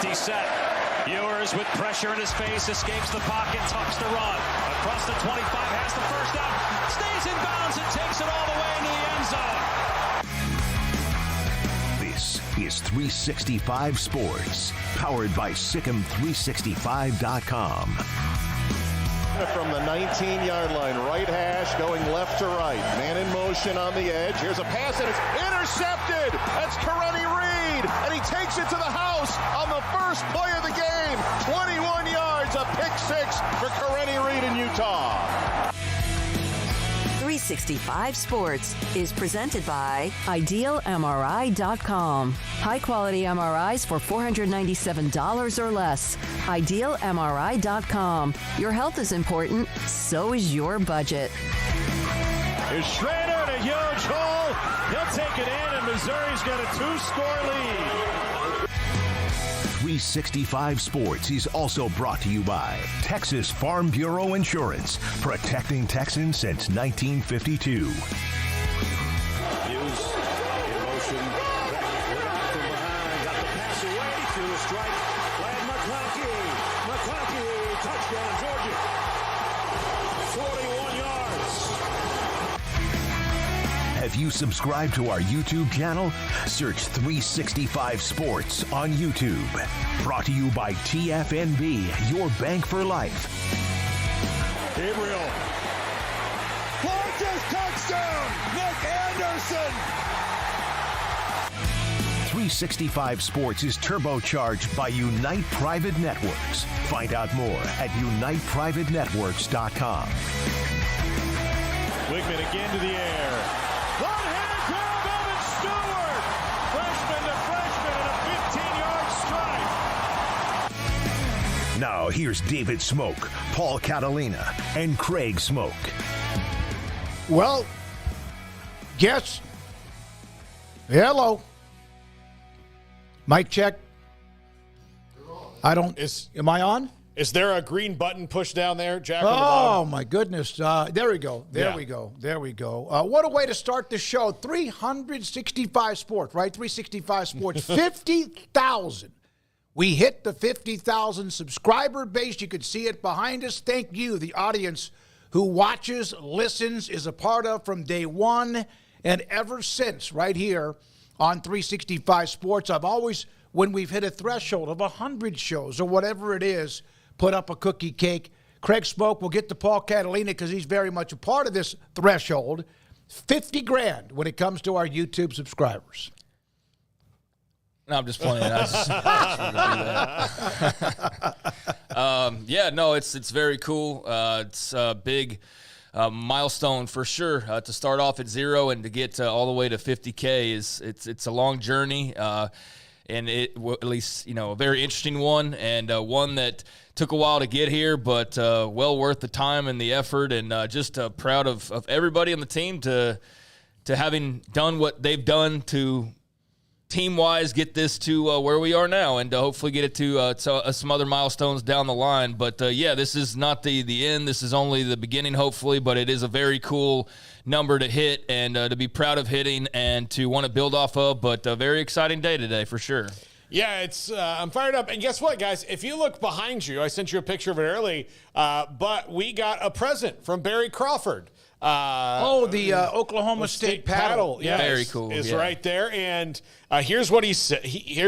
Empty set. Ewers with pressure in his face, escapes the pocket, tucks to run. Across the 25, has the first down, stays in bounds and takes it all the way into the end zone. This is 365 Sports, powered by SicEm365.com. From the 19-yard line, right hash going left to right. Man in motion on the edge. Here's a pass, and it's intercepted. That's Quinn Reed, and he takes it to the house on the first play of the game. 21 yards, a pick six for Quinn Reed in Utah. 365 Sports is presented by IdealMRI.com. High-quality MRIs for $497 or less. IdealMRI.com. Your health is important, so is your budget. Here's Schrader in a huge hole. He'll take it in, and Missouri's got a 2-score lead. 365 Sports is also brought to you by Texas Farm Bureau Insurance, protecting Texans since 1952. Hughes in motion, back from behind, got the pass away to a strike. Lad McConkey, touchdown Georgia. 41 yards. Have you subscribed to our YouTube channel? Search 365 Sports on YouTube. Brought to you by TFNB, your bank for life. Gabriel. Clark's touchdown! Nick Anderson! 365 Sports is turbocharged by Unite Private Networks. Find out more at uniteprivatenetworks.com. Wigman again to the air. One-hand grab, Evan Stewart! Freshman to freshman and a 15-yard strike. Now here's David Smoke, Paul Catalina, and Craig Smoke. Well, guess. Hello. Mic check. Am I on? Is there a green button pushed down there, Jack? Oh, my goodness. There we go. There we go. What a way to start the show. 365 Sports, right? 365 Sports. 50,000. We hit the 50,000 subscriber base. You could see it behind us. Thank you, the audience who watches, listens, is a part of from day one and ever since right here on 365 Sports. I've always, when we've hit a threshold of 100 shows or whatever it is, put up a cookie cake. Craig Smoke will get to Paul Catalina because he's very much a part of this threshold. 50 grand when it comes to our YouTube subscribers. No, I'm just playing. It's very cool. It's a big milestone for sure. To start off at 0 and to get all the way to 50K it's a long journey, and at least a very interesting one, and one that took a while to get here, but well worth the time and the effort, and just proud of everybody on the team to having done what they've done to team-wise get this to where we are now, and hopefully get it to some other milestones down the line. But, this is not the end. This is only the beginning, hopefully, but it is a very cool number to hit and to be proud of hitting and to want to build off of. But a very exciting day today for sure. Yeah, it's I'm fired up. And guess what, guys? If you look behind you, I sent you a picture of it early, but we got a present from Barry Crawford. The Oklahoma State paddle. Yeah, very cool. Is right there. And here's what he said. He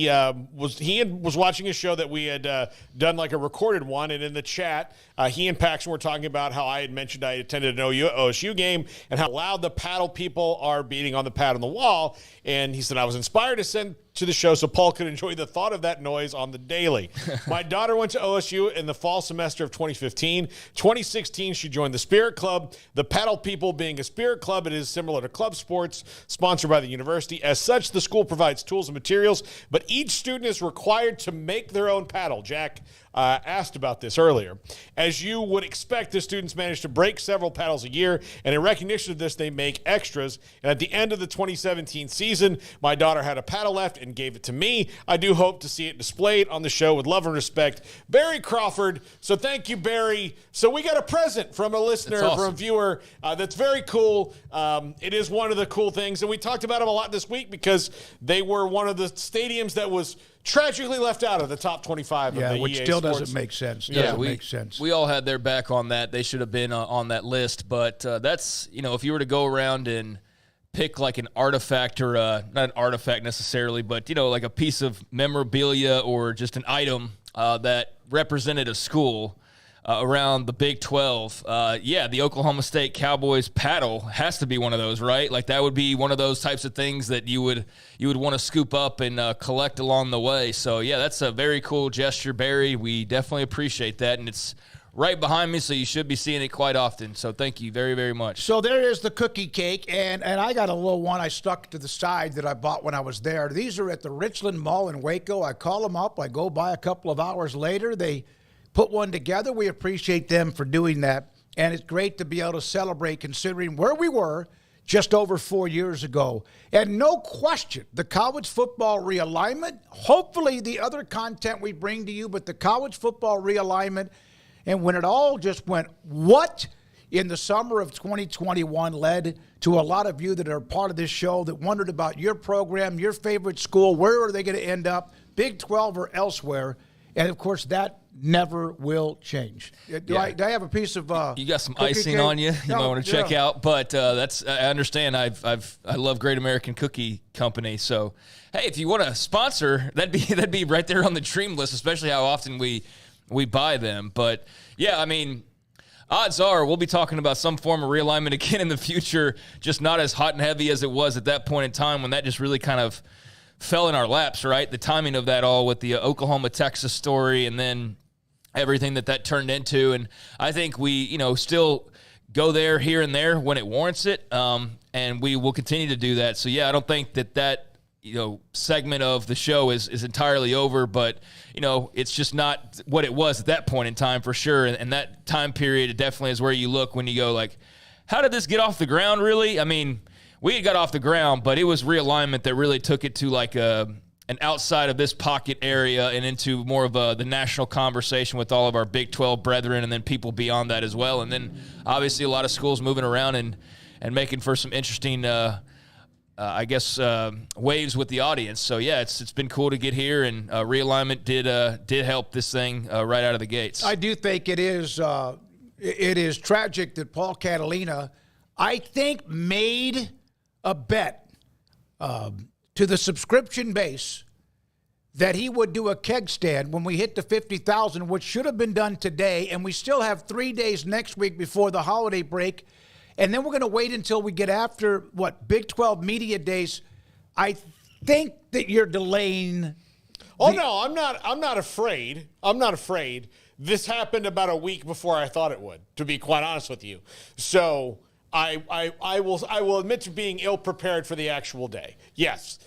was watching a show that we had done like a recorded one, and in the chat, he and Paxton were talking about how I had mentioned I attended an OSU game and how loud the paddle people are beating on the pad on the wall. And he said, I was inspired to send to the show so Paul could enjoy the thought of that noise on the daily. My daughter went to OSU in the fall semester of 2015. 2016, she joined the Spirit Club. The paddle people being a Spirit Club, it is similar to club sports, sponsored by the university. As such, the school provides tools and materials, but each student is required to make their own paddle. Jack, asked about this earlier. As you would expect, the students manage to break several paddles a year, and in recognition of this, they make extras. And at the end of the 2017 season, my daughter had a paddle left and gave it to me. I do hope to see it displayed on the show with love and respect. Barry Crawford. So thank you, Barry. So we got a present from a listener, That's awesome. from a viewer. That's very cool. It is one of the cool things, and we talked about them a lot this week because they were one of the stadiums that was tragically left out of the top 25 of the which EA still Sports. doesn't make sense. We all had their back on that. They should have been on that list. But that's, if you were to go around and pick like an artifact or not an artifact necessarily, but, like a piece of memorabilia or just an item that represented a school around the Big 12, the Oklahoma State Cowboys paddle has to be one of those, right? Like that would be one of those types of things that you would want to scoop up and collect along the way. So, that's a very cool gesture, Barry. We definitely appreciate that, and it's right behind me, so you should be seeing it quite often. So thank you very, very much. So there is the cookie cake, and I got a little one I stuck to the side that I bought when I was there. These are at the Richland Mall in Waco. I call them up. I go by a couple of hours later. They put one together. We appreciate them for doing that, and it's great to be able to celebrate considering where we were just over 4 years ago. And no question, the college football realignment, hopefully the other content we bring to you, but the college football realignment, and when it all just went, what? In the summer of 2021 led to a lot of you that are part of this show that wondered about your program, your favorite school, where are they going to end up, Big 12 or elsewhere. And, of course, that never will change. Do I have a piece of you got some cookie icing cake? on you. You might want to check Yeah. out. But I understand. I love Great American Cookie Company. So, hey, if you want to sponsor, that'd be right there on the dream list, especially how often we buy them. But, odds are we'll be talking about some form of realignment again in the future, just not as hot and heavy as it was at that point in time when that just really kind of fell in our laps, right? The timing of that all with the Oklahoma-Texas story and then everything that turned into. And I think we, still go there here and there when it warrants it, and we will continue to do that. So, I don't think that segment of the show is entirely over, but, it's just not what it was at that point in time for sure. And that time period, it definitely is where you look when you go like, how did this get off the ground really? We had got off the ground, but it was realignment that really took it to like an outside of this pocket area and into more of the national conversation with all of our Big 12 brethren and then people beyond that as well. And then obviously a lot of schools moving around and making for some interesting, waves with the audience. So, it's been cool to get here, and realignment did help this thing right out of the gates. I do think it is tragic that Paul Catalina, I think, made a bet to the subscription base that he would do a keg stand when we hit the 50,000, which should have been done today, and we still have 3 days next week before the holiday break, and then we're going to wait until we get after, Big 12 Media Days. I think that you're delaying. No, I'm not afraid. I'm not afraid. This happened about a week before I thought it would, to be quite honest with you. So I will admit to being ill-prepared for the actual day. Yes.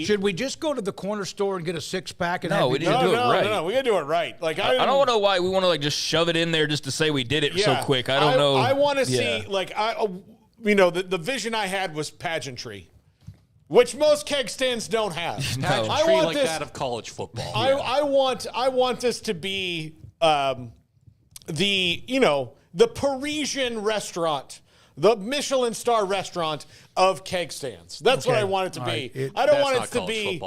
Should we just go to the corner store and get a six-pack? No, we need to do it right. No, we got to do it right. Like I don't know why we want to just shove it in there just to say we did it so quick. I don't know. I want to see the vision I had was pageantry, which most keg stands don't have. Pageantry I want that of college football. I want this to be the Parisian restaurant, the Michelin star restaurant of keg stands. That's what I want it to be. I don't want it to be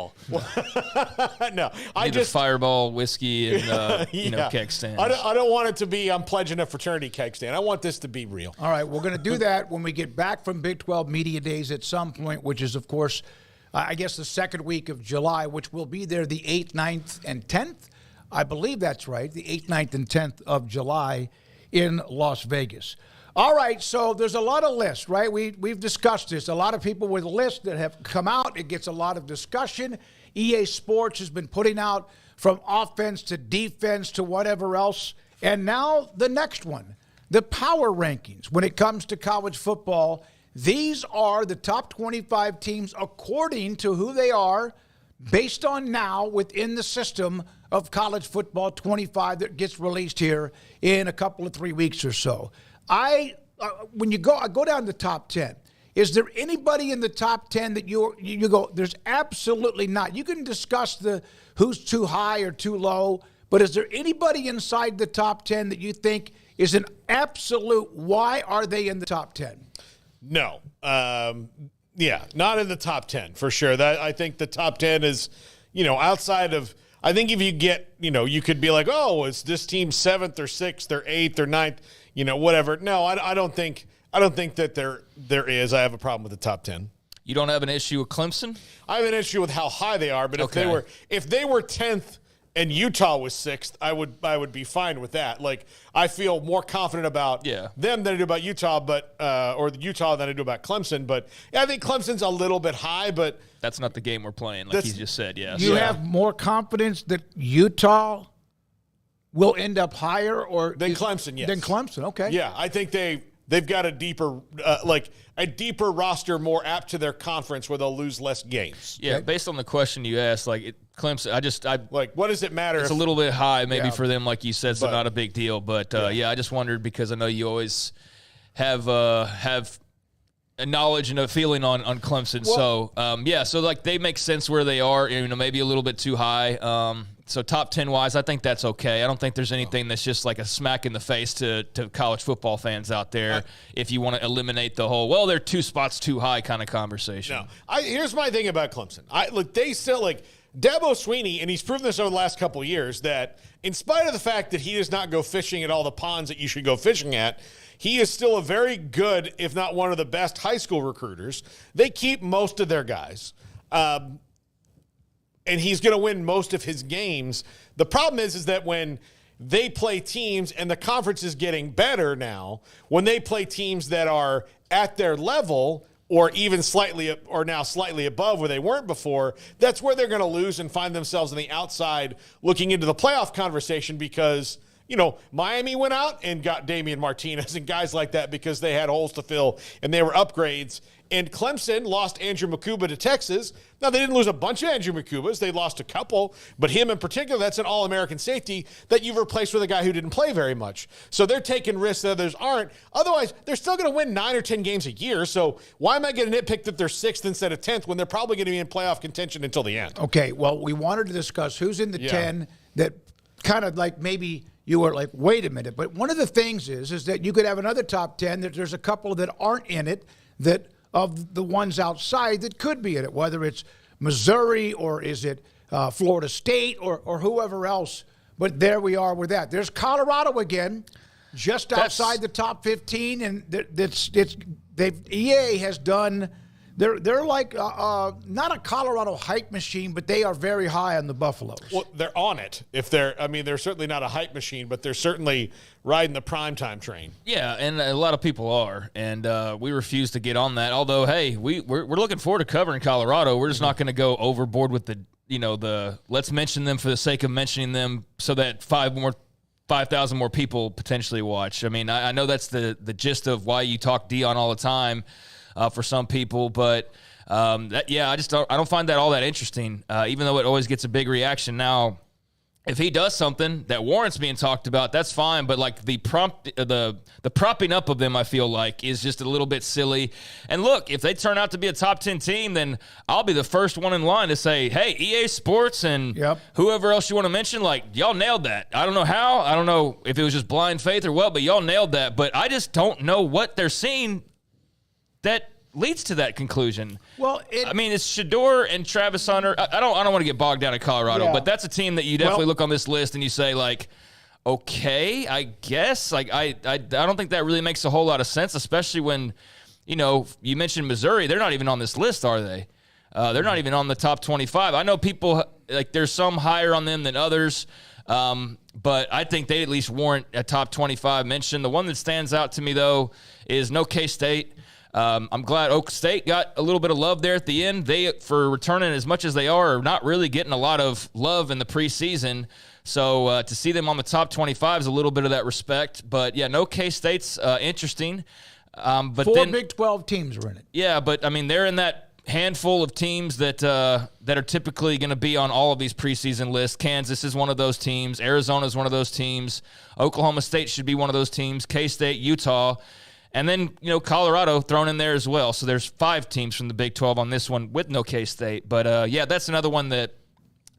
no. I just Fireball whiskey and keg stands. I don't want it to be I'm pledging a fraternity keg stand. I want this to be real. All right, we're going to do that when we get back from Big 12 Media Days at some point, which is, of course, I guess the second week of July, which will be there the 8th, 9th, and 10th. I believe that's right, the 8th, 9th, and 10th of July in Las Vegas. All right, so there's a lot of lists, right? We've discussed this. A lot of people with lists that have come out. It gets a lot of discussion. EA Sports has been putting out from offense to defense to whatever else. And now the next one, the power rankings. When it comes to college football, these are the top 25 teams according to who they are based on now within the system of college football, 25 that gets released here in a couple of 3 weeks or so. When I go down the top 10. Is there anybody in the top 10 that you go, there's absolutely not. You can discuss who's too high or too low, but is there anybody inside the top 10 that you think is an absolute, why are they in the top 10? No. Not in the top 10 for sure. I think the top 10 is, outside of, I think if you get, you could be like, oh, is this team 7th or 6th or 8th or 9th, whatever. No, I don't think that there is. I have a problem with the top 10. You don't have an issue with Clemson? I have an issue with how high they are, but if they were 10th and Utah was 6th, I would be fine with that. Like, I feel more confident about them than I do about Utah, or Utah than I do about Clemson. But I think Clemson's a little bit high, but that's not the game we're playing, like he just said. Yeah, you have more confidence that Utah will end up higher than Clemson. Yes, than Clemson. Okay. Yeah, I think they've got a deeper roster, more apt to their conference, where they'll lose less games. Yeah, based on the question you asked, Clemson, what does it matter? It's a little bit high maybe for them, like you said, so not a big deal. But I just wondered, because I know you always have a knowledge and a feeling on Clemson. Well, so they make sense where they are. Maybe a little bit too high. So top 10 wise, I think that's okay. I don't think there's anything that's just like a smack in the face to college football fans out there if you want to eliminate the whole, they're 2 spots too high kind of conversation. No. Here's my thing about Clemson. They still, Dabo Swinney, and he's proven this over the last couple of years, that in spite of the fact that he does not go fishing at all the ponds that you should go fishing at, he is still a very good, if not one of the best, high school recruiters. They keep most of their guys. And he's going to win most of his games. The problem is that when they play teams, and the conference is getting better now, when they play teams that are at their level or even slightly above where they weren't before, that's where they're going to lose and find themselves on the outside looking into the playoff conversation, because Miami went out and got Damian Martinez and guys like that because they had holes to fill and they were upgrades. And Clemson lost Andrew Makuba to Texas. Now, they didn't lose a bunch of Andrew Makubas. They lost a couple. But him in particular, that's an All-American safety that you've replaced with a guy who didn't play very much. So they're taking risks that others aren't. Otherwise, they're still going to win 9 or 10 games a year. So why am I going to nitpick that they're 6th instead of 10th when they're probably going to be in playoff contention until the end? Okay, well, we wanted to discuss who's in the 10 that kind of maybe you were like, wait a minute. But one of the things is that you could have another top 10 that there's a couple that aren't in it that – of the ones outside that could be in it, whether it's Missouri or is it Florida State or whoever else. But there we are with that. There's Colorado again, just outside the top 15, and EA has done. They're like not a Colorado hype machine, but they are very high on the Buffaloes. Well, they're on it. They're certainly not a hype machine, but they're certainly riding the primetime train. Yeah, and a lot of people are, and we refuse to get on that. Although, hey, we're looking forward to covering Colorado. We're just not going to go overboard with the let's mention them for the sake of mentioning them, so that 5,000 more people potentially watch. I mean, I know that's the gist of why you talk Dion all the time. For some people, but I don't find that all that interesting, even though it always gets a big reaction. Now, if he does something that warrants being talked about, that's fine, but the propping up of them, I feel like, is just a little bit silly. And look, if they turn out to be a top 10 team, then I'll be the first one in line to say, hey, EA Sports and whoever else you want to mention, y'all nailed that. I don't know how. I don't know if it was just blind faith or what, but y'all nailed that. But I just don't know what they're seeing that leads to that conclusion. Well, it's Shedeur and Travis Hunter. I don't want to get bogged down in Colorado, but that's a team that you definitely look on this list and you say, okay, I guess. I don't think that really makes a whole lot of sense, especially when, you mentioned Missouri. They're not even on this list, are they? They're not even on the top 25. I know people, there's some higher on them than others, but I think they at least warrant a top 25 mention. The one that stands out to me, though, is no K-State. I'm glad Oak State got a little bit of love there at the end. They, for returning as much as they are not really getting a lot of love in the preseason. So to see them on the top 25 is a little bit of that respect. But, no K-State's interesting. But Four Big 12 teams are in it. Yeah, but, they're in that handful of teams that are typically going to be on all of these preseason lists. Kansas is one of those teams. Arizona is one of those teams. Oklahoma State should be one of those teams. K-State, Utah, and then Colorado thrown in there as well. So there's 5 teams from the Big 12 on this one with no K-State. But yeah, that's another one that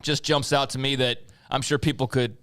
just jumps out to me that I'm sure people could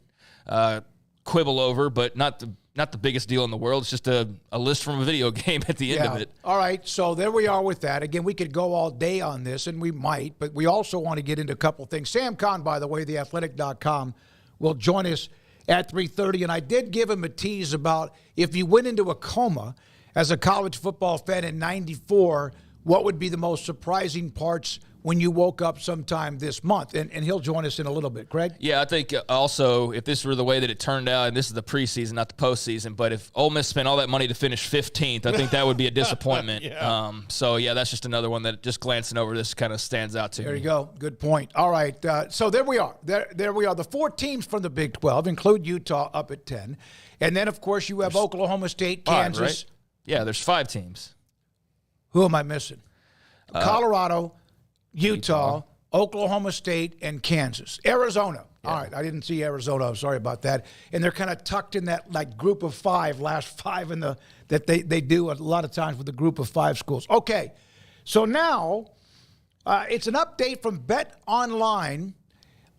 quibble over, but not the biggest deal in the world. It's just a list from a video game at the end of it. All right, so there we are with that. Again, we could go all day on this, and we might, but we also want to get into a couple things. Sam Kahn, by the way, theathletic.com, will join us at 3:30, and I did give him a tease about if you went into a coma as a college football fan in 94, what would be the most surprising parts when you woke up sometime this month? And he'll join us in a little bit. Craig? Yeah, I think also if this were the way that it turned out, and this is the preseason, not the postseason, but if Ole Miss spent all that money to finish 15th, I think that would be a disappointment. So, yeah, that's just another one that just glancing over this kind of stands out to me. There you go. Good point. All right. So there we are. There we are. The 4 teams from the Big 12 include Utah up at 10. And then, of course, you have Oklahoma State, Kansas. 5, right? Yeah, there's 5 teams. Who am I missing? Colorado, Utah, Oklahoma State, and Kansas. Arizona. Yeah. All right, I didn't see Arizona. I'm sorry about that. And they're kind of tucked in that group of 5, last 5 in that they do a lot of times with the group of 5 schools. Okay, so now it's an update from Bet Online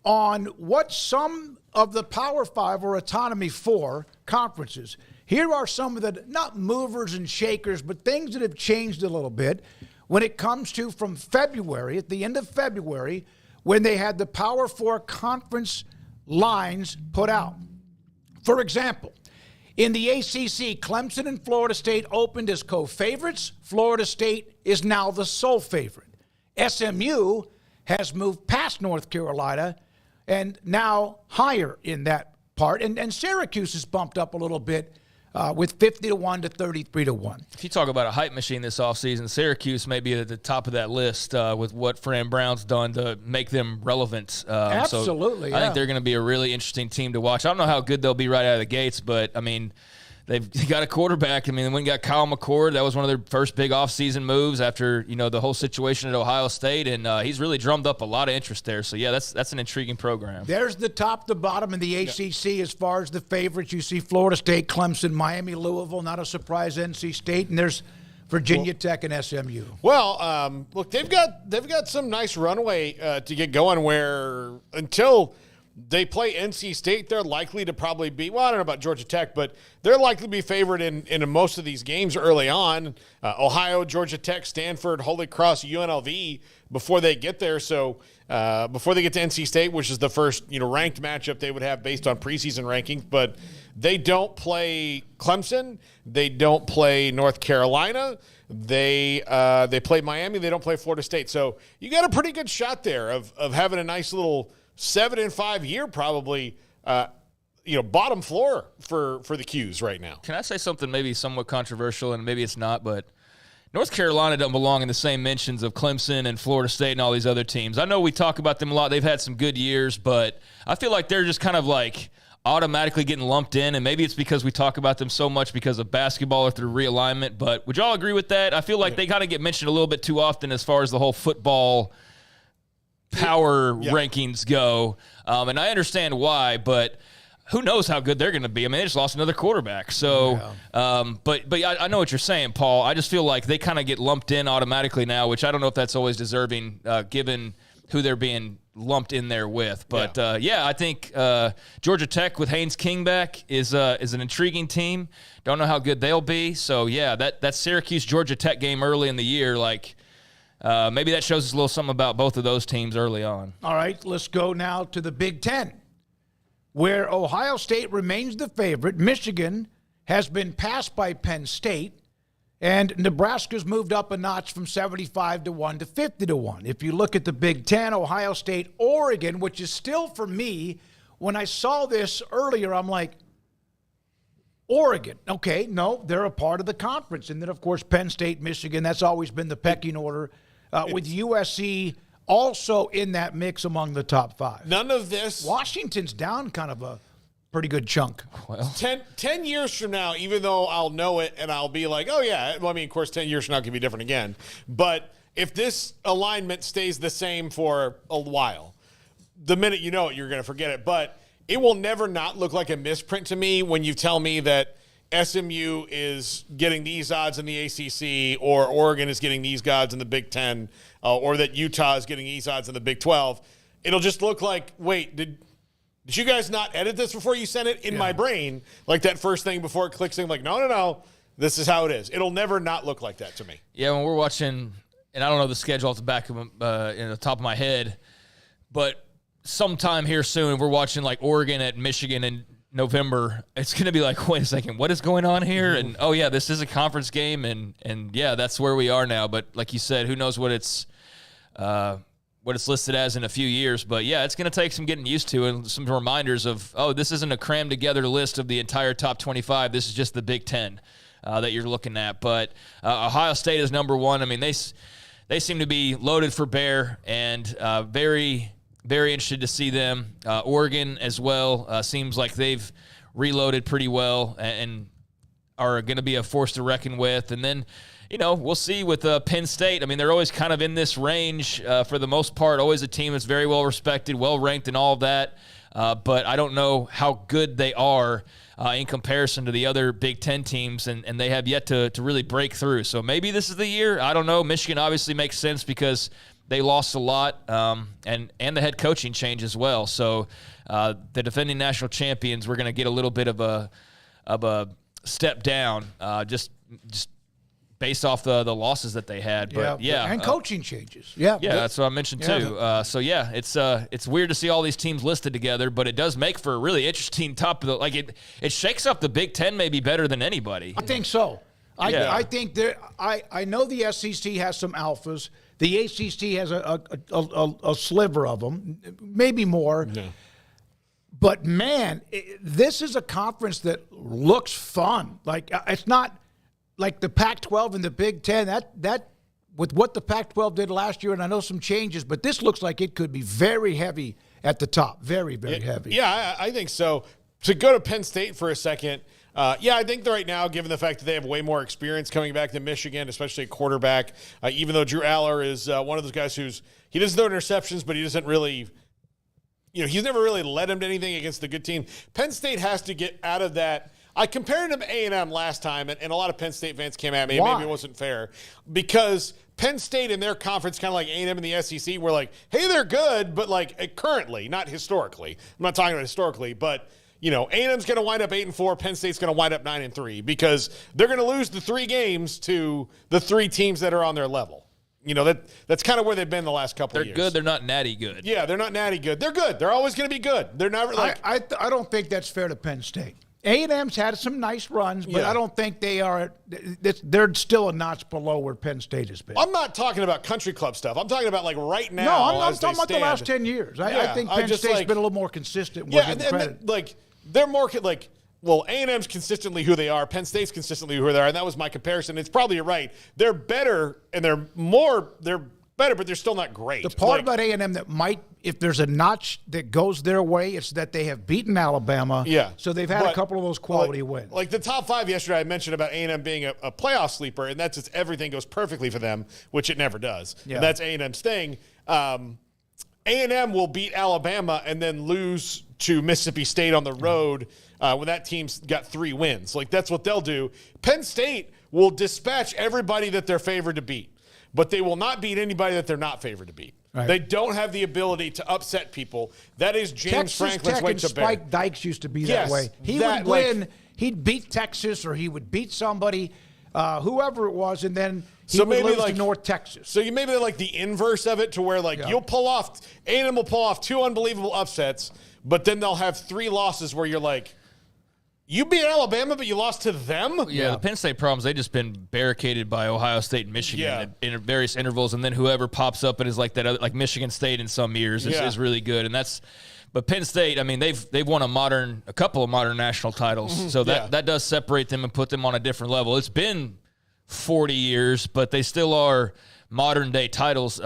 on what some of the Power 5 or Autonomy 4 conferences. Here are some of the, not movers and shakers, but things that have changed a little bit when it comes to from February, at the end of February, when they had the Power 4 conference lines put out. For example, in the ACC, Clemson and Florida State opened as co-favorites. Florida State is now the sole favorite. SMU has moved past North Carolina and now higher in that part. And Syracuse is bumped up a little bit with 50-1 to 33-1. If you talk about a hype machine this offseason, Syracuse may be at the top of that list with what Fran Brown's done to make them relevant. Absolutely, I think they're going to be a really interesting team to watch. I don't know how good they'll be right out of the gates, but, I mean, they've got a quarterback. I mean, when you got Kyle McCord, that was one of their first big offseason moves after, the whole situation at Ohio State, and he's really drummed up a lot of interest there. So, yeah, that's an intriguing program. There's the top to bottom in the ACC as far as the favorites. You see Florida State, Clemson, Miami, Louisville, not a surprise, NC State, and there's Virginia Tech and SMU. Well, look, they've got some nice runway to get going where until – they play NC State, they're likely to probably be, well, I don't know about Georgia Tech, but they're likely to be favored in most of these games early on. Ohio, Georgia Tech, Stanford, Holy Cross, UNLV before they get there. So before they get to NC State, which is the first ranked matchup they would have based on preseason rankings. But they don't play Clemson. They don't play North Carolina. They play Miami. They don't play Florida State. So you got a pretty good shot there of having a nice little 7-5 year probably, bottom floor for the Qs right now. Can I say something maybe somewhat controversial, and maybe it's not, but North Carolina don't belong in the same mentions of Clemson and Florida State and all these other teams. I know we talk about them a lot. They've had some good years, but I feel like they're just kind of like automatically getting lumped in, and maybe it's because we talk about them so much because of basketball or through realignment, but would y'all agree with that? I feel like they kind of get mentioned a little bit too often as far as the whole football power rankings go, and I understand why, but who knows how good they're going to be. I mean, they just lost another quarterback. So, but I know what you're saying, Paul. I just feel like they kind of get lumped in automatically now, which I don't know if that's always deserving given who they're being lumped in there with. But, I think Georgia Tech with Haynes King back is an intriguing team. Don't know how good they'll be. So, that Syracuse-Georgia Tech game early in the year, maybe that shows us a little something about both of those teams early on. All right, let's go now to the Big Ten, where Ohio State remains the favorite. Michigan has been passed by Penn State, and Nebraska's moved up a notch from 75-1 to 50-1. If you look at the Big Ten, Ohio State, Oregon, which is still for me, when I saw this earlier, I'm like, Oregon. Okay, no, they're a part of the conference. And then, of course, Penn State, Michigan, that's always been the pecking order. With USC also in that mix among the top 5. None of this. Washington's down kind of a pretty good chunk. Well, 10 years from now, even though I'll know it and I'll be like, oh, yeah. Well, I mean, of course, 10 years from now can be different again. But if this alignment stays the same for a while, the minute you know it, you're going to forget it. But it will never not look like a misprint to me when you tell me that SMU is getting these odds in the ACC, or Oregon is getting these odds in the Big Ten, or that Utah is getting these odds in the Big 12. It'll just look like, wait, did you guys not edit this before you sent it? In my brain, like that first thing before it clicks in, like, no, this is how it is. It'll never not look like that to me. Yeah, when we're watching, and I don't know the schedule off the back of in the top of my head, but sometime here soon, we're watching like Oregon at Michigan in November. It's going to be like, wait a second, what is going on here? And oh yeah, this is a conference game, and yeah, that's where we are now. But like you said, who knows what it's listed as in a few years. But yeah, it's going to take some getting used to and some reminders of, oh, this isn't a crammed together list of the entire top 25. This is just the Big Ten that you're looking at. But Ohio State is number one. I mean, they seem to be loaded for bear, and very, very interested to see them. Oregon as well seems like they've reloaded pretty well and are going to be a force to reckon with. And then, we'll see with Penn State. I mean, they're always kind of in this range for the most part, always a team that's very well respected, well ranked and all of that. But I don't know how good they are in comparison to the other Big Ten teams, and they have yet to really break through. So maybe this is the year. I don't know. Michigan obviously makes sense because they lost a lot, and the head coaching change as well. So the defending national champions, we're going to get a little bit of a step down, just based off the losses that they had. But and coaching changes. Yeah, that's what I mentioned too. So yeah, it's weird to see all these teams listed together, but it does make for a really interesting top of the, like it shakes up the Big Ten maybe better than anybody. I think so. I think I know the SEC has some alphas. The ACC has a sliver of them, maybe more. Yeah. But man, this is a conference that looks fun. Like it's not like the Pac-12 and the Big Ten. That with what the Pac-12 did last year, and I know some changes, but this looks like it could be very heavy at the top. Very, very heavy. Yeah, I think so. To go to Penn State for a second. I think right now, given the fact that they have way more experience coming back than Michigan, especially at quarterback, even though Drew Aller is one of those guys he doesn't throw interceptions, but he doesn't really, he's never really led him to anything against the good team. Penn State has to get out of that. I compared him to A&M last time, and a lot of Penn State fans came at me. Why? Maybe it wasn't fair. Because Penn State in their conference, kind of like A&M and the SEC, were like, hey, they're good, but like currently, not historically. I'm not talking about historically, but A&M's going to wind up 8-4. Penn State's going to wind up 9-3 because they're going to lose the 3 games to the 3 teams that are on their level. That's kind of where they've been the last couple of years. They're good. They're not natty good. Yeah, they're not natty good. They're good. They're always going to be good. They're never like. I don't think that's fair to Penn State. A&M's had some nice runs, but I don't think they are. They're still a notch below where Penn State has been. I'm not talking about country club stuff. I'm talking about like right now. No, I'm talking about the last 10 years. I think Penn State's been a little more consistent. They're more like. Well, A&M's consistently who they are. Penn State's consistently who they are, and that was my comparison. It's probably right. They're better, and they're better, but they're still not great. The part about A&M that might, if there's a notch that goes their way, it's that they have beaten Alabama. Yeah. So they've had a couple of those quality wins. Like the top 5 yesterday, I mentioned about A&M being a playoff sleeper, and that's just everything goes perfectly for them, which it never does. Yeah. And that's A&M's thing. A&M will beat Alabama and then lose to Mississippi State on the road when that team's got 3 wins. Like, that's what they'll do. Penn State will dispatch everybody that they're favored to beat, but they will not beat anybody that they're not favored to beat. Right. They don't have the ability to upset people. That is James Franklin's way to bear. Spike Dykes used to be that way. He would win. He'd beat Texas or he would beat somebody, whoever it was, and then he would lose to North Texas. So you maybe like the inverse of it to where you'll pull off – A&M will pull off 2 unbelievable upsets, but then they'll have 3 losses where you're like – you beat Alabama, but you lost to them? Yeah, the Penn State problems, they've just been barricaded by Ohio State and Michigan in various intervals, and then whoever pops up and is like that, like Michigan State in some years is really good. And but Penn State, I mean, they've won a couple of modern national titles, so that does separate them and put them on a different level. It's been 40 years, but they still are modern day titles.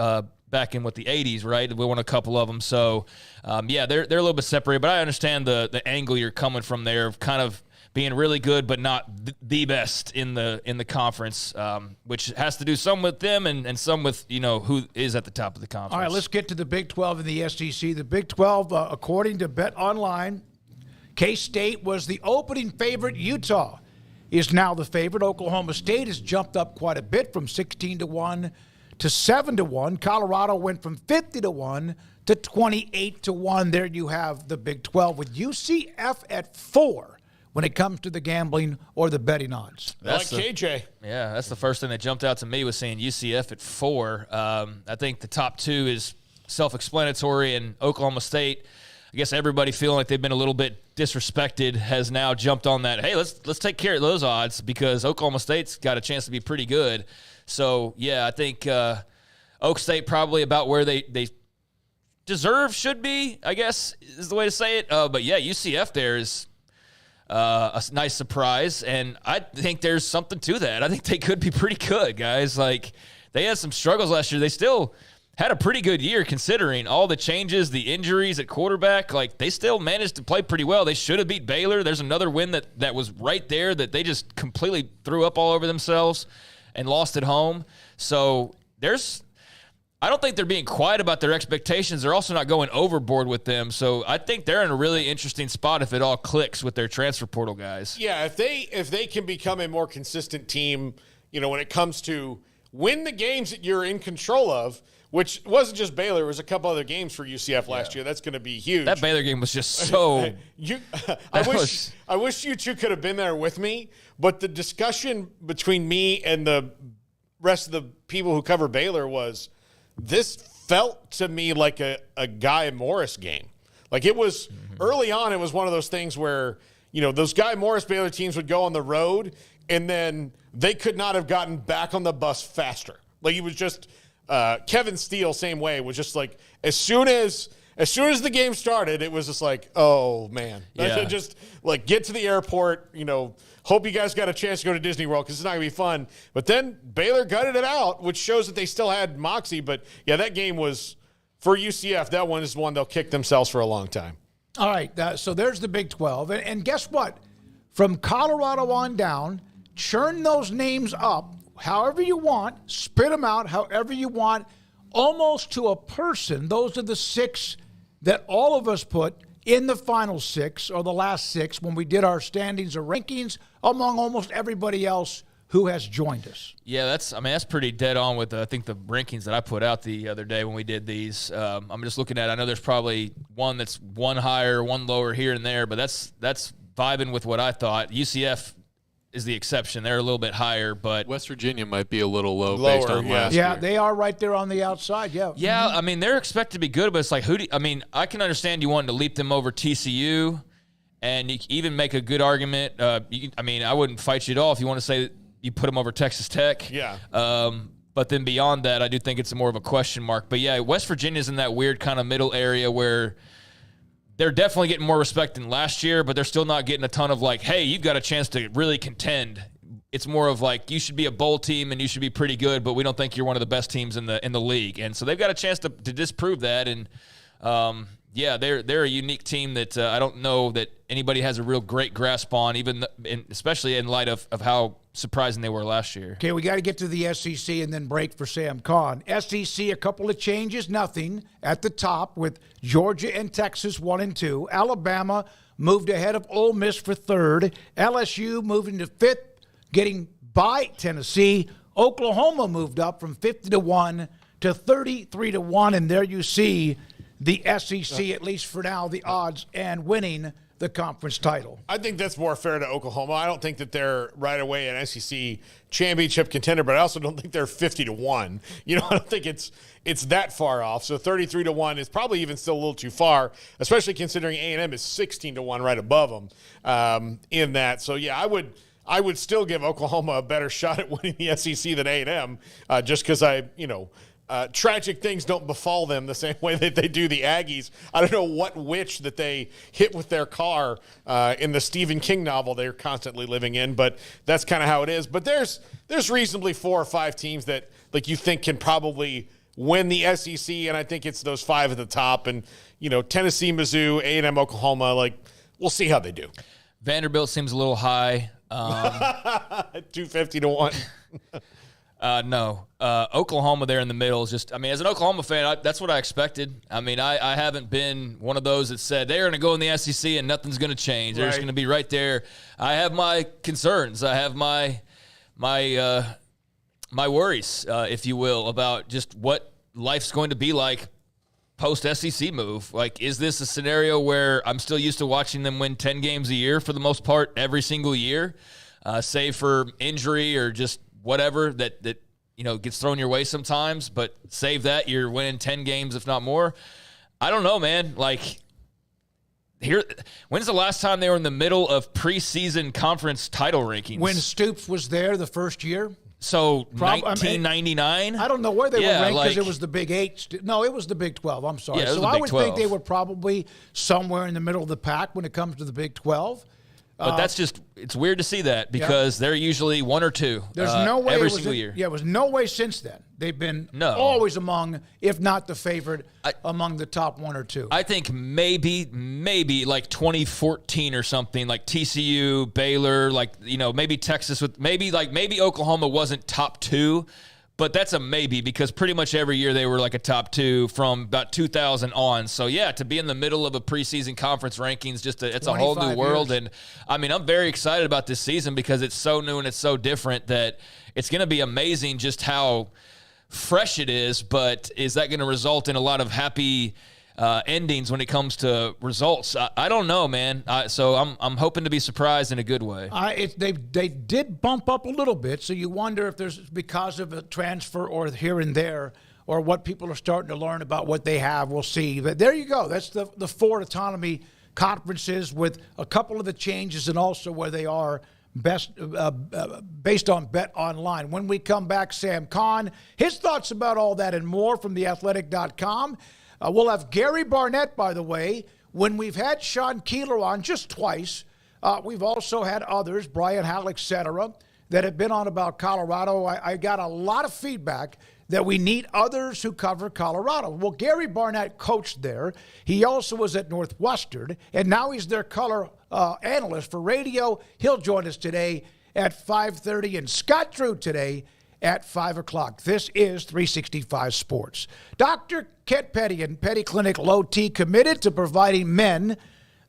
Back in the 80s, right? We won a couple of them. So, they're a little bit separated, but I understand the angle you're coming from there of kind of being really good, but not the best in the conference, which has to do some with them and some with, who is at the top of the conference. All right, let's get to the Big 12 and the SEC. The Big 12, according to Bet Online, K-State was the opening favorite. Utah is now the favorite. Oklahoma State has jumped up quite a bit from 16-1 to 7-1. Colorado went from 50-1 to 28-1. There you have the Big 12 with UCF at 4 when it comes to the gambling or the betting odds. That's like KJ. Yeah, that's the first thing that jumped out to me was saying UCF at 4. I think the top 2 is self-explanatory, and Oklahoma State, I guess everybody feeling like they've been a little bit disrespected has now jumped on that. Hey, let's take care of those odds because Oklahoma State's got a chance to be pretty good. So, yeah, I think Oak State probably about where they deserve should be, I guess, is the way to say it. But, yeah, UCF there is a nice surprise, and I think there's something to that. I think they could be pretty good, guys. Like, they had some struggles last year. They still had a pretty good year considering all the changes, the injuries at quarterback. Like, they still managed to play pretty well. They should have beat Baylor. There's another win that was right there that they just completely threw up all over themselves and lost at home. So I don't think they're being quiet about their expectations. They're also not going overboard with them. So I think they're in a really interesting spot if it all clicks with their transfer portal guys. Yeah, if they can become a more consistent team, when it comes to win the games that you're in control of, which wasn't just Baylor. It was a couple other games for UCF last year. That's going to be huge. That Baylor game was just so I wish you two could have been there with me, but the discussion between me and the rest of the people who cover Baylor was this felt to me like a Guy Morris game. Like it was early on, it was one of those things where, those Guy Morris Baylor teams would go on the road and then they could not have gotten back on the bus faster. Like it was just Kevin Steele, same way, was just like as soon as the game started, it was just like, oh man, just like get to the airport. Hope you guys got a chance to go to Disney World because it's not gonna be fun. But then Baylor gutted it out, which shows that they still had moxie. But yeah, that game was for UCF. That one is one they'll kick themselves for a long time. All right, so there's the Big 12, and guess what? From Colorado on down, churn those names up however you want, spit them out however you want, almost to a person. Those are the 6 that all of us put in the final 6 or the last 6 when we did our standings or rankings among almost everybody else who has joined us. Yeah, that's pretty dead on with I think the rankings that I put out the other day when we did these. I'm just looking at, I know there's probably one that's one higher, one lower here and there, but that's vibing with what I thought. UCF is the exception. They're a little bit higher, but West Virginia might be a little lower, based on last year. Yeah, they are right there on the outside, yeah. Yeah, they're expected to be good, but it's like, I can understand you wanting to leap them over TCU, and you can even make a good argument. I wouldn't fight you at all if you want to say that you put them over Texas Tech. Yeah. But then beyond that, I do think it's more of a question mark. But yeah, West Virginia's in that weird kind of middle area where they're definitely getting more respect than last year, but they're still not getting a ton of like, hey, you've got a chance to really contend. It's more of like, you should be a bowl team and you should be pretty good, but we don't think you're one of the best teams in the league. And so they've got a chance to disprove that. And they're a unique team that I don't know that anybody has a real great grasp on, especially in light of how surprising they were last year. Okay, we got to get to the SEC and then break for Sam Kahn. SEC, a couple of changes, nothing at the top with Georgia and Texas 1 and 2. Alabama moved ahead of Ole Miss for 3rd. LSU moving to 5th, getting by Tennessee. Oklahoma moved up from 50-1 to 33-1, and there you see the SEC, at least for now, the odds and winning the conference title. I think that's more fair to Oklahoma. I don't think that they're right away an SEC championship contender, but I also don't think they're 50-1. I don't think it's that far off. So 33-1 is probably even still a little too far, especially considering A&M is 16-1 right above them in that. So yeah, I would still give Oklahoma a better shot at winning the SEC than A&M, just because tragic things don't befall them the same way that they do the Aggies. I don't know what witch that they hit with their car in the Stephen King novel they're constantly living in, but that's kind of how it is. But there's reasonably 4 or 5 teams that like you think can probably win the SEC, and I think it's those 5 at the top. And Tennessee, Mizzou, A&M, Oklahoma. Like we'll see how they do. Vanderbilt seems a little high. 250 to 1. No. Oklahoma there in the middle is just, as an Oklahoma fan, that's what I expected. I haven't been one of those that said they're going to go in the SEC and nothing's going to change. They're just going to be right there. I have my concerns. I have my worries, if you will, about just what life's going to be like post-SEC move. Like, is this a scenario where I'm still used to watching them win 10 games a year for the most part every single year, save for injury or just whatever that gets thrown your way sometimes, but save that, you're winning 10 games, if not more. I don't know, man. Like, when's the last time they were in the middle of preseason conference title rankings? When Stoops was there the first year. So 1999? I don't know where they were ranked because it was the Big 8. No, it was the Big 12. I'm sorry. Yeah, so I would think they were probably somewhere in the middle of the pack when it comes to the Big 12. But that's just, it's weird to see that because they're usually 1 or 2 There's no way every single year. Yeah, it was no way since then. They've been always among, if not the favorite, among the top 1 or 2. I think maybe like 2014 or something, like TCU, Baylor, maybe Texas maybe Oklahoma wasn't top 2. But that's a maybe because pretty much every year they were like a top 2 from about 2000 on. So, yeah, to be in the middle of a preseason conference rankings, it's a whole new world. Years. And, I'm very excited about this season because it's so new and it's so different that it's going to be amazing just how fresh it is. But is that going to result in a lot of happy endings when it comes to results? I don't know, man. So I'm hoping to be surprised in a good way. They did bump up a little bit, so you wonder if there's because of a transfer or here and there or what people are starting to learn about what they have. We'll see. But there you go. That's the 4 autonomy conferences with a couple of the changes and also where they are based on Bet Online. When we come back, Sam Kahn, his thoughts about all that and more from theathletic.com. We'll have Gary Barnett, by the way. When we've had Sean Keeler on just twice, we've also had others, Brian Howell, et cetera, that have been on about Colorado. I got a lot of feedback that we need others who cover Colorado. Well, Gary Barnett coached there. He also was at Northwestern, and now he's their color analyst for radio. He'll join us today at 5:30, and Scott Drew today at 5 o'clock. This is 365 Sports. Dr. Kent Petty and Petty Clinic Low T committed to providing men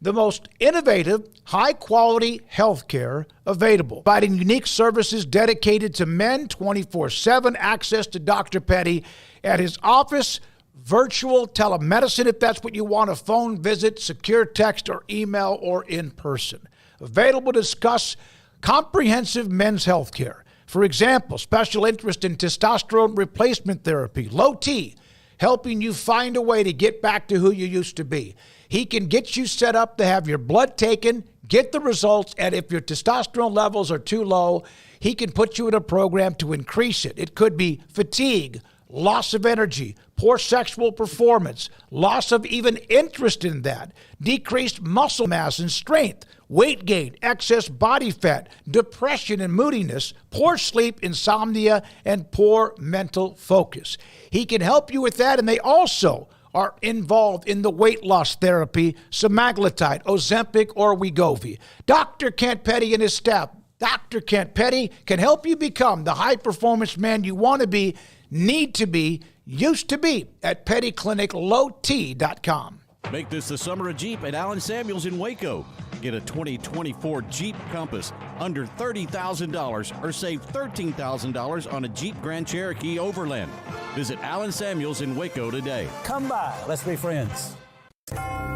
the most innovative, high-quality health care available. Providing unique services dedicated to men 24/7, access to Dr. Petty at his office, virtual telemedicine if that's what you want, a phone visit, secure text or email, or in person. Available to discuss comprehensive men's health care. For example, special interest in testosterone replacement therapy. Low T, helping you find a way to get back to who you used to be. He can get you set up to have your blood taken, get the results, and if your testosterone levels are too low, he can put you in a program to increase it. It could be fatigue, loss of energy, poor sexual performance, loss of even interest in that, decreased muscle mass and strength, weight gain, excess body fat, depression and moodiness, poor sleep, insomnia, and poor mental focus. He can help you with that, and they also are involved in the weight loss therapy, semaglutide, Ozempic, or Wegovy. Dr. Kent Petty and his staff, Dr. Kent Petty, can help you become the high-performance man you want to be, need to be, used to be at pettycliniclowt.com. Make this the summer of Jeep at Allen Samuels in Waco. Get a 2024 Jeep Compass under $30,000 or save $13,000 on a Jeep Grand Cherokee Overland. Visit Allen Samuels in Waco today. Come by. Let's be friends.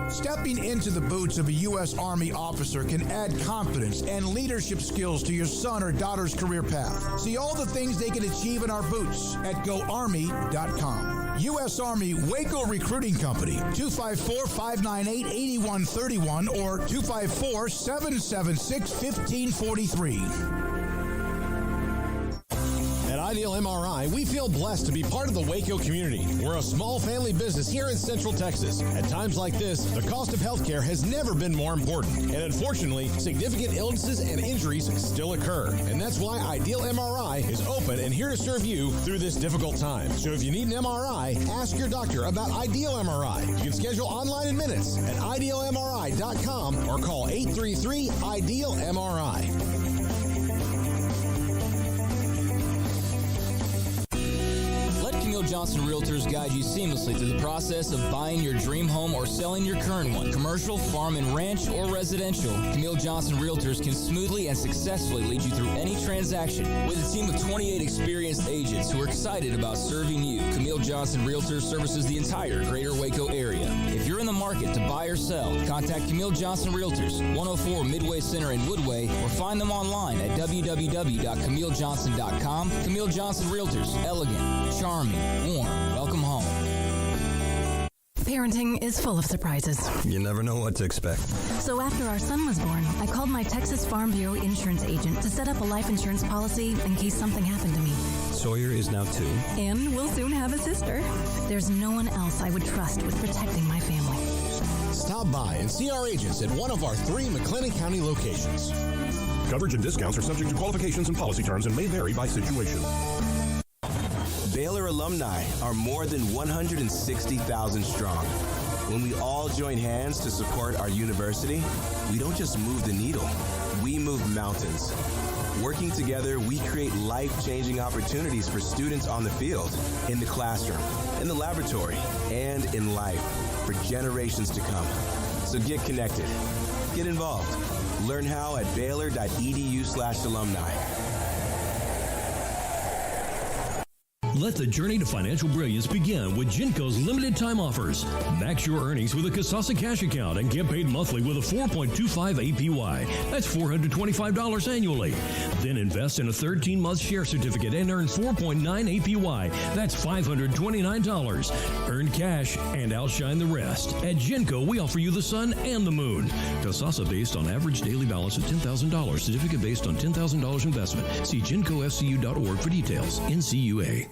Stepping into the boots of a U.S. Army officer can add confidence and leadership skills to your son or daughter's career path. See all the things they can achieve in our boots at GoArmy.com. U.S. Army Waco Recruiting Company, 254-598-8131 or 254-776-1543. At Ideal MRI, we feel blessed to be part of the Waco community. We're a small family business here in Central Texas. At times like this, the cost of healthcare has never been more important. And unfortunately, significant illnesses and injuries still occur. And that's why Ideal MRI is open and here to serve you through this difficult time. So if you need an MRI, ask your doctor about Ideal MRI. You can schedule online in minutes at idealmri.com or call 833-IDEAL-MRI. Camille Johnson Realtors guide you seamlessly through the process of buying your dream home or selling your current one, commercial, farm and ranch, or residential. Camille Johnson Realtors can smoothly and successfully lead you through any transaction. With a team of 28 experienced agents who are excited about serving you, Camille Johnson Realtors services the entire greater Waco area. If you're in the market to buy or sell, contact Camille Johnson Realtors, 104 Midway Center in Woodway, or find them online at www.camillejohnson.com. Camille Johnson Realtors, elegant, charming, warm. Welcome home. Parenting is full of surprises. You never know what to expect. So after our son was born, I called my Texas Farm Bureau insurance agent to set up a life insurance policy in case something happened to me. Sawyer is now 2. And we'll soon have a sister. There's no one else I would trust with protecting my family. Stop by and see our agents at one of our 3 McLennan County locations. Coverage and discounts are subject to qualifications and policy terms and may vary by situation. Baylor alumni are more than 160,000 strong. When we all join hands to support our university, we don't just move the needle, we move mountains. Working together, we create life-changing opportunities for students on the field, in the classroom, in the laboratory, and in life for generations to come. So get connected, get involved. Learn how at baylor.edu/alumni. Let the journey to financial brilliance begin with Genco's limited time offers. Max your earnings with a Casasa cash account and get paid monthly with a 4.25 APY. That's $425 annually. Then invest in a 13-month share certificate and earn 4.9 APY. That's $529. Earn cash and outshine the rest. At Genco, we offer you the sun and the moon. Casasa based on average daily balance of $10,000. Certificate based on $10,000 investment. See GencoFCU.org for details. NCUA.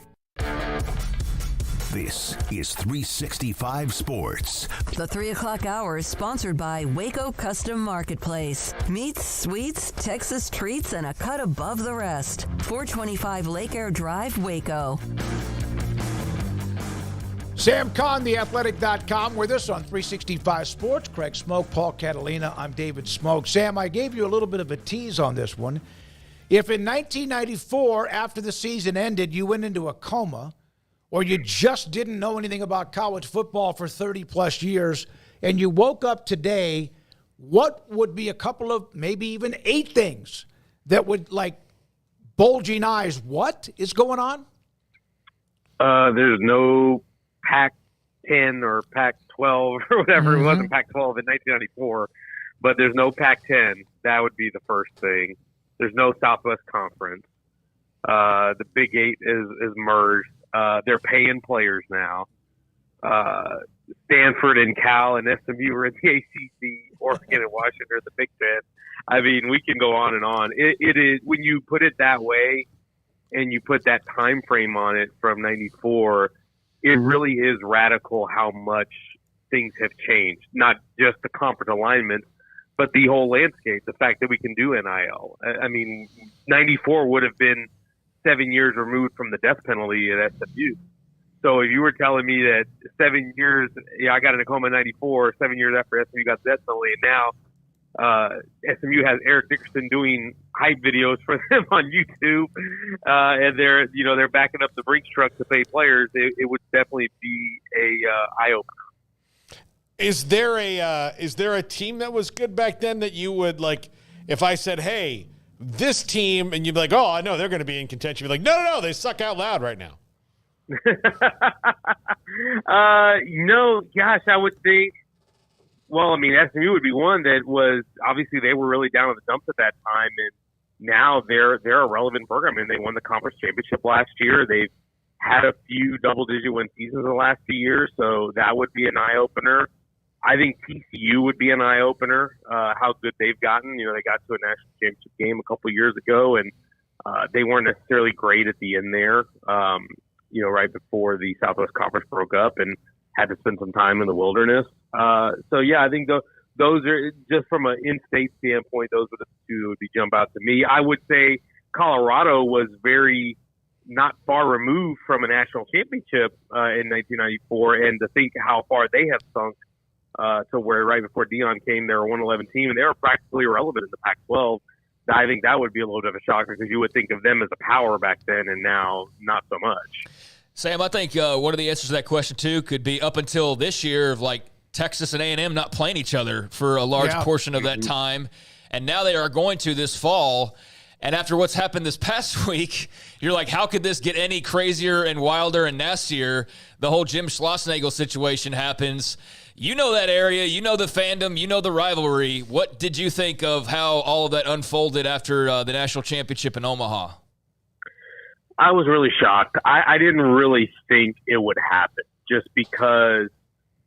This is 365 Sports. The 3 o'clock hour is sponsored by Waco Custom Marketplace. Meats, sweets, Texas treats, and a cut above the rest. 425 Lake Air Drive, Waco. Sam Kahn, theathletic.com, with us on 365 Sports. Craig Smoke, Paul Catalina. I'm David Smoke. Sam, I gave you a little bit of a tease on this one. If in 1994, after the season ended, you went into a coma, or you just didn't know anything about college football for 30-plus years, and you woke up today, what would be a couple of, maybe even 8 things that would, like, bulging eyes, what is going on? There's no Pac-10 or Pac-12 or whatever. It wasn't Pac-12 in 1994, but there's no Pac-10. That would be the first thing. There's no Southwest Conference. The Big 8 is merged. They're paying players now. Stanford and Cal and SMU are in the ACC. Oregon and Washington are the Big Ten. I mean, we can go on and on. It is, when you put it that way and you put that time frame on it from 94, it really is radical how much things have changed. Not just the conference alignment, but the whole landscape, the fact that we can do NIL. I mean, 94 would have been 7 years removed from the death penalty at SMU. So if you were telling me that 7 years, I got in a coma in 94, 7 years after SMU got the death penalty, and now SMU has Eric Dickerson doing hype videos for them on YouTube, and they're backing up the Brinks truck to pay players, it would definitely be a eye opener. Is there a team that was good back then that you would, like, if I said, hey, this team, and you'd be like, oh, I know they're going to be in contention. You'd be like, no, they suck out loud right now. No, gosh, I would think, well, I mean, SMU would be one that was, obviously they were really down in the dumps at that time, and now they're a relevant program. I mean, they won the conference championship last year. They've had a few double-digit win seasons in the last few years, so that would be an eye-opener. I think TCU would be an eye-opener, how good they've gotten. They got to a national championship game a couple years ago, and They weren't necessarily great at the end there, right before the Southwest Conference broke up and had to spend some time in the wilderness. I think those are, just from an in-state standpoint, those are the two that would jump out to me. I would say Colorado was very not far removed from a national championship in 1994, and to think how far they have sunk to where right before Dion came, they were a 111 team, and they were practically irrelevant in the Pac-12. I think that would be a little bit of a shocker because you would think of them as a power back then, and now not so much. Sam, I think one of the answers to that question, too, could be up until this year of, like, Texas and A&M not playing each other for a large portion of that time. And now they are going to this fall. And after what's happened this past week, you're like, how could this get any crazier and wilder and nastier? The whole Jim Schlossnagle situation happens. You know that area. You know the fandom. You know the rivalry. What did you think of how all of that unfolded after the national championship in Omaha? I was really shocked. I didn't really think it would happen just because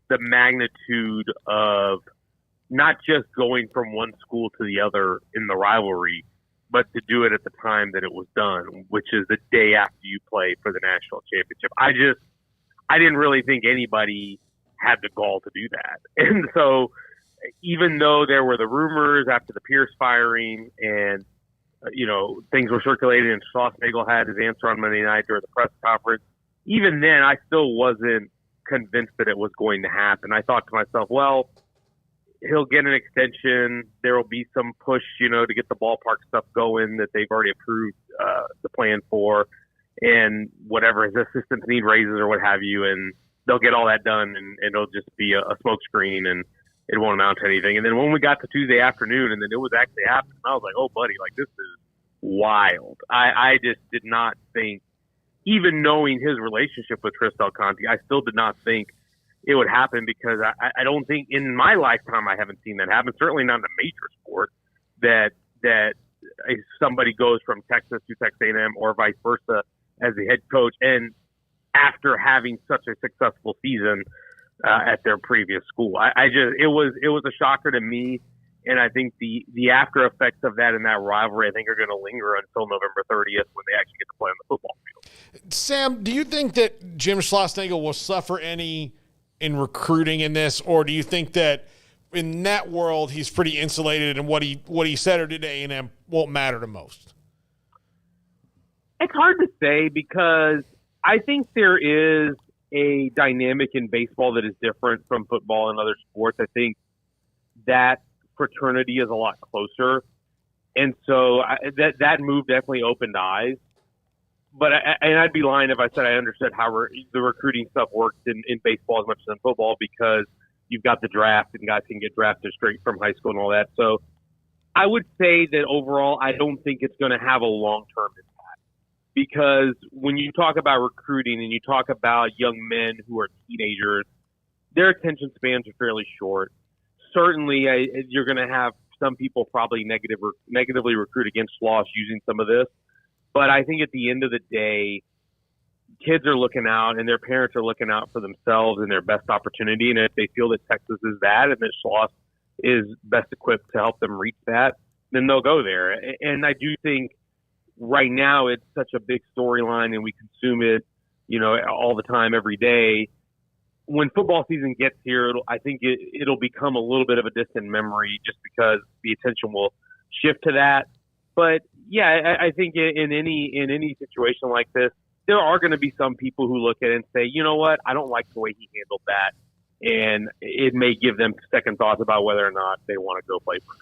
the magnitude of not just going from one school to the other in the rivalry, but to do it at the time that it was done, which is the day after you play for the national championship. I didn't really think anybody had the gall to do that. And so even though there were the rumors after the Pierce firing and things were circulated and Schlossnagle had his answer on Monday night during the press conference, even then I still wasn't convinced that it was going to happen. I thought to myself, well, he'll get an extension. There will be some push, to get the ballpark stuff going that they've already approved the plan for, and whatever his assistants need raises or what have you, and they'll get all that done, and it'll just be a smoke screen, and it won't amount to anything. And then when we got to Tuesday afternoon, and then it was actually happening, I was like, oh, buddy, like, this is wild. I just did not think, even knowing his relationship with Chris Del Conte, I still did not think it would happen because I don't think in my lifetime I haven't seen that happen. Certainly not in a major sport that somebody goes from Texas to Texas A&M or vice versa as the head coach, and after having such a successful season at their previous school. It was a shocker to me, and I think the after effects of that and that rivalry, I think, are going to linger until November 30th when they actually get to play on the football field. Sam, do you think that Jim Schlossnagle will suffer any in recruiting in this, or do you think that in that world he's pretty insulated and what he said or did to A&M won't matter to most? It's hard to say because I think there is a dynamic in baseball that is different from football and other sports. I think that fraternity is a lot closer. And so that move definitely opened eyes. But I'd be lying if I said I understood how the recruiting stuff works in baseball as much as in football, because you've got the draft and guys can get drafted straight from high school and all that. So I would say that overall, I don't think it's going to have a long-term impact. Because when you talk about recruiting and you talk about young men who are teenagers, their attention spans are fairly short. Certainly, you're going to have some people probably negatively recruit against Schloss using some of this. But I think at the end of the day, kids are looking out and their parents are looking out for themselves and their best opportunity. And if they feel that Texas is that and that Schloss is best equipped to help them reach that, then they'll go there. And I do think right now it's such a big storyline and we consume it, all the time, every day. When football season gets here, I think it'll become a little bit of a distant memory just because the attention will shift to that. But yeah, I think in any situation like this, there are going to be some people who look at it and say, you know what, I don't like the way he handled that. And it may give them second thoughts about whether or not they want to go play for him.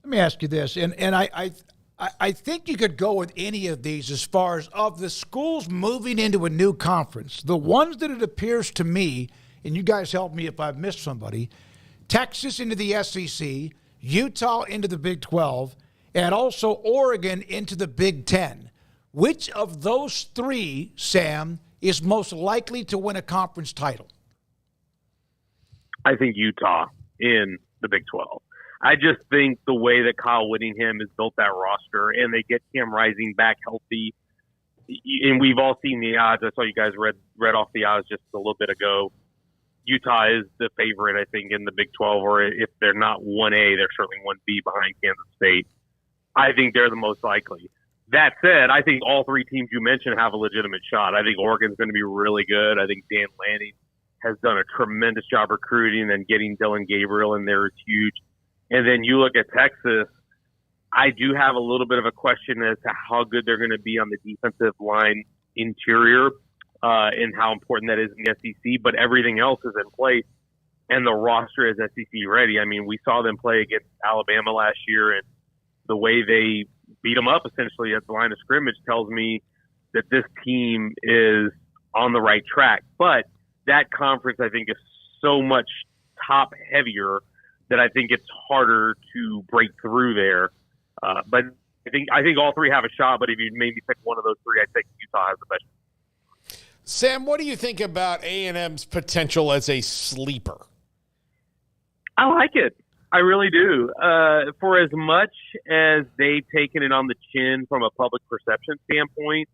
Let me ask you this, and I think you could go with any of these as far as of the schools moving into a new conference. The ones that it appears to me, and you guys help me if I've missed somebody, Texas into the SEC, Utah into the Big 12, and also Oregon into the Big 10. Which of those three, Sam, is most likely to win a conference title? I think Utah in the Big 12. I just think the way that Kyle Whittingham has built that roster and they get Cam Rising back healthy, and we've all seen the odds. I saw you guys read off the odds just a little bit ago. Utah is the favorite, I think, in the Big 12, or if they're not 1A, they're certainly 1B behind Kansas State. I think they're the most likely. That said, I think all three teams you mentioned have a legitimate shot. I think Oregon's going to be really good. I think Dan Lanning has done a tremendous job recruiting, and getting Dylan Gabriel in there is huge. And then you look at Texas, I do have a little bit of a question as to how good they're going to be on the defensive line interior and how important that is in the SEC, but everything else is in place, and the roster is SEC ready. I mean, we saw them play against Alabama last year, and the way they beat them up essentially at the line of scrimmage tells me that this team is on the right track. But that conference, I think, is so much top heavier that I think it's harder to break through there. But I think all three have a shot, but if you made me pick one of those three, I'd think Utah has the best. Sam, what do you think about A&M's potential as a sleeper? I like it. I really do. For as much as they've taken it on the chin from a public perception standpoint,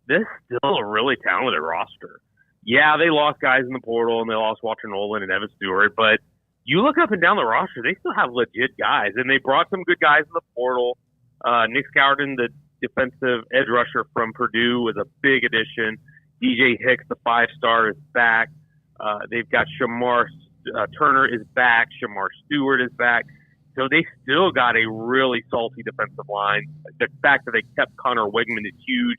this is still a really talented roster. Yeah, they lost guys in the portal, and they lost Walter Nolan and Evan Stewart, but you look up and down the roster, they still have legit guys, and they brought some good guys in the portal. Nick Scouton, the defensive edge rusher from Purdue, was a big addition. DJ Hicks, the 5-star, is back. They've got Shamar Turner is back. Shamar Stewart is back. So they still got a really salty defensive line. The fact that they kept Connor Wigman is huge.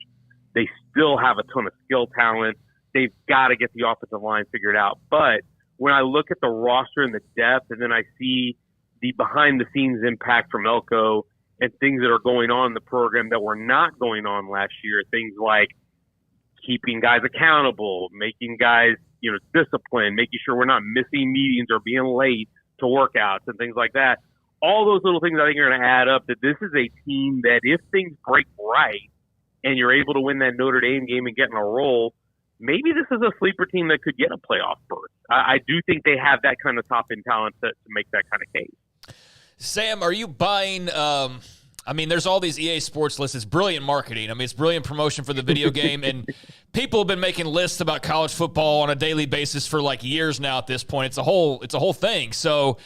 They still have a ton of skill talent. They've got to get the offensive line figured out. But when I look at the roster and the depth, and then I see the behind-the-scenes impact from Elko and things that are going on in the program that were not going on last year, things like keeping guys accountable, making guys, disciplined, making sure we're not missing meetings or being late to workouts and things like that. All those little things I think are going to add up that this is a team that if things break right and you're able to win that Notre Dame game and get in a roll, maybe this is a sleeper team that could get a playoff berth. I do think they have that kind of top-end talent to make that kind of case. Sam, are you buying there's all these EA Sports lists. It's brilliant marketing. It's brilliant promotion for the video game, and people have been making lists about college football on a daily basis for like years now at this point. It's a whole thing. So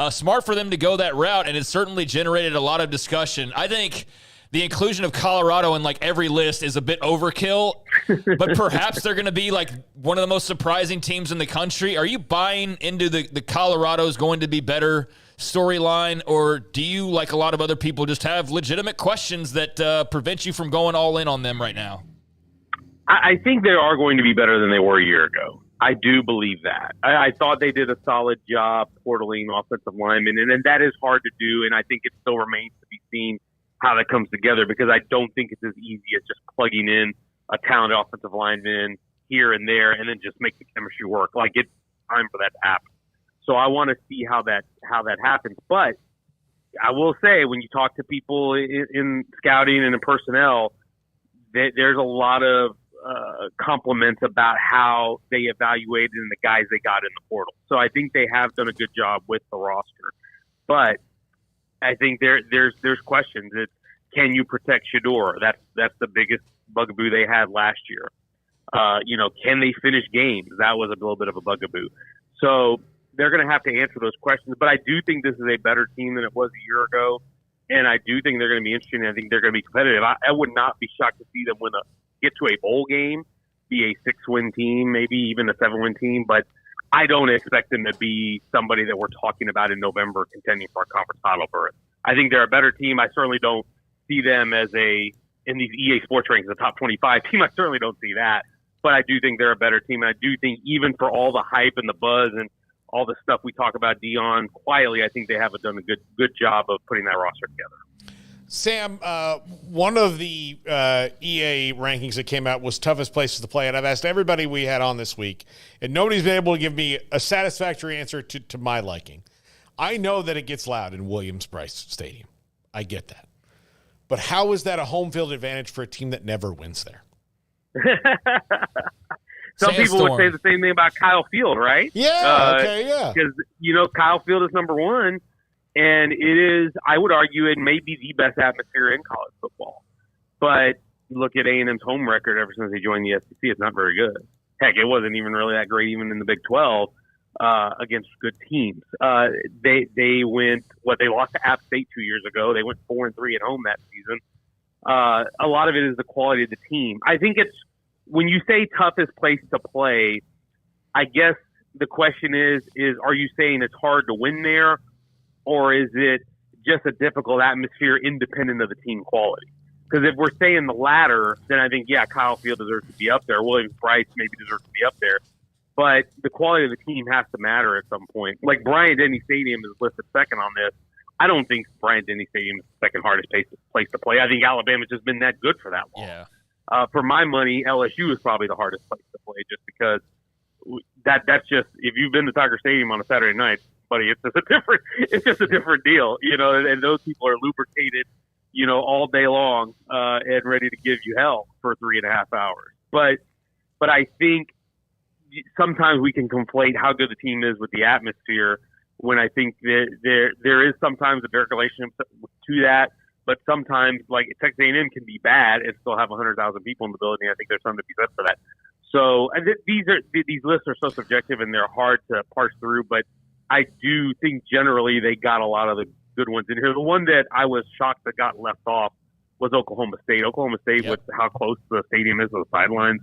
smart for them to go that route, and it certainly generated a lot of discussion. I think the inclusion of Colorado in like every list is a bit overkill, but perhaps they're going to be like one of the most surprising teams in the country. Are you buying into the Colorado's going to be better storyline, or do you, like a lot of other people, just have legitimate questions that prevent you from going all in on them right now? I think they are going to be better than they were a year ago. I do believe that. I thought they did a solid job portaling offensive linemen, and that is hard to do, and I think it still remains to be seen how that comes together, because I don't think it's as easy as just plugging in a talented offensive lineman here and there and then just make the chemistry work. Like, it's time for that to happen. So I want to see how that happens. But I will say, when you talk to people in scouting and in personnel, there's a lot of compliments about how they evaluated and the guys they got in the portal. So I think they have done a good job with the roster. But I think there's questions. It's, can you protect Shedeur? That's the biggest bugaboo they had last year. Can they finish games? That was a little bit of a bugaboo. So they're going to have to answer those questions. But I do think this is a better team than it was a year ago, and I do think they're going to be interesting. I think they're going to be competitive. I would not be shocked to see them get to a bowl game, be a 6-win team, maybe even a 7-win team. But I don't expect them to be somebody that we're talking about in November contending for a conference title berth. I think they're a better team. I certainly don't see them as in these EA Sports rankings, a top 25 team. I certainly don't see that. But I do think they're a better team. And I do think even for all the hype and the buzz and all the stuff we talk about Dion, quietly, I think they have done a good job of putting that roster together. Sam, one of the EA rankings that came out was toughest places to play, and I've asked everybody we had on this week, and nobody's been able to give me a satisfactory answer to my liking. I know that it gets loud in Williams-Brice Stadium. I get that. But how is that a home field advantage for a team that never wins there? Some people would say the same thing about Kyle Field, right? Yeah, yeah. Because, Kyle Field is number one, and it is, I would argue, it may be the best atmosphere in college football. But look at A&M's home record ever since they joined the SEC. It's not very good. Heck, it wasn't even really that great even in the Big 12 against good teams. They lost to App State 2 years ago. They went 4-3 at home that season. A lot of it is the quality of the team. I think it's when you say toughest place to play, I guess the question is are you saying it's hard to win there, or is it just a difficult atmosphere independent of the team quality? Because if we're saying the latter, then I think, yeah, Kyle Field deserves to be up there. Williams-Brice maybe deserves to be up there. But the quality of the team has to matter at some point. Like Bryant-Denny Stadium is listed second on this. I don't think Bryant-Denny Stadium is the second hardest place to play. I think Alabama's just been that good for that long. Yeah. For my money, LSU is probably the hardest place to play just because that's just, if you've been to Tiger Stadium on a Saturday night, buddy, it's just a different deal, and those people are lubricated, all day long, and ready to give you hell for 3.5 hours. But I think sometimes we can conflate how good the team is with the atmosphere, when I think that there is sometimes a direct relationship to that, but sometimes like Texas A&M can be bad and still have 100,000 people in the building. I think there's something to be said for that. So these lists are so subjective and they're hard to parse through, but I do think generally they got a lot of the good ones in here. The one that I was shocked that got left off was Oklahoma State. Oklahoma State, with how close the stadium is to the sidelines,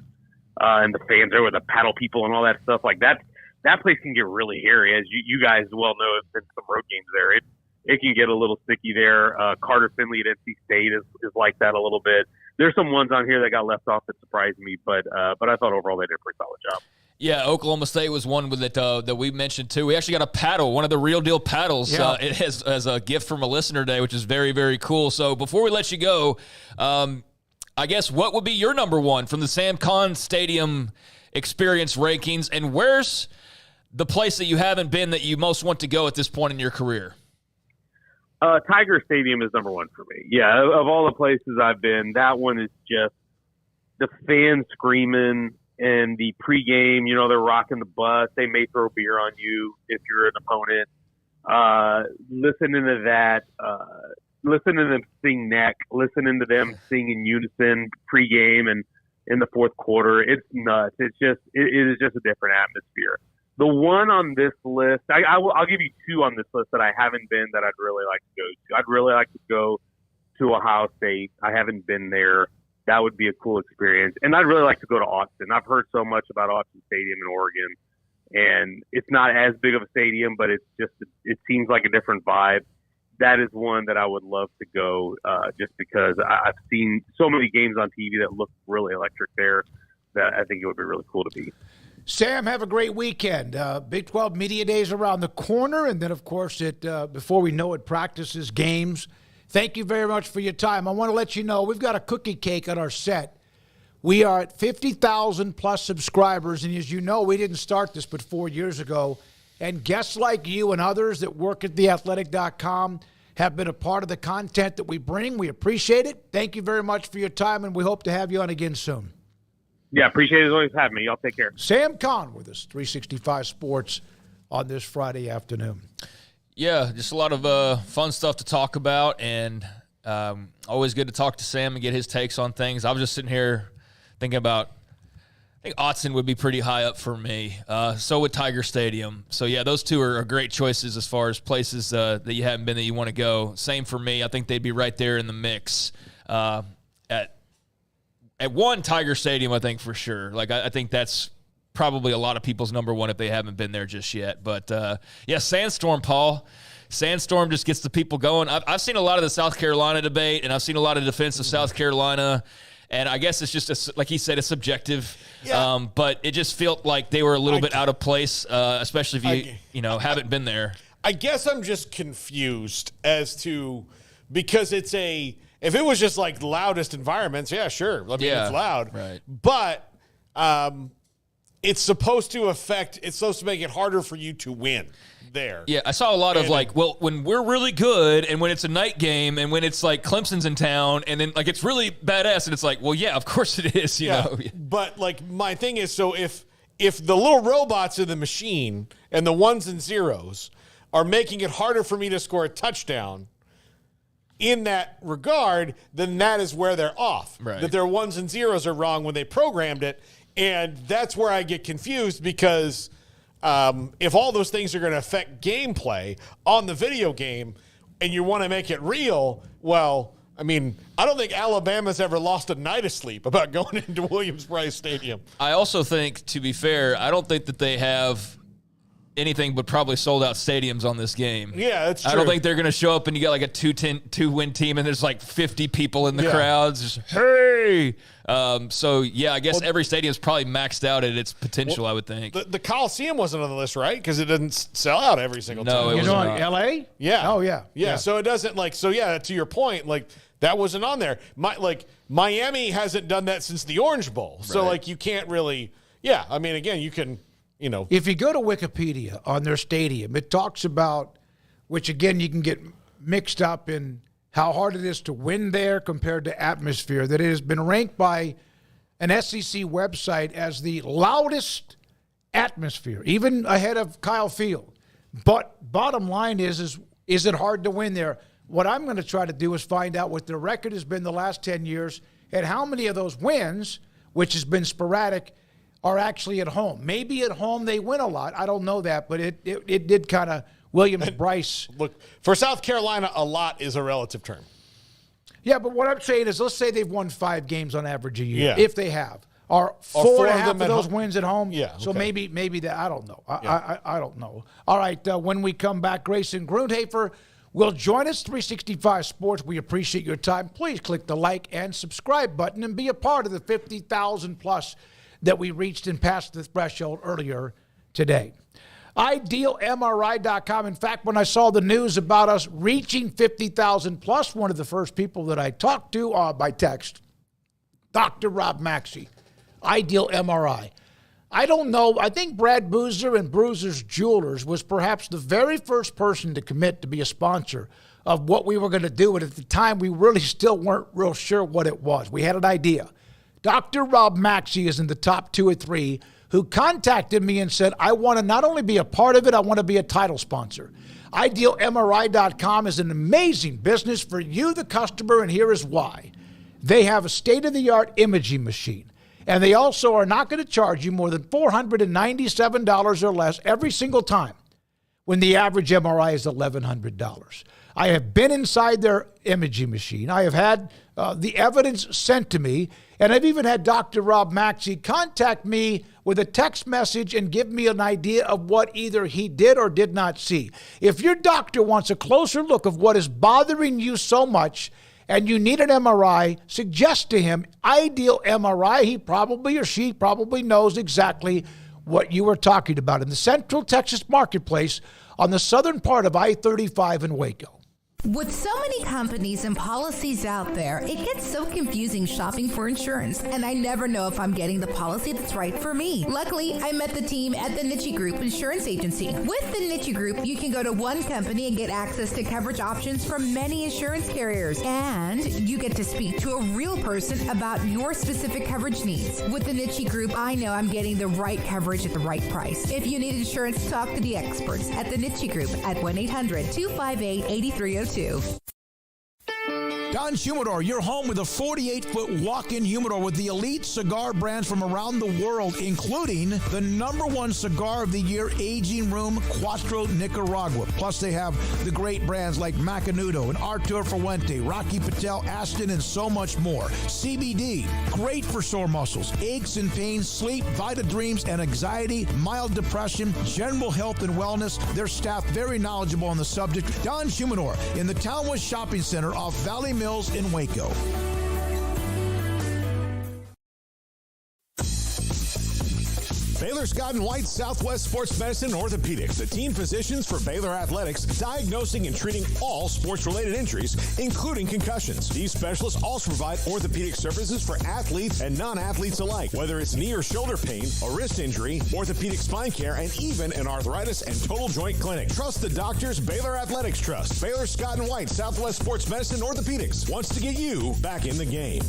and the fans there with the paddle people and all that stuff, like that place can get really hairy, as you guys well know. It's been some road games there. It can get a little sticky there. Carter Finley at NC State is like that a little bit. There's some ones on here that got left off that surprised me, but I thought overall they did a pretty solid job. Yeah, Oklahoma State was one that we mentioned too. We actually got a paddle, one of the real deal paddles. Yeah. It has as a gift from a listener today, which is very, very cool. So before we let you go, I guess what would be your number one from the Sam Conn Stadium experience rankings, and where's the place that you haven't been that you most want to go at this point in your career? Tiger Stadium is number one for me. Yeah, of all the places I've been, that one is just the fans screaming and the pregame, they're rocking the bus. They may throw beer on you if you're an opponent. Listening to that, listening to them sing neck, listening to them sing in unison pregame and in the fourth quarter, it's nuts. It is just a different atmosphere. The one on this list, I'll give you two on this list that I haven't been that I'd really like to go to. I'd really like to go to Ohio State. I haven't been there. That would be a cool experience. And I'd really like to go to Austin. I've heard so much about Austin Stadium in Oregon, and it's not as big of a stadium, but it seems like a different vibe. That is one that I would love to go, just because I've seen so many games on TV that look really electric there that I think it would be really cool to be. Sam, have a great weekend. Big 12 Media Days around the corner, and then, of course, before we know it, practices, games. Thank you very much for your time. I want to let you know we've got a cookie cake on our set. We are at 50,000 plus subscribers, and as you know, we didn't start this but 4 years ago. And guests like you and others that work at theathletic.com have been a part of the content that we bring. We appreciate it. Thank you very much for your time, and we hope to have you on again soon. Yeah, appreciate it as always having me. Y'all take care. Sam Conn with us, 365 Sports on this Friday afternoon. Yeah, just a lot of fun stuff to talk about, and always good to talk to Sam and get his takes on things. I was just sitting here thinking about, I think Autzen would be pretty high up for me. So would Tiger Stadium. So, yeah, those two are great choices as far as places that you haven't been that you want to go. Same for me. I think they'd be right there in the mix at one, Tiger Stadium, I think for sure. Like, I think that's probably a lot of people's number one if they haven't been there just yet. But, yeah, Sandstorm, Paul. Sandstorm just gets the people going. I've seen a lot of the South Carolina debate, and I've seen a lot of defense of South Carolina. And I guess it's just, like he said, it's subjective. Yeah. But it just felt like they were a little bit out of place, especially if you haven't been there. I guess I'm just confused as to, because it's if it was just like loudest environments, yeah, sure. I mean, it's loud. Right. But it's supposed to make it harder for you to win there. Yeah, I saw a lot of when we're really good and when it's a night game and when it's like Clemson's in town and then like it's really badass and it's like, well, yeah, of course it is, you know. But like my thing is, so if the little robots in the machine and the ones and zeros are making it harder for me to score a touchdown in that regard, then that is where they're off. Right. That their ones and zeros are wrong when they programmed it. And that's where I get confused because if all those things are going to affect gameplay on the video game and you want to make it real, well, I mean, I don't think Alabama's ever lost a night of sleep about going into Williams-Brice Stadium. I also think, to be fair, I don't think that they have anything but probably sold-out stadiums on this game. Yeah, that's true. I don't think they're going to show up and you got like a 2-win team and there's like 50 people in the crowds. Just, hey! So, yeah, I guess every stadium's probably maxed out at its potential, I would think. The Coliseum wasn't on the list, right? Because it doesn't sell out every single time. No, it was not. L.A.? Yeah. Oh, yeah. Yeah, so it doesn't to your point, that wasn't on there. Miami hasn't done that since the Orange Bowl. So, you can't really, I mean, again, you can, If you go to Wikipedia on their stadium, it talks about, which again, you can get mixed up in how hard it is to win there compared to atmosphere, that it has been ranked by an SEC website as the loudest atmosphere, even ahead of Kyle Field. But bottom line is it hard to win there? What I'm going to try to do is find out what their record has been the last 10 years and how many of those wins, which has been sporadic, are actually at home. Maybe at home they win a lot. I don't know that, but it did kind of Williams-Brice. Look, for South Carolina, a lot is a relative term. Yeah, but what I'm saying is, let's say they've won 5 games on average a year, if they have. Are four and a half of those wins at home? Yeah. So maybe that, I don't know. I don't know. All right, when we come back, Grayson Grundhafer will join us, 365 Sports. We appreciate your time. Please click the like and subscribe button and be a part of the 50,000 plus that we reached and passed the threshold earlier today. IdealMRI.com. In fact, when I saw the news about us reaching 50,000 plus, one of the first people that I talked to by text, Dr. Rob Maxey, Ideal MRI. I don't know. I think Brad Boozer and Bruiser's Jewelers was perhaps the very first person to commit to be a sponsor of what we were going to do. And at the time, we really still weren't real sure what it was. We had an idea. Dr. Rob Maxey is in the top 2 or 3 who contacted me and said, I want to not only be a part of it, I want to be a title sponsor. IdealMRI.com is an amazing business for you, the customer, and here is why. They have a state-of-the-art imaging machine, and they also are not going to charge you more than $497 or less every single time when the average MRI is $1,100. I have been inside their imaging machine. I have had the evidence sent to me, and I've even had Dr. Rob Maxey contact me with a text message and give me an idea of what either he did or did not see. If your doctor wants a closer look of what is bothering you so much and you need an MRI, suggest to him Ideal MRI. He probably or she probably knows exactly what you were talking about in the Central Texas marketplace on the southern part of I-35 in Waco. With so many companies and policies out there, it gets so confusing shopping for insurance, and I never know if I'm getting the policy that's right for me. Luckily, I met the team at the Niche Group Insurance Agency. With the Niche Group, you can go to one company and get access to coverage options from many insurance carriers, and you get to speak to a real person about your specific coverage needs. With the Niche Group, I know I'm getting the right coverage at the right price. If you need insurance, talk to the experts at the Niche Group at 1-800-258-8302. Don Humidor, your home with a 48-foot walk-in humidor with the elite cigar brands from around the world, including the #1 cigar of the year, Aging Room Cuatro Nicaragua. Plus, they have the great brands like Macanudo and Artur Fuente, Rocky Patel, Aston, and so much more. CBD, great for sore muscles, aches and pains, sleep, Vita Dreams, and anxiety, mild depression, general health and wellness. Their staff very knowledgeable on the subject. Don Humidor in the Townwest Shopping Center off Valley Mills in Waco. Baylor Scott & White Southwest Sports Medicine and Orthopedics, the team physicians for Baylor Athletics, diagnosing and treating all sports-related injuries, including concussions. These specialists also provide orthopedic services for athletes and non-athletes alike, whether it's knee or shoulder pain, a wrist injury, orthopedic spine care, and even an arthritis and total joint clinic. Trust the doctors Baylor Athletics trust. Baylor Scott & White Southwest Sports Medicine and Orthopedics wants to get you back in the game.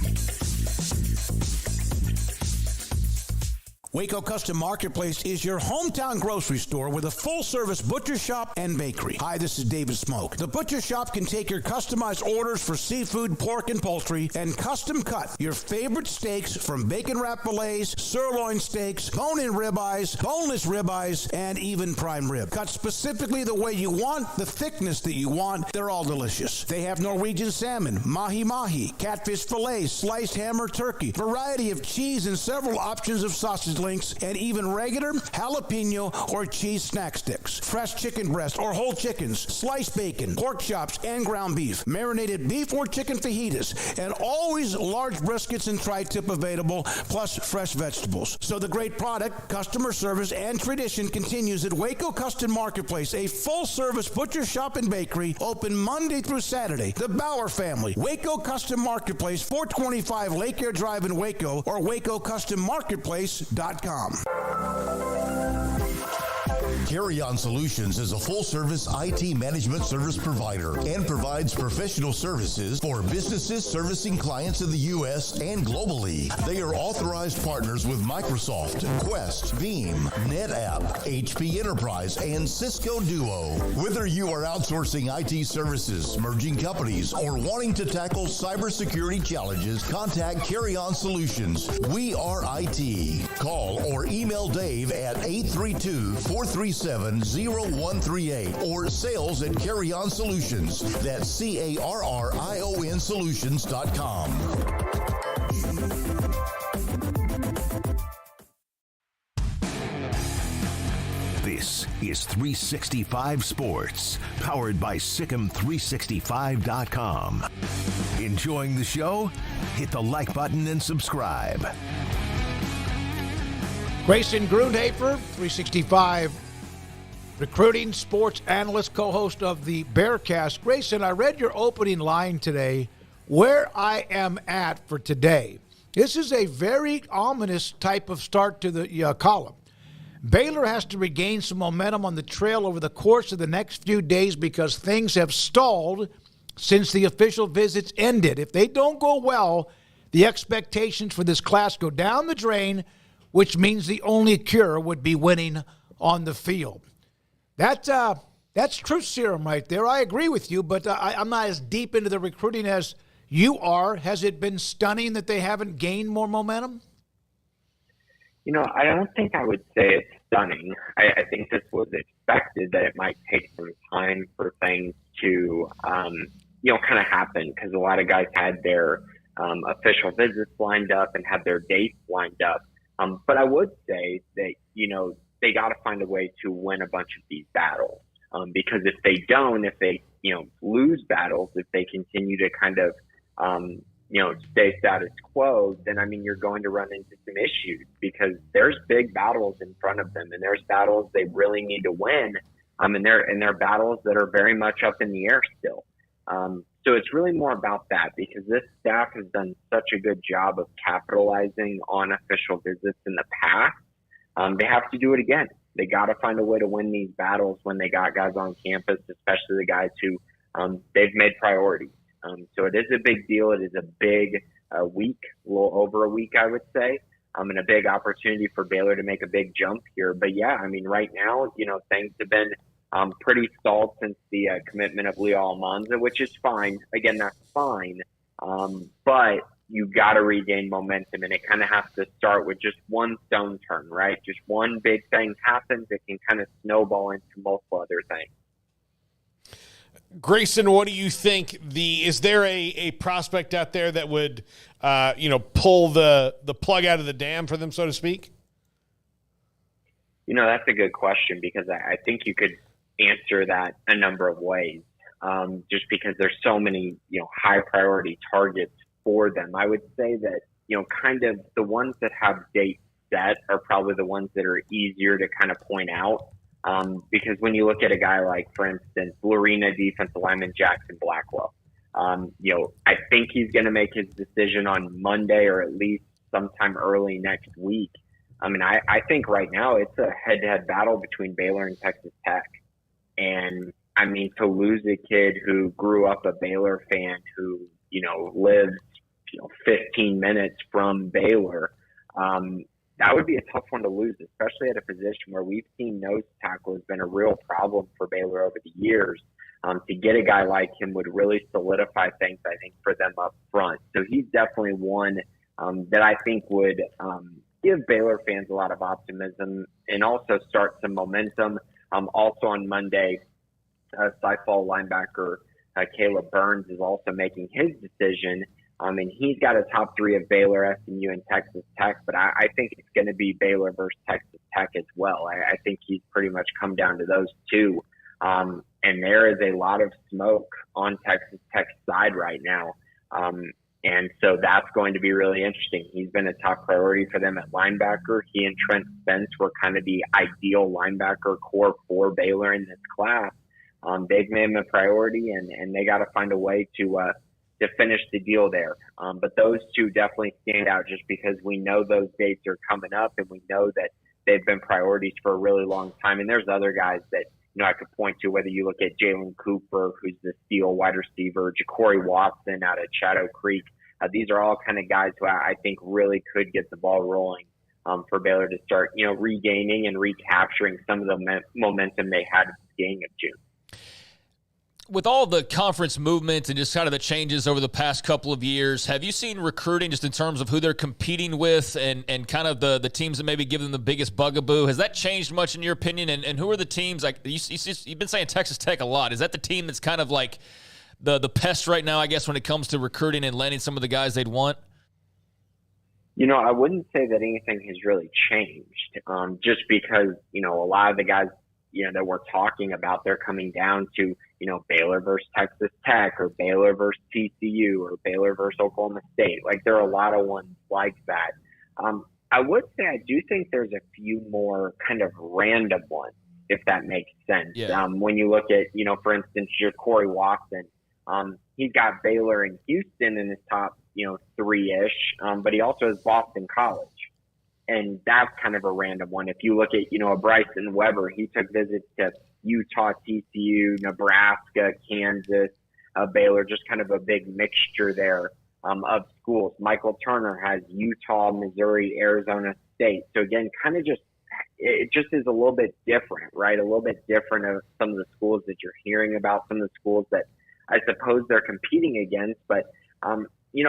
Waco Custom Marketplace is your hometown grocery store with a full-service butcher shop and bakery. Hi, this is David Smoke. The butcher shop can take your customized orders for seafood, pork, and poultry and custom cut your favorite steaks from bacon wrap fillets, sirloin steaks, bone-in ribeyes, boneless ribeyes, and even prime rib. Cut specifically the way you want, the thickness that you want. They're all delicious. They have Norwegian salmon, mahi-mahi, catfish fillets, sliced ham or turkey, variety of cheese, and several options of sausage links, and even regular jalapeno or cheese snack sticks, fresh chicken breast or whole chickens, sliced bacon, pork chops, and ground beef, marinated beef or chicken fajitas, and always large briskets and tri-tip available, plus fresh vegetables. So the great product, customer service, and tradition continues at Waco Custom Marketplace, a full-service butcher shop and bakery, open Monday through Saturday. The Bauer family, Waco Custom Marketplace, 425 Lake Air Drive in Waco, or WacoCustomMarketplace.com. Carry On Solutions is a full-service IT management service provider and provides professional services for businesses servicing clients in the U.S. and globally. They are authorized partners with Microsoft, Quest, Veeam, NetApp, HP Enterprise, and Cisco Duo. Whether you are outsourcing IT services, merging companies, or wanting to tackle cybersecurity challenges, contact Carry On Solutions. We are IT. Call or email Dave at 832-437-0138 or sales at Carry On Solutions. That's CARRION Solutions.com. This is 365 Sports, powered by SicEm365.com. Enjoying the show? Hit the like button and subscribe. Grayson Grundhafer, 365 recruiting sports analyst, co-host of the Bearcast. Grayson, I read your opening line today, where I am at for today. This is a very ominous type of start to the column. Baylor has to regain some momentum on the trail over the course of the next few days because things have stalled since the official visits ended. If they don't go well, the expectations for this class go down the drain, which means the only cure would be winning on the field. That's truth serum right there. I agree with you, but I'm not as deep into the recruiting as you are. Has it been stunning that they haven't gained more momentum? You know, I don't think I would say it's stunning. I think this was expected, that it might take some time for things to, kind of happen, because a lot of guys had their official visits lined up and had their dates lined up. But I would say that, they got to find a way to win a bunch of these battles. Because if they don't, if they, lose battles, if they continue to kind of, stay status quo, then, you're going to run into some issues, because there's big battles in front of them, and there's battles they really need to win. And they're battles that are very much up in the air still. So it's really more about that, because this staff has done such a good job of capitalizing on official visits in the past. They have to do it again. They got to find a way to win these battles when they got guys on campus, especially the guys who they've made priorities. So it is a big deal. It is a big week, a little over a week, I would say, and a big opportunity for Baylor to make a big jump here. But yeah, right now, things have been pretty stalled since the commitment of Leo Almanza, which is fine. Again, that's fine. But you got to regain momentum, and it kind of has to start with just one stone turn, right? Just one big thing happens, it can kind of snowball into multiple other things. Grayson, what do you think? Is there a prospect out there that would, pull the plug out of the dam for them, so to speak? That's a good question, because I think you could answer that a number of ways, just because there's so many, high priority targets for them. I would say that, kind of the ones that have dates set are probably the ones that are easier to kind of point out. Because when you look at a guy like, for instance, Lorena defensive lineman Jackson Blackwell, I think he's going to make his decision on Monday, or at least sometime early next week. I think right now it's a head-to-head battle between Baylor and Texas Tech. And, to lose a kid who grew up a Baylor fan, who, lives, 15 minutes from Baylor, that would be a tough one to lose, especially at a position where we've seen nose tackle has been a real problem for Baylor over the years. To get a guy like him would really solidify things, I think, for them up front. So he's definitely one that I think would give Baylor fans a lot of optimism and also start some momentum. Also on Monday, Cy-Fall linebacker Caleb Burns is also making his decision. And he's got a top three of Baylor, SMU, and Texas Tech, but I think it's going to be Baylor versus Texas Tech as well. I think he's pretty much come down to those two. And there is a lot of smoke on Texas Tech's side right now. And so that's going to be really interesting. He's been a top priority for them at linebacker. He and Trent Spence were kind of the ideal linebacker core for Baylor in this class. They've made him a priority, and they got to find a way to finish the deal there. But those two definitely stand out just because we know those dates are coming up, and we know that they've been priorities for a really long time. And there's other guys that, I could point to, whether you look at Jalen Cooper, who's the steel wide receiver, Ja'Cory Watson out of Shadow Creek. These are all kind of guys who I think really could get the ball rolling for Baylor to start, regaining and recapturing some of the momentum they had at the beginning of June. With all the conference movement and just kind of the changes over the past couple of years, have you seen recruiting just in terms of who they're competing with and kind of the teams that maybe give them the biggest bugaboo? Has that changed much in your opinion? And who are the teams, like you've been saying Texas Tech a lot. Is that the team that's kind of like the pest right now, I guess, when it comes to recruiting and landing some of the guys they'd want? I wouldn't say that anything has really changed just because, a lot of the guys, that we're talking about, they're coming down to, Baylor versus Texas Tech or Baylor versus TCU or Baylor versus Oklahoma State. Like, there are a lot of ones like that. I would say I do think there's a few more kind of random ones, if that makes sense. Yeah. When you look at, for instance, Ja'Cory Watson, he's got Baylor and Houston in his top, three-ish, but he also has Boston College. And that's kind of a random one. If you look at, a Bryson Weber, he took visits to Utah, TCU, Nebraska, Kansas, Baylor, just kind of a big mixture there of schools. Michael Turner has Utah, Missouri, Arizona State. So again, kind of it just is a little bit different, right? A little bit different of some of the schools that you're hearing about, some of the schools that I suppose they're competing against. But,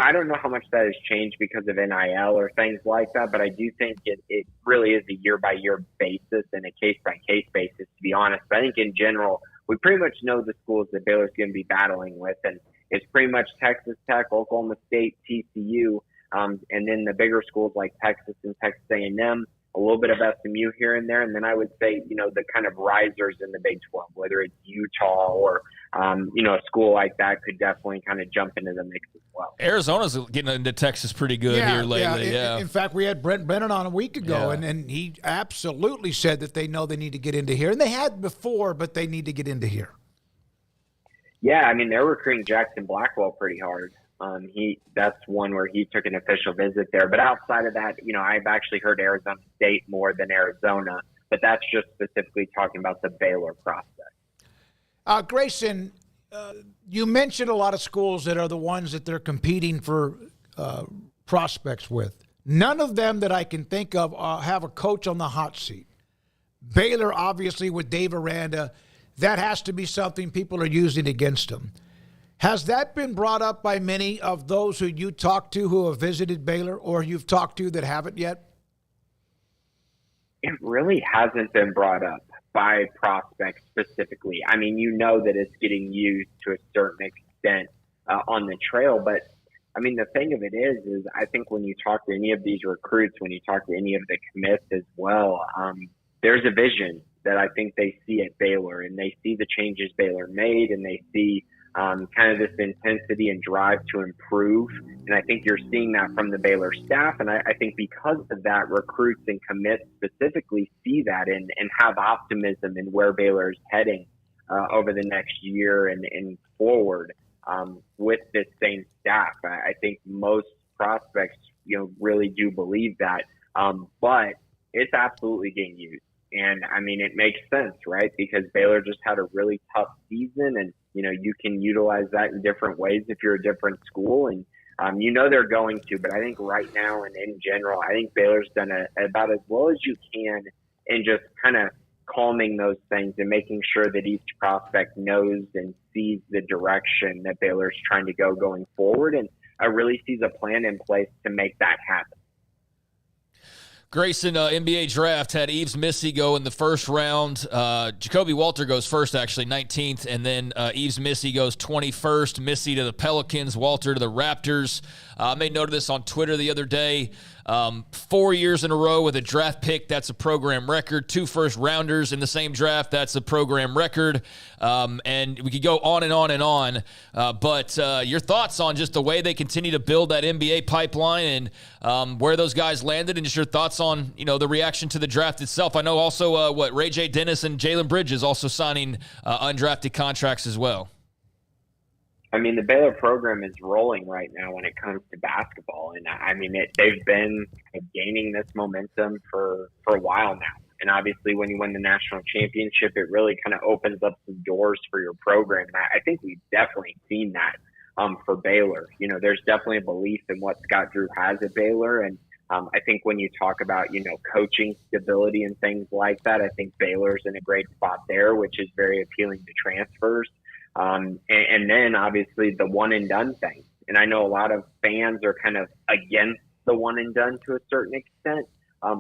I don't know how much that has changed because of NIL or things like that, but I do think it really is a year-by-year basis and a case-by-case basis, to be honest. But I think in general, we pretty much know the schools that Baylor's going to be battling with, and it's pretty much Texas Tech, Oklahoma State, TCU, and then the bigger schools like Texas and Texas A&M, a little bit of SMU here and there, and then I would say, the kind of risers in the Big 12, whether it's Utah or, a school like that could definitely kind of jump into the mix as well. Arizona's getting into Texas pretty good here lately. Yeah. In fact, we had Brent Brennan on a week ago, and he absolutely said that they know they need to get into here. And they had before, but they need to get into here. Yeah, they're recruiting Jackson Blackwell pretty hard. That's one where he took an official visit there. But outside of that, I've actually heard Arizona State more than Arizona, but that's just specifically talking about the Baylor prospect. Grayson, you mentioned a lot of schools that are the ones that they're competing for prospects with. None of them that I can think of have a coach on the hot seat. Baylor, obviously, with Dave Aranda, that has to be something people are using against them. Has that been brought up by many of those who you talked to who have visited Baylor or you've talked to that haven't yet? It really hasn't been brought up by prospects specifically. That it's getting used to a certain extent on the trail. But, the thing of it is I think when you talk to any of these recruits, when you talk to any of the commits as well, there's a vision that I think they see at Baylor, and they see the changes Baylor made, and they see kind of this intensity and drive to improve. And I think you're seeing that from the Baylor staff. And I think because of that, recruits and commits specifically see that and have optimism in where Baylor is heading over the next year and forward with this same staff. I think most prospects, really do believe that. But it's absolutely getting used. And it makes sense, right? Because Baylor just had a really tough season, and you can utilize that in different ways if you're a different school. And They're going to, but I think right now and in general, I think Baylor's done about as well as you can in just kind of calming those things and making sure that each prospect knows and sees the direction that Baylor's trying to go going forward, and really sees a plan in place to make that happen. Grayson, NBA draft had Yves Missy go in the first round. Jacoby Walter goes first, actually, 19th. And then Yves Missy goes 21st. Missy to the Pelicans, Walter to the Raptors. I made note of this on Twitter the other day. 4 years in a row with a draft pick, that's a program record. 2 first-rounders in the same draft, that's a program record. And we could go on and on and on. But your thoughts on just the way they continue to build that NBA pipeline and where those guys landed, and just your thoughts on, the reaction to the draft itself. I know also Ray J. Dennis and Jalen Bridges also signing undrafted contracts as well. I mean, the Baylor program is rolling right now when it comes to basketball. And I mean, they've been gaining this momentum for a while now. And obviously when you win the national championship, it really kind of opens up some doors for your program. And I think we've definitely seen that for Baylor. There's definitely a belief in what Scott Drew has at Baylor. And I think when you talk about, coaching stability and things like that, I think Baylor's in a great spot there, which is very appealing to transfers. And then obviously the one and done thing. And I know a lot of fans are kind of against the one and done to a certain extent,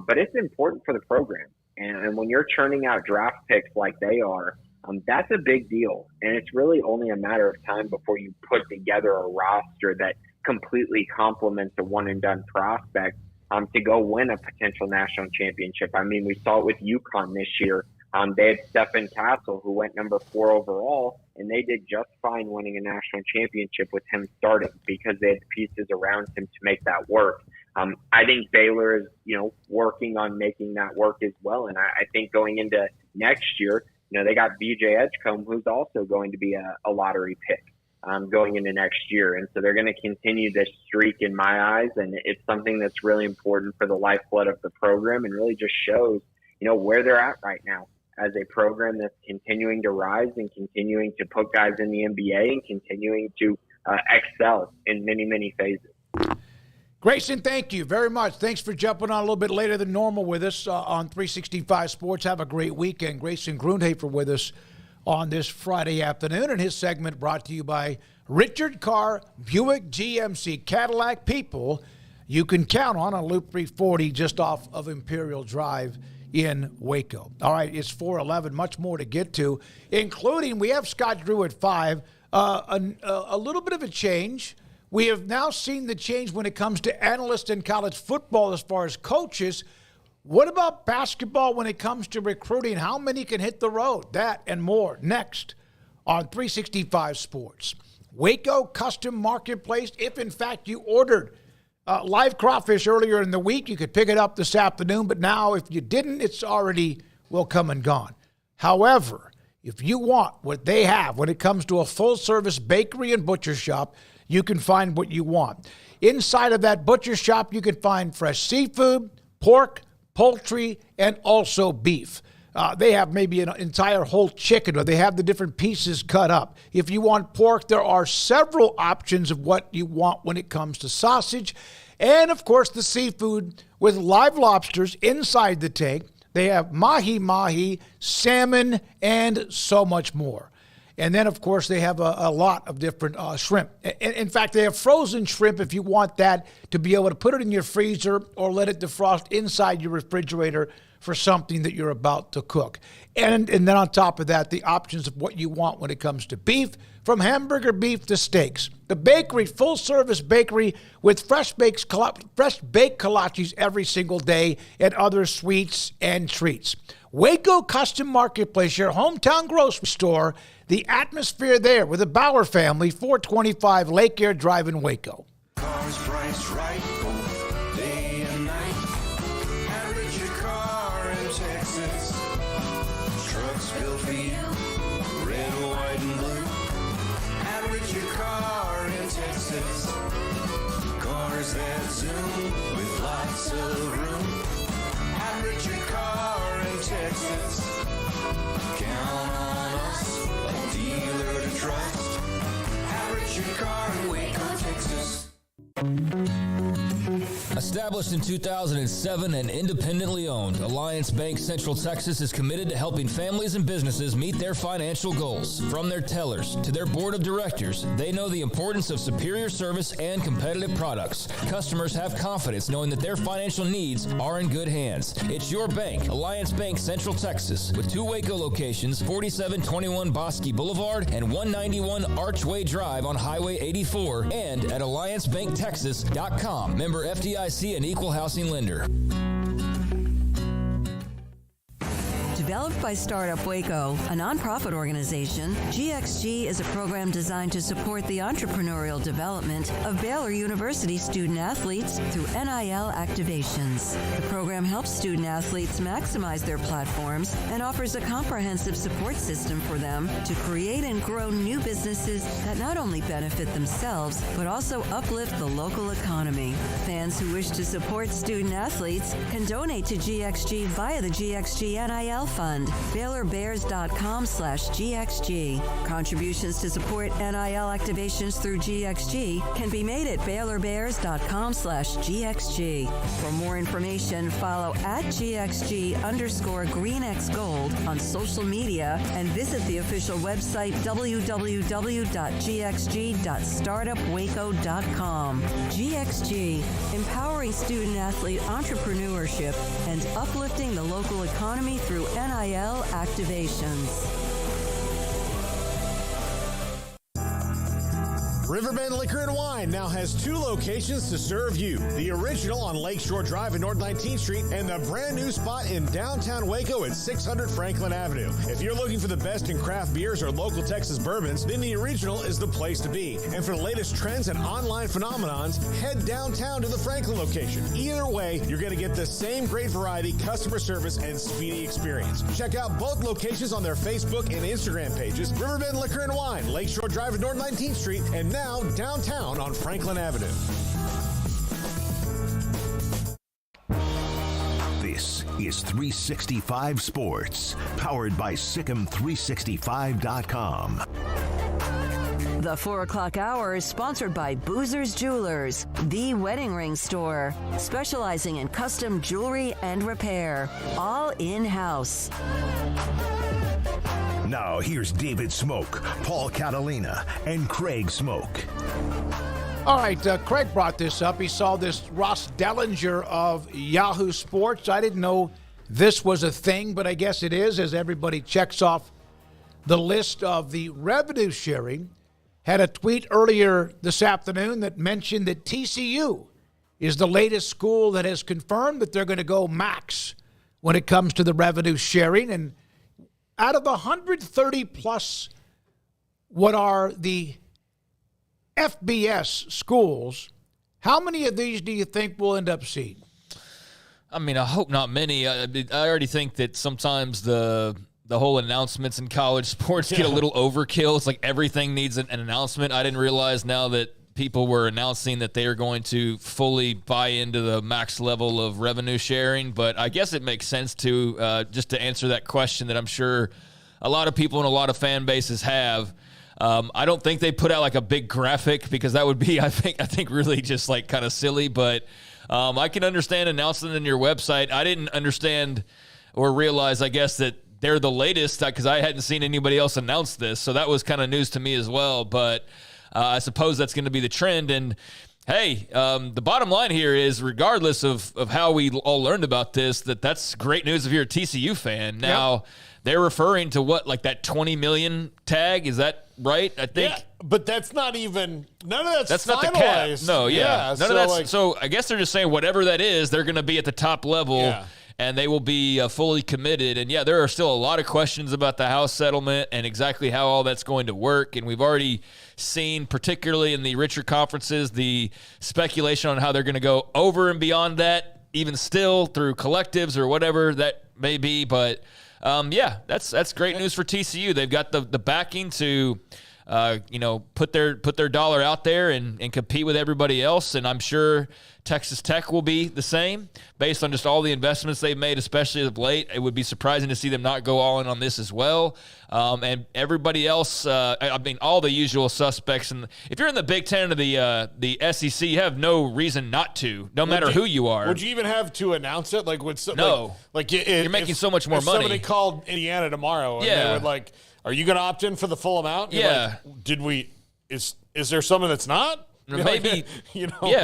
but it's important for the program. And when you're churning out draft picks like they are, that's a big deal. And it's really only a matter of time before you put together a roster that completely complements a one and done prospect to go win a potential national championship. I mean, we saw it with UConn this year. They had Stephen Castle, who went number 4 overall, and they did just fine winning a national championship with him starting because they had pieces around him to make that work. I think Baylor is, working on making that work as well. And I think going into next year, they got BJ Edgecombe, who's also going to be a lottery pick going into next year. And so they're going to continue this streak in my eyes. And it's something that's really important for the lifeblood of the program and really just shows, where they're at right now as a program that's continuing to rise and continuing to put guys in the NBA and continuing to excel in many, many phases. Grayson, thank you very much. Thanks for jumping on a little bit later than normal with us on 365 Sports. Have a great weekend. Grayson Grundhafer with us on this Friday afternoon, and his segment brought to you by Richard Carr, Buick GMC, Cadillac people you can count on Loop 340 just off of Imperial Drive in Waco. All right, it's 4:11, much more to get to, including we have Scott Drew at 5, a little bit of a change. We have now seen the change when it comes to analysts in college football as far as coaches. What about basketball when it comes to recruiting? How many can hit the road? That and more next on 365 Sports. Waco Custom Marketplace. If, in fact, you ordered live crawfish earlier in the week, you could pick it up this afternoon. But now, if you didn't, it's already will come and gone. However, if you want what they have when it comes to a full-service bakery and butcher shop, you can find what you want. Inside of that butcher shop, you can find fresh seafood, pork, poultry, and also beef. They have maybe an entire whole chicken, or they have the different pieces cut up. If you want pork, there are several options of what you want when it comes to sausage. And, of course, the seafood with live lobsters inside the tank. They have mahi-mahi, salmon, and so much more. And then, of course, they have a lot of different shrimp. In fact, they have frozen shrimp if you want that to be able to put it in your freezer or let it defrost inside your refrigerator for something that you're about to cook. And then on top of that, the options of what you want when it comes to beef, from hamburger beef to steaks. The bakery, full-service bakery with fresh-baked kolaches every single day and other sweets and treats. Waco Custom Marketplace, your hometown grocery store. The atmosphere there with the Bauer family, 425 Lake Air Drive in Waco. Cars priced right, day and night. At Richard Carr in Texas. Trucks built for you, red, white, and blue. At Richard Carr in Texas. Cars that zoom with lots of room. At Richard Carr in Texas. Count on us, a dealer to trust. At Richard Carr in Waco, Texas. Established in 2007 and independently owned, Alliance Bank Central Texas is committed to helping families and businesses meet their financial goals. From their tellers to their board of directors, they know the importance of superior service and competitive products. Customers have confidence knowing that their financial needs are in good hands. It's your bank, Alliance Bank Central Texas, with 2 Waco locations, 4721 Bosque Boulevard and 191 Archway Drive on Highway 84, and at AllianceBankTexas.com. Member FDIC and Equal Housing Lender. Developed by Startup Waco, a nonprofit organization, GXG is a program designed to support the entrepreneurial development of Baylor University student athletes through NIL activations. The program helps student athletes maximize their platforms and offers a comprehensive support system for them to create and grow new businesses that not only benefit themselves, but also uplift the local economy. Fans who wish to support student athletes can donate to GXG via the GXG NIL Fund, BaylorBears.com/GXG. Contributions to support NIL activations through GXG can be made at BaylorBears.com/GXG. For more information, follow at GXG_GreenXGold on social media and visit the official website www.gxg.startupwaco.com. GXG, empowering student athlete entrepreneurship and uplifting the local economy through NIL activations. Riverbend Liquor and Wine now has 2 locations to serve you. The original on Lakeshore Drive in North 19th Street and the brand new spot in downtown Waco at 600 Franklin Avenue. If you're looking for the best in craft beers or local Texas bourbons, then the original is the place to be. And for the latest trends and online phenomenons, head downtown to the Franklin location. Either way, you're going to get the same great variety, customer service, and speedy experience. Check out both locations on their Facebook and Instagram pages, Riverbend Liquor and Wine, Lakeshore Drive at North 19th Street, and now downtown on Franklin Avenue. This is 365 Sports, powered by Sikkim365.com. The 4 o'clock hour is sponsored by Boozer's Jewelers, the wedding ring store, specializing in custom jewelry and repair, all in-house. Now here's David Smoke, Paul Catalina, and Craig Smoke. All right, Craig brought this up. He saw this Ross Dellinger of Yahoo Sports. I didn't know this was a thing, but I guess it is, as everybody checks off the list of the revenue sharing. Had a tweet earlier this afternoon that mentioned that TCU is the latest school that has confirmed that they're going to go max when it comes to the revenue sharing. And out of 130 plus what are the FBS schools, how many of these do you think we'll end up seeing? I mean, I hope not many. I already think that sometimes the whole announcements in college sports get a little overkill. It's like everything needs an announcement. I didn't realize now that people were announcing that they are going to fully buy into the max level of revenue sharing. But I guess it makes sense to just to answer that question that I'm sure a lot of people and a lot of fan bases have. I don't think they put out like a big graphic because that would be, I think really just like kind of silly. But I can understand announcing it in your website. I didn't understand or realize, I guess, that they're the latest because I hadn't seen anybody else announce this. So that was kind of news to me as well. But I suppose that's going to be the trend. And, hey, the bottom line here is regardless of how we all learned about this, that's great news if you're a TCU fan. Now, they're referring to what, like that 20 million tag? Is that right? I think. Yeah, but that's not even – none of that's not finalized. the cap. No, None so of that's like, so I guess they're just saying whatever that is, they're going to be at the top level. Yeah. And they will be fully committed. And, yeah, there are still a lot of questions about the House settlement and exactly how all that's going to work. And we've already seen, particularly in the richer conferences, the speculation on how they're going to go over and beyond that, even still through collectives or whatever that may be. But, that's great news for TCU. They've got the backing to put their dollar out there and compete with everybody else. And I'm sure Texas Tech will be the same based on just all the investments they've made, especially of late. It would be surprising to see them not go all in on this as well. And everybody else, all the usual suspects. And if you're in the Big Ten or the SEC, you have no reason not to, no matter who you are. Would you even have to announce it? No. You're making so much more money. Somebody called Indiana tomorrow and they would are you going to opt in for the full amount? Yeah. Is there someone that's not? Maybe,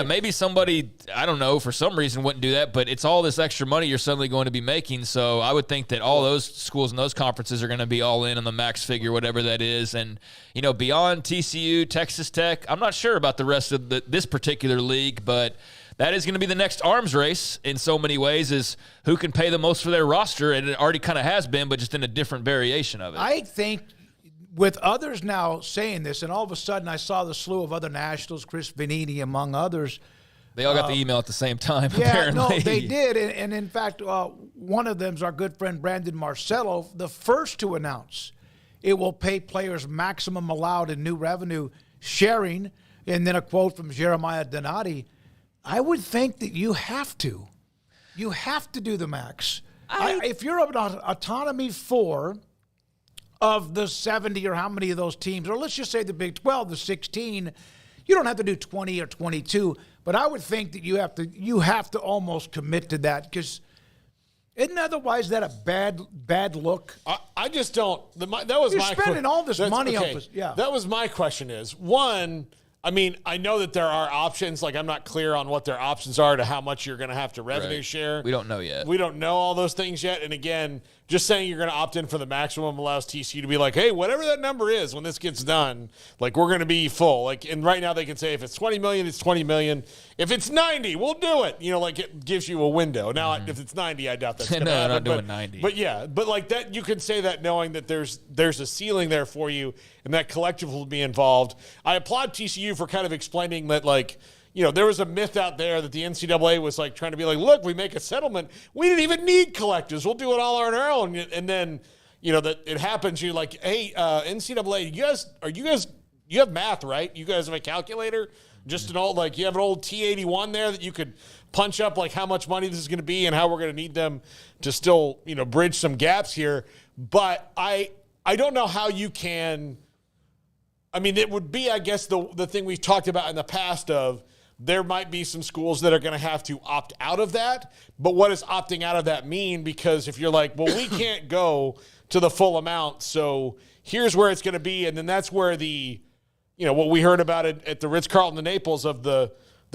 maybe somebody, I don't know, for some reason wouldn't do that, but it's all this extra money you're suddenly going to be making. So I would think that all those schools and those conferences are going to be all in on the max figure, whatever that is. And, beyond TCU, Texas Tech, I'm not sure about the rest of this particular league, but that is going to be the next arms race in so many ways, is who can pay the most for their roster. And it already kind of has been, but just in a different variation of it. I think with others now saying this, and all of a sudden I saw the slew of other nationals, Chris Vanini among others. They all got the email at the same time, yeah, apparently. No, they did. And in fact, one of them is our good friend Brandon Marcello, the first to announce it will pay players maximum allowed in new revenue sharing. And then a quote from Jeremiah Donati, I would think that you have to. You have to do the max. If you're an autonomy 4 of the 70 or how many of those teams, or let's just say the Big 12, the 16, you don't have to do 20 or 22, but I would think that you have to almost commit to that, because isn't otherwise that a bad look? I just don't. That was You're spending all this money on this. Yeah. That was my question is, one, I know that there are options. I'm not clear on what their options are to how much you're going to have to revenue share. We don't know yet. We don't know all those things yet. And again, just saying you're going to opt in for the maximum allows TCU to be like, hey, whatever that number is when this gets done, we're going to be full. And right now they can say if it's $20 million, it's $20 million. If it's 90, we'll do it. It gives you a window. Now, if it's 90, I doubt that's going to happen. No, not doing 90. But yeah, that you can say that knowing that there's a ceiling there for you and that collective will be involved. I applaud TCU for kind of explaining that, there was a myth out there that the NCAA was trying to be look, we make a settlement. We didn't even need collectives. We'll do it all on our own. And then, that it happens. You're like, hey, NCAA, you have math, right? You guys have a calculator? Just an old, you have an old T81 there that you could punch up how much money this is going to be and how we're going to need them to still, bridge some gaps here. But I don't know how you can. It would be, I guess, the thing we've talked about in the past of, there might be some schools that are going to have to opt out of that. But what does opting out of that mean? Because if you're we can't go to the full amount, so here's where it's going to be. And then that's where what we heard about it at the Ritz-Carlton in Naples of the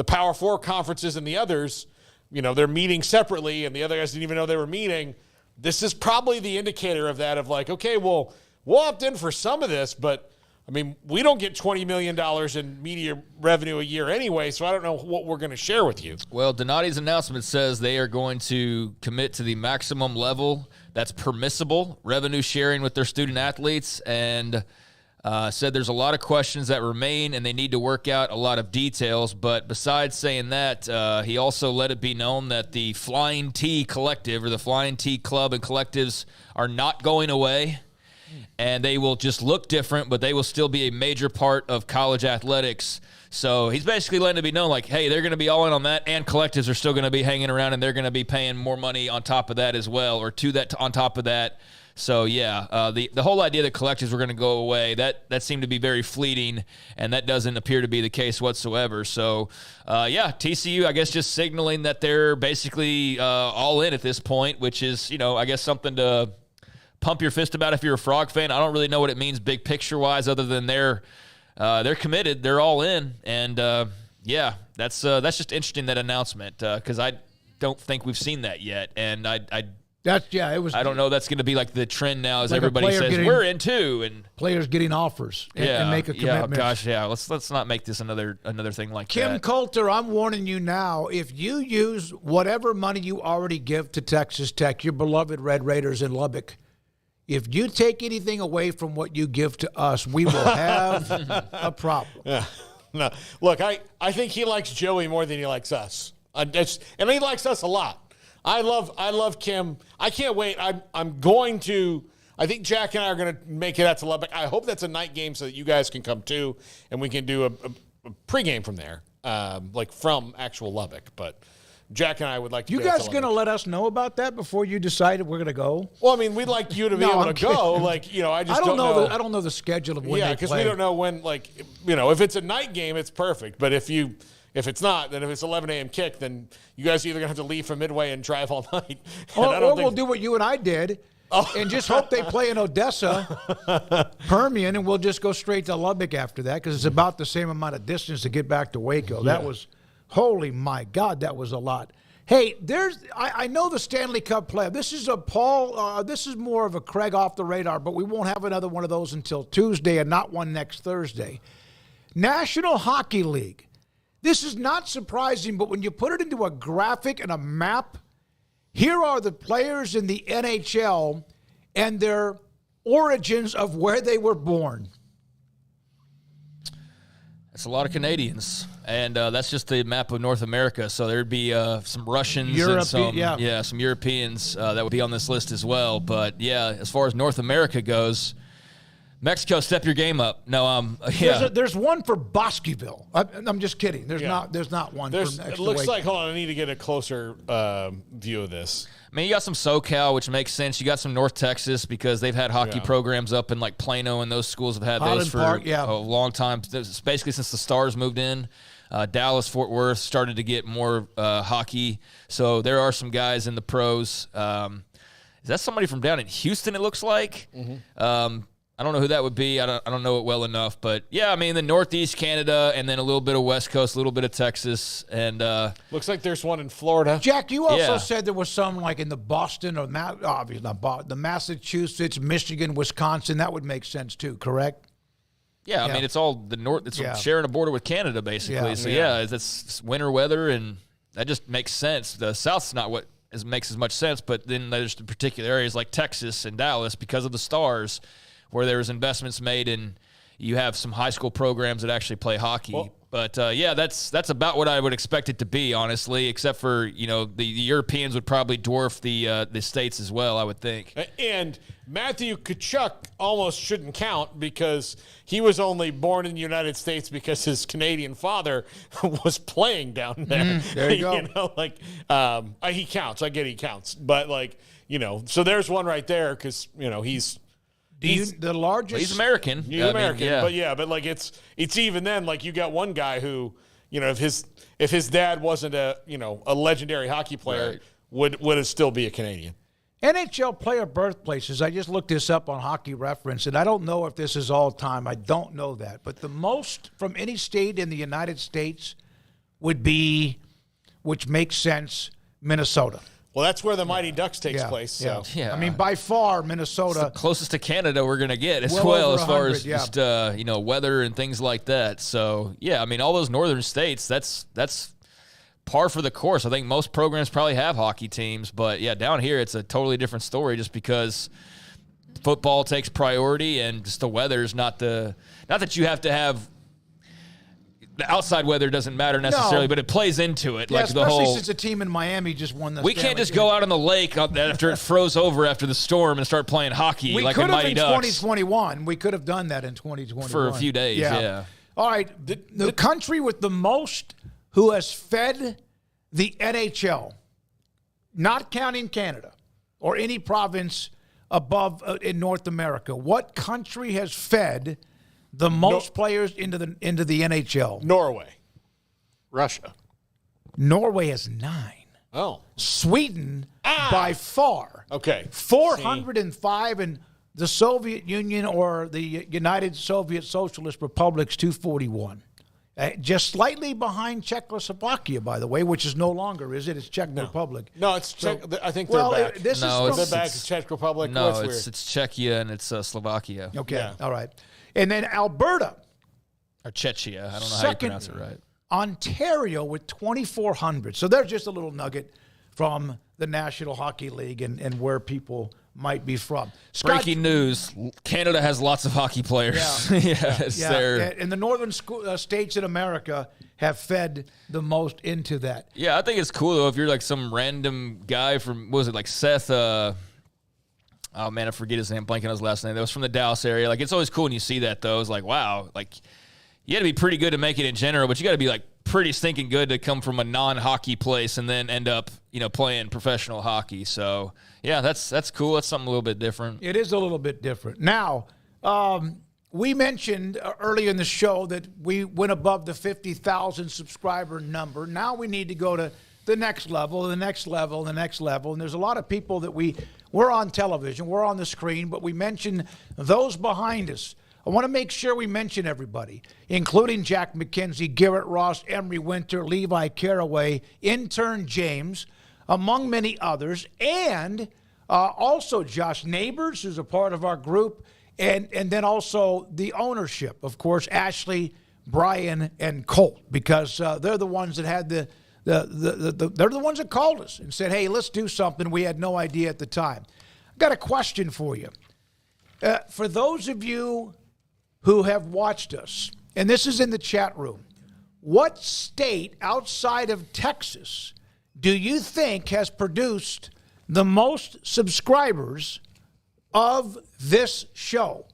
Power Four conferences and the others, they're meeting separately and the other guys didn't even know they were meeting. This is probably the indicator of that, of okay, well, we'll opt in for some of this, but we don't get $20 million in media revenue a year anyway, so I don't know what we're going to share with you. Well, Donati's announcement says they are going to commit to the maximum level that's permissible revenue sharing with their student athletes, and said there's a lot of questions that remain and they need to work out a lot of details. But besides saying that, he also let it be known that the Flying T Collective or the Flying T Club and collectives are not going away. And they will just look different, but they will still be a major part of college athletics. So he's basically letting it be known, hey, they're going to be all in on that, and collectives are still going to be hanging around, and they're going to be paying more money on top of that as well, or on top of that. So, yeah, the whole idea that collectives were going to go away, that seemed to be very fleeting, and that doesn't appear to be the case whatsoever. So, TCU, I guess, just signaling that they're basically all in at this point, which is, I guess something to pump your fist about if you're a Frog fan. I don't really know what it means big picture wise, other than they're committed, they're all in, and that's just interesting, that announcement, because I don't think we've seen that yet, and I don't know that's going to be the trend now, as everybody says we're in too, and players getting offers and make a commitment. Yeah, gosh, yeah. Let's not make this another thing like that. Kim Coulter, I'm warning you now. If you use whatever money you already give to Texas Tech, your beloved Red Raiders in Lubbock, if you take anything away from what you give to us, we will have a problem. Yeah. No. Look, I think he likes Joey more than he likes us. And he likes us a lot. I love Kim. I can't wait. I think Jack and I are going to make it out to Lubbock. I hope that's a night game so that you guys can come too, and we can do a pregame from there. like from actual Lubbock. But Jack and I would like to. You guys going to let us know about that before you decided we're going to go? Well, I mean, we'd like you to be able to go. Like, I just don't know. I don't know the schedule of when they play. Yeah, because we don't know when. Like, if it's a night game, it's perfect. But if it's not, then if it's 11 a.m. kick, then you guys are either going to have to leave from Midway and drive all night. Or we'll do what you and I did and just hope they play in Odessa, Permian, and we'll just go straight to Lubbock after that because it's about the same amount of distance to get back to Waco. Yeah. That was, holy my God, that was a lot. Hey, I know the Stanley Cup playoff. This is this is more of a Craig off the radar, but we won't have another one of those until Tuesday and not one next Thursday. National Hockey League. This is not surprising, but when you put it into a graphic and a map, here are the players in the NHL and their origins of where they were born. That's a lot of Canadians, and that's just the map of North America. So there'd be some Russians and some Europeans that would be on this list as well. But, yeah, as far as North America goes, Mexico, step your game up. No, There's one for Bosqueville. I'm just kidding. There's not one. It looks like. Hold on, I need to get a closer view of this. I mean, you got some SoCal, which makes sense. You got some North Texas because they've had hockey programs up in like Plano, and those schools have had those for a long time. It's basically since the Stars moved in. Dallas, Fort Worth started to get more hockey. So there are some guys in the pros. Is that somebody from down in Houston? It looks like. Mm-hmm. I don't know who that would be. I don't know it well enough. But, yeah, I mean, the Northeast Canada and then a little bit of West Coast, a little bit of Texas. And looks like there's one in Florida. Jack, you also said there was some like in the Boston or obviously not Boston, the Massachusetts, Michigan, Wisconsin. That would make sense too, correct? Yeah, I mean, it's all the North. It's sharing a border with Canada, basically. It's winter weather, and that just makes sense. The South's not what makes as much sense, but then there's the particular areas like Texas and Dallas because of the Stars, where there was investments made and you have some high school programs that actually play hockey. Well, but, that's about what I would expect it to be, honestly, except for, the Europeans would probably dwarf the states as well, I would think. And Matthew Tkachuk almost shouldn't count because he was only born in the United States because his Canadian father was playing down there. There you go. He counts. I get he counts. But, so there's one right there because, he's the largest. He's American. He's American, but it's even then. Like you got one guy who, if his dad wasn't a legendary hockey player, would it still be a Canadian? NHL player birthplaces. I just looked this up on Hockey Reference, and I don't know if this is all time. I don't know that, but the most from any state in the United States would be, which makes sense, Minnesota. Well, that's where the Mighty Ducks takes place. So. Yeah. I mean, by far, Minnesota. It's the closest to Canada we're going to get as well as far as just, weather and things like that. So, I mean, all those northern states, that's par for the course. I think most programs probably have hockey teams. But, down here it's a totally different story just because football takes priority and just the weather's not that you have to have – the outside weather doesn't matter necessarily, but it plays into it. Yeah, like especially since a team in Miami just won the We can't just go out on the lake after it froze over after the storm and start playing hockey like a Mighty Ducks. We could have in 2021. We could have done that in 2021. For a few days, yeah. All right, the country with the most who has fed the NHL, not counting Canada or any province above in North America, what country has fed the most players into the NHL? Norway. Russia. Norway has 9. Oh. Sweden by far. Okay. 405 and the Soviet Union or the United Soviet Socialist Republics 241. Just slightly behind Czechoslovakia, by the way, which is no longer, is it? It's Czech Republic. No, it's Czech. I think they're back. They're back to Czech Republic. No, it's Czechia and it's Slovakia. Okay, all right. And then Alberta. Or Czechia. I don't know how you pronounce it right. Ontario with 2,400. So there's just a little nugget from the National Hockey League and where people might be from. Breaking news. Canada has lots of hockey players. And the northern states in America have fed the most into that. Yeah, I think it's cool, though, if you're like some random guy from, what was it, like Seth oh, man, I forget his name. Blanking on his last name. That was from the Dallas area. Like, it's always cool when you see that, though. It's like, wow. Like, you got to be pretty good to make it in general, but you got to be like pretty stinking good to come from a non-hockey place and then end up, playing professional hockey. So, yeah, that's cool. That's something a little bit different. It is a little bit different. Now, we mentioned earlier in the show that we went above the 50,000 subscriber number. Now we need to go to the next level, the next level, the next level. And there's a lot of people that we're on television, we're on the screen, but we mention those behind us. I want to make sure we mention everybody, including Jack McKenzie, Garrett Ross, Emery Winter, Levi Caraway, intern James, among many others, and also Josh Neighbors, who's a part of our group, and then also the ownership, of course, Ashley, Brian, and Colt, because they're the ones that had they're the ones that called us and said, hey, let's do something. We had no idea at the time. I've got a question for you. For those of you who have watched us, and this is in the chat room, what state outside of Texas do you think has produced the most subscribers of this show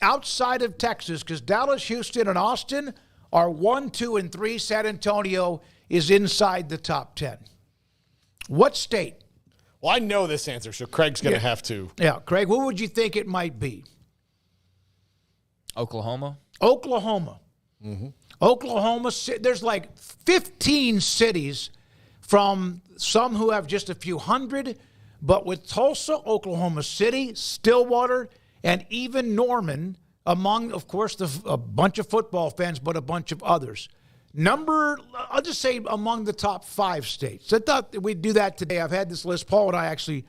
outside of Texas? Because Dallas, Houston, and Austin are 1, 2, and 3. San Antonio is inside the top 10. What state? Well, I know this answer, so Craig's going to have to. Yeah, Craig, what would you think it might be? Oklahoma. Mm-hmm. Oklahoma, there's like 15 cities, from some who have just a few hundred, but with Tulsa, Oklahoma City, Stillwater, and even Norman, among, of course, a bunch of football fans, but a bunch of others. I'll just say among the top 5 states. I thought we'd do that today. I've had this list. Paul and I actually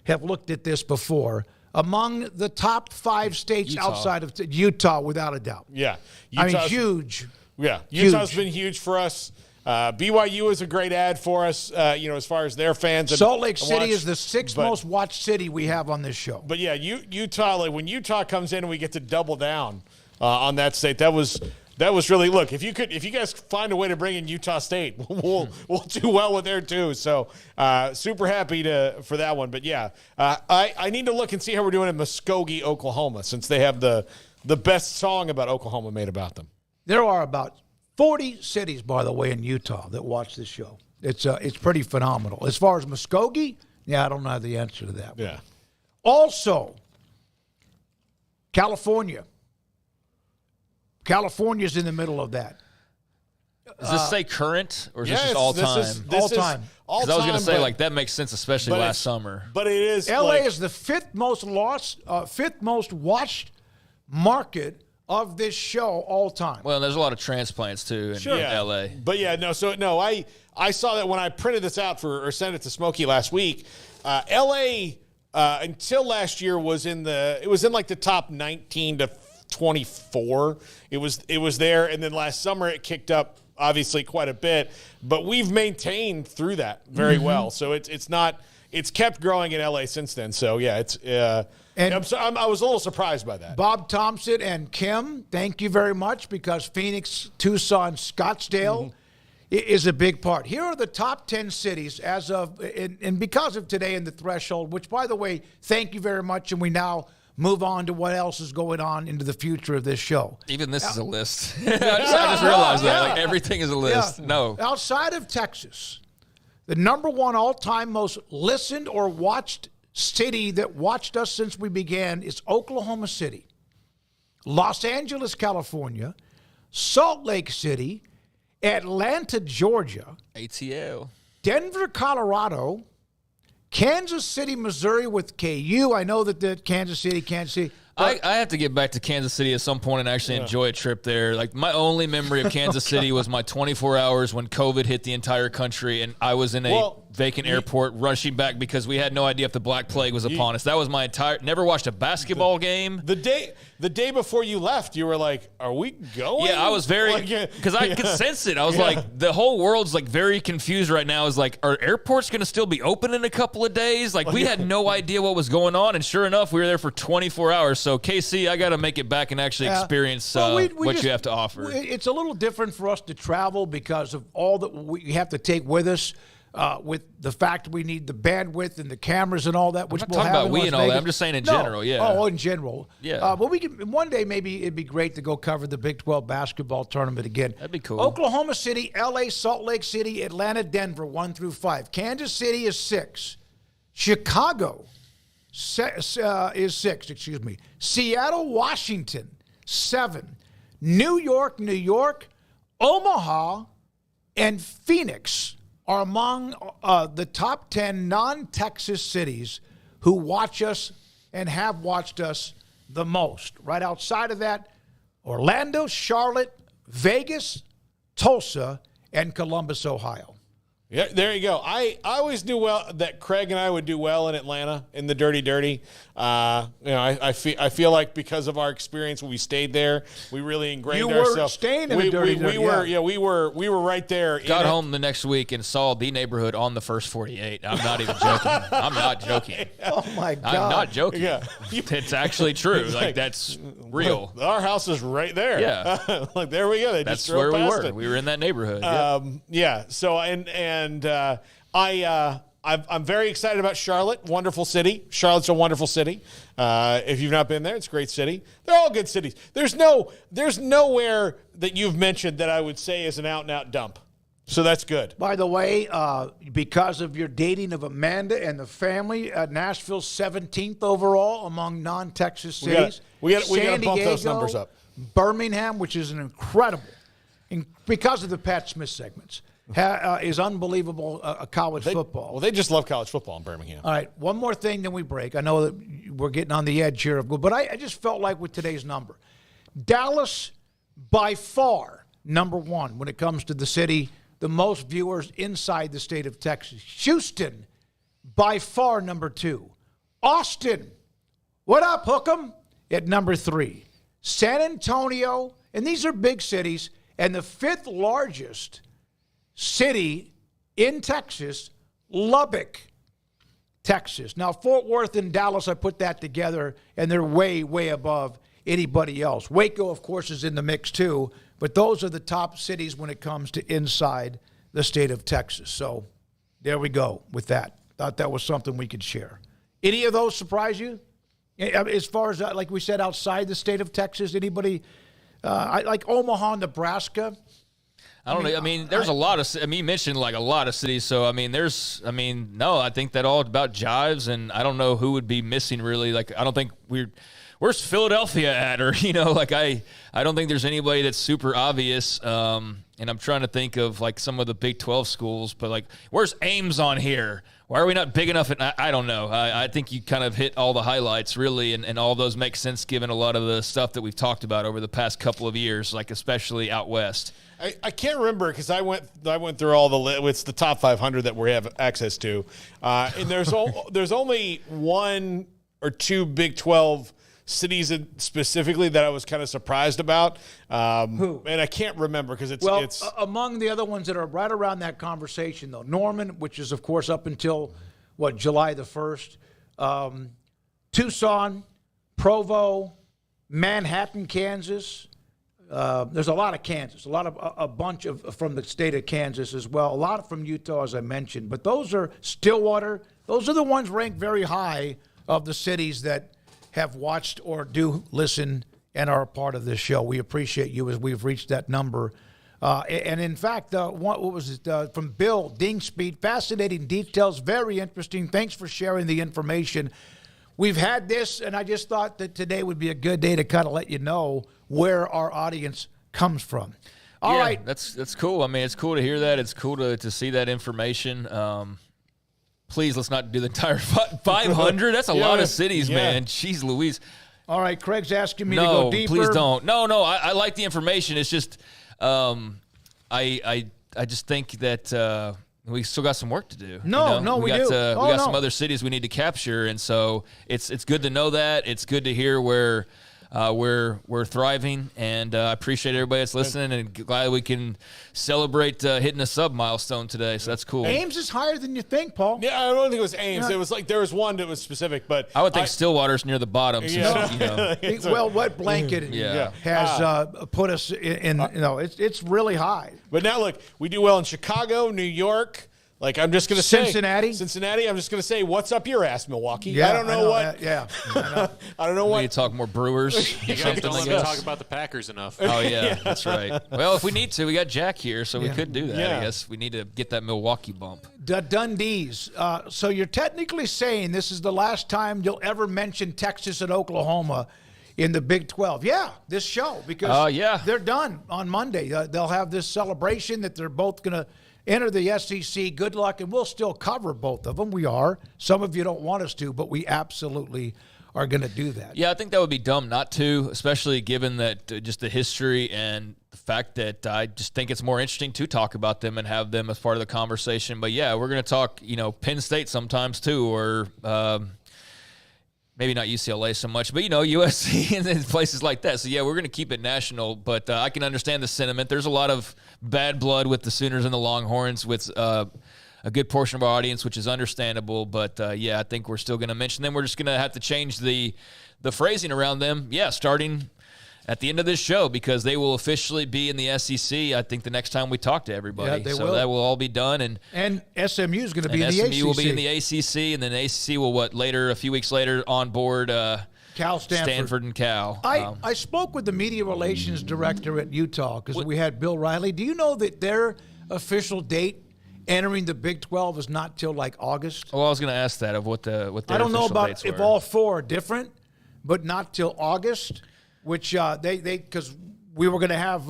have looked at this before. Among the top 5 states outside of Utah, without a doubt. Yeah. Huge. Yeah, Utah's been huge for us. BYU is a great ad for us, as far as their fans. Salt Lake City is the 6th most watched city we have on this show. But, yeah, Utah, like when Utah comes in and we get to double down on that state, that was really, look, if you guys find a way to bring in Utah State, we'll do well with there too. So super happy for that one. But yeah, I need to look and see how we're doing in Muskogee, Oklahoma, since they have the best song about Oklahoma made about them. There are about 40 cities, by the way, in Utah that watch this show. It's pretty phenomenal. As far as Muskogee, yeah, I don't know the answer to that. Yeah. Also, California. California's in the middle of that. Does this say current, or is this just all time? All time. Because I was going to say, that makes sense, especially last summer. But it is. L.A. is the 5th most watched market of this show all time. Well, there's a lot of transplants too in L.A. But yeah, I saw that when I printed this out or sent it to Smokey last week. L.A. Until last year was in like the top 19 to 24. It was there, and then last summer it kicked up obviously quite a bit, but we've maintained through that very well. So it's kept growing in LA since then. So yeah, I was a little surprised by that. Bob Thompson and Kim, thank you very much, because Phoenix, Tucson, Scottsdale is a big part. Here are the top 10 cities as of, and because of today and the threshold, which, by the way, thank you very much, and we now move on to what else is going on into the future of this show. Even this is a list. I just realized that. Like, everything is a list. Yeah. No. Outside of Texas, the number 1 all-time most listened or watched city that watched us since we began is Oklahoma City, Los Angeles, California, Salt Lake City, Atlanta, Georgia, ATL, Denver, Colorado, Kansas City, Missouri with KU. I know that the Kansas City. I have to get back to Kansas City at some point and actually enjoy a trip there. Like, my only memory of Kansas City was my 24 hours when COVID hit the entire country, and I was in a vacant airport rushing back because we had no idea if the Black Plague was upon us. That was my never watched a basketball game. The day before you left, you were like, are we going? Yeah, I was very, because I could sense it. I was like, the whole world's like very confused right now. Is like, are airports going to still be open in a couple of days? Like, we had no idea what was going on, and sure enough, we were there for 24 hours. So, KC, I got to make it back and actually experience what you have to offer. It's a little different for us to travel because of all that we have to take with us. with the fact we need the bandwidth and the cameras and all that, which I'm not we'll talking have about in we Las and all that. Vegas. I'm just saying in No. general, yeah. Oh, in general. Yeah. But we can one day maybe it'd be great to go cover the Big 12 basketball tournament again. That'd be cool. Oklahoma City, LA, Salt Lake City, Atlanta, Denver, 1 through 5. Kansas City is 6. Chicago is 6. Excuse me. Seattle, Washington, 7. New York, Omaha, and Phoenix are among the top 10 non-Texas cities who watch us and have watched us the most. Right outside of that, Orlando, Charlotte, Vegas, Tulsa, and Columbus, Ohio. Yeah, there you go. I always knew that Craig and I would do well in Atlanta in the Dirty. I feel like because of our experience when we stayed there, we really ingrained ourselves. You were staying in the Dirty. We were right there. Got home the next week and saw the neighborhood on the first 48. I'm not even joking. I'm not joking. Oh my God! I'm not joking. Yeah, it's actually true. Like that's real. Our house is right there. Yeah, like there we go. They that's just drove where we past were. it. We were in that neighborhood. Yeah. So I'm very excited about Charlotte. Wonderful city. Charlotte's a wonderful city. If you've not been there, it's a great city. They're all good cities. There's nowhere that you've mentioned that I would say is an out-and-out dump. So that's good. By the way, because of your dating of Amanda and the family, Nashville's 17th overall among non-Texas cities. We got to bump those numbers up. Birmingham, which is an incredible, because of the Pat Smith segments, is unbelievable college football. Well, they just love college football in Birmingham. All right, one more thing, then we break. I know that we're getting on the edge here, but I just felt like with today's number, Dallas by far number 1 when it comes to the city, the most viewers inside the state of Texas. Houston by far number 2. Austin, what up, Hook'em? At number 3. San Antonio, and these are big cities, and the 5th largest city in Texas, Lubbock, Texas. Now, Fort Worth and Dallas, I put that together, and they're way, way above anybody else. Waco, of course, is in the mix too, but those are the top cities when it comes to inside the state of Texas. So there we go with that. Thought that was something we could share. Any of those surprise you? As far as, like we said, outside the state of Texas, anybody, like Omaha, Nebraska? I don't know. I mean, there's a lot of. You mentioned like a lot of cities. So I think that all about jives, and I don't know who would be missing really. Like I don't think where's Philadelphia at, or I don't think there's anybody that's super obvious. And I'm trying to think of like some of the Big 12 schools, but like where's Ames on here? Why are we not big enough? I don't know. I think you kind of hit all the highlights really, and all those make sense given a lot of the stuff that we've talked about over the past couple of years, like especially out west. I can't remember because I went through all it's the top 500 that we have access to, and there's only 1 or 2 Big 12 cities specifically that I was kind of surprised about. Who? And I can't remember because it's among the other ones that are right around that conversation though. Norman, which is of course up until July the 1st. Tucson, Provo, Manhattan, Kansas. There's a lot of Kansas, a bunch of from the state of Kansas as well. A lot from Utah, as I mentioned. But those are Stillwater. Those are the ones ranked very high of the cities that have watched or do listen and are a part of this show. We appreciate you as we've reached that number. And in fact, what was it from Bill Dingspeed? Fascinating details, very interesting. Thanks for sharing the information. We've had this, and I just thought that today would be a good day to kind of let you know where our audience comes from. All right. That's cool. I mean, it's cool to hear that. It's cool to see that information. Please, let's not do the entire 500. That's a lot of cities, man. Jeez Louise. All right, Craig's asking me to go deeper. Please don't. No, I like the information. It's just I just think that we still got some work to do. We do. We got some other cities we need to capture, and so it's good to know that. It's good to hear where we're thriving, and I appreciate everybody that's listening, and glad we can celebrate hitting a sub milestone today. So that's cool. Ames is higher than you think, Paul. Yeah, I don't think it was Ames. It was like there was one that was specific, but I would think Stillwater's near the bottom. Well, Wet Blanket has put us in. It's really high. But now look, we do well in Chicago, New York, Like, I'm just going to say Cincinnati. I'm just going to say, what's up your ass, Milwaukee? Yeah, I don't know what. I don't know what. We need to talk more Brewers. You guys don't let me talk about the Packers enough. Oh, yeah, that's right. Well, if we need to, we got Jack here, so we could do that, I guess. We need to get that Milwaukee bump. The Dundees. So you're technically saying this is the last time you'll ever mention Texas and Oklahoma in the Big 12. Yeah, this show, because they're done on Monday. They'll have this celebration that they're both going to enter the SEC. Good luck, and we'll still cover both of them. We are. Some of you don't want us to, but we absolutely are going to do that. Yeah, I think that would be dumb not to, especially given that just the history and the fact that I just think it's more interesting to talk about them and have them as part of the conversation. But, yeah, we're going to talk, Penn State sometimes too, or maybe not UCLA so much, but, USC and places like that. So, yeah, we're going to keep it national, but I can understand the sentiment. There's a lot of bad blood with the Sooners and the Longhorns with a good portion of our audience, which is understandable. But, I think we're still going to mention them. We're just going to have to change the phrasing around them, starting at the end of this show, because they will officially be in the SEC, I think, the next time we talk to everybody. Yeah, they will. That will all be done. And SMU is going to be in the ACC. SMU will be in the ACC, and then ACC will, a few weeks later, on board Cal, Stanford and Cal. I spoke with the media relations director at Utah, because we had Bill Riley. Do you know that their official date entering the Big 12 is not till like August? Well, I was going to ask that of what their I don't know official about dates if were. all four are different, but not till August, which because we were going to have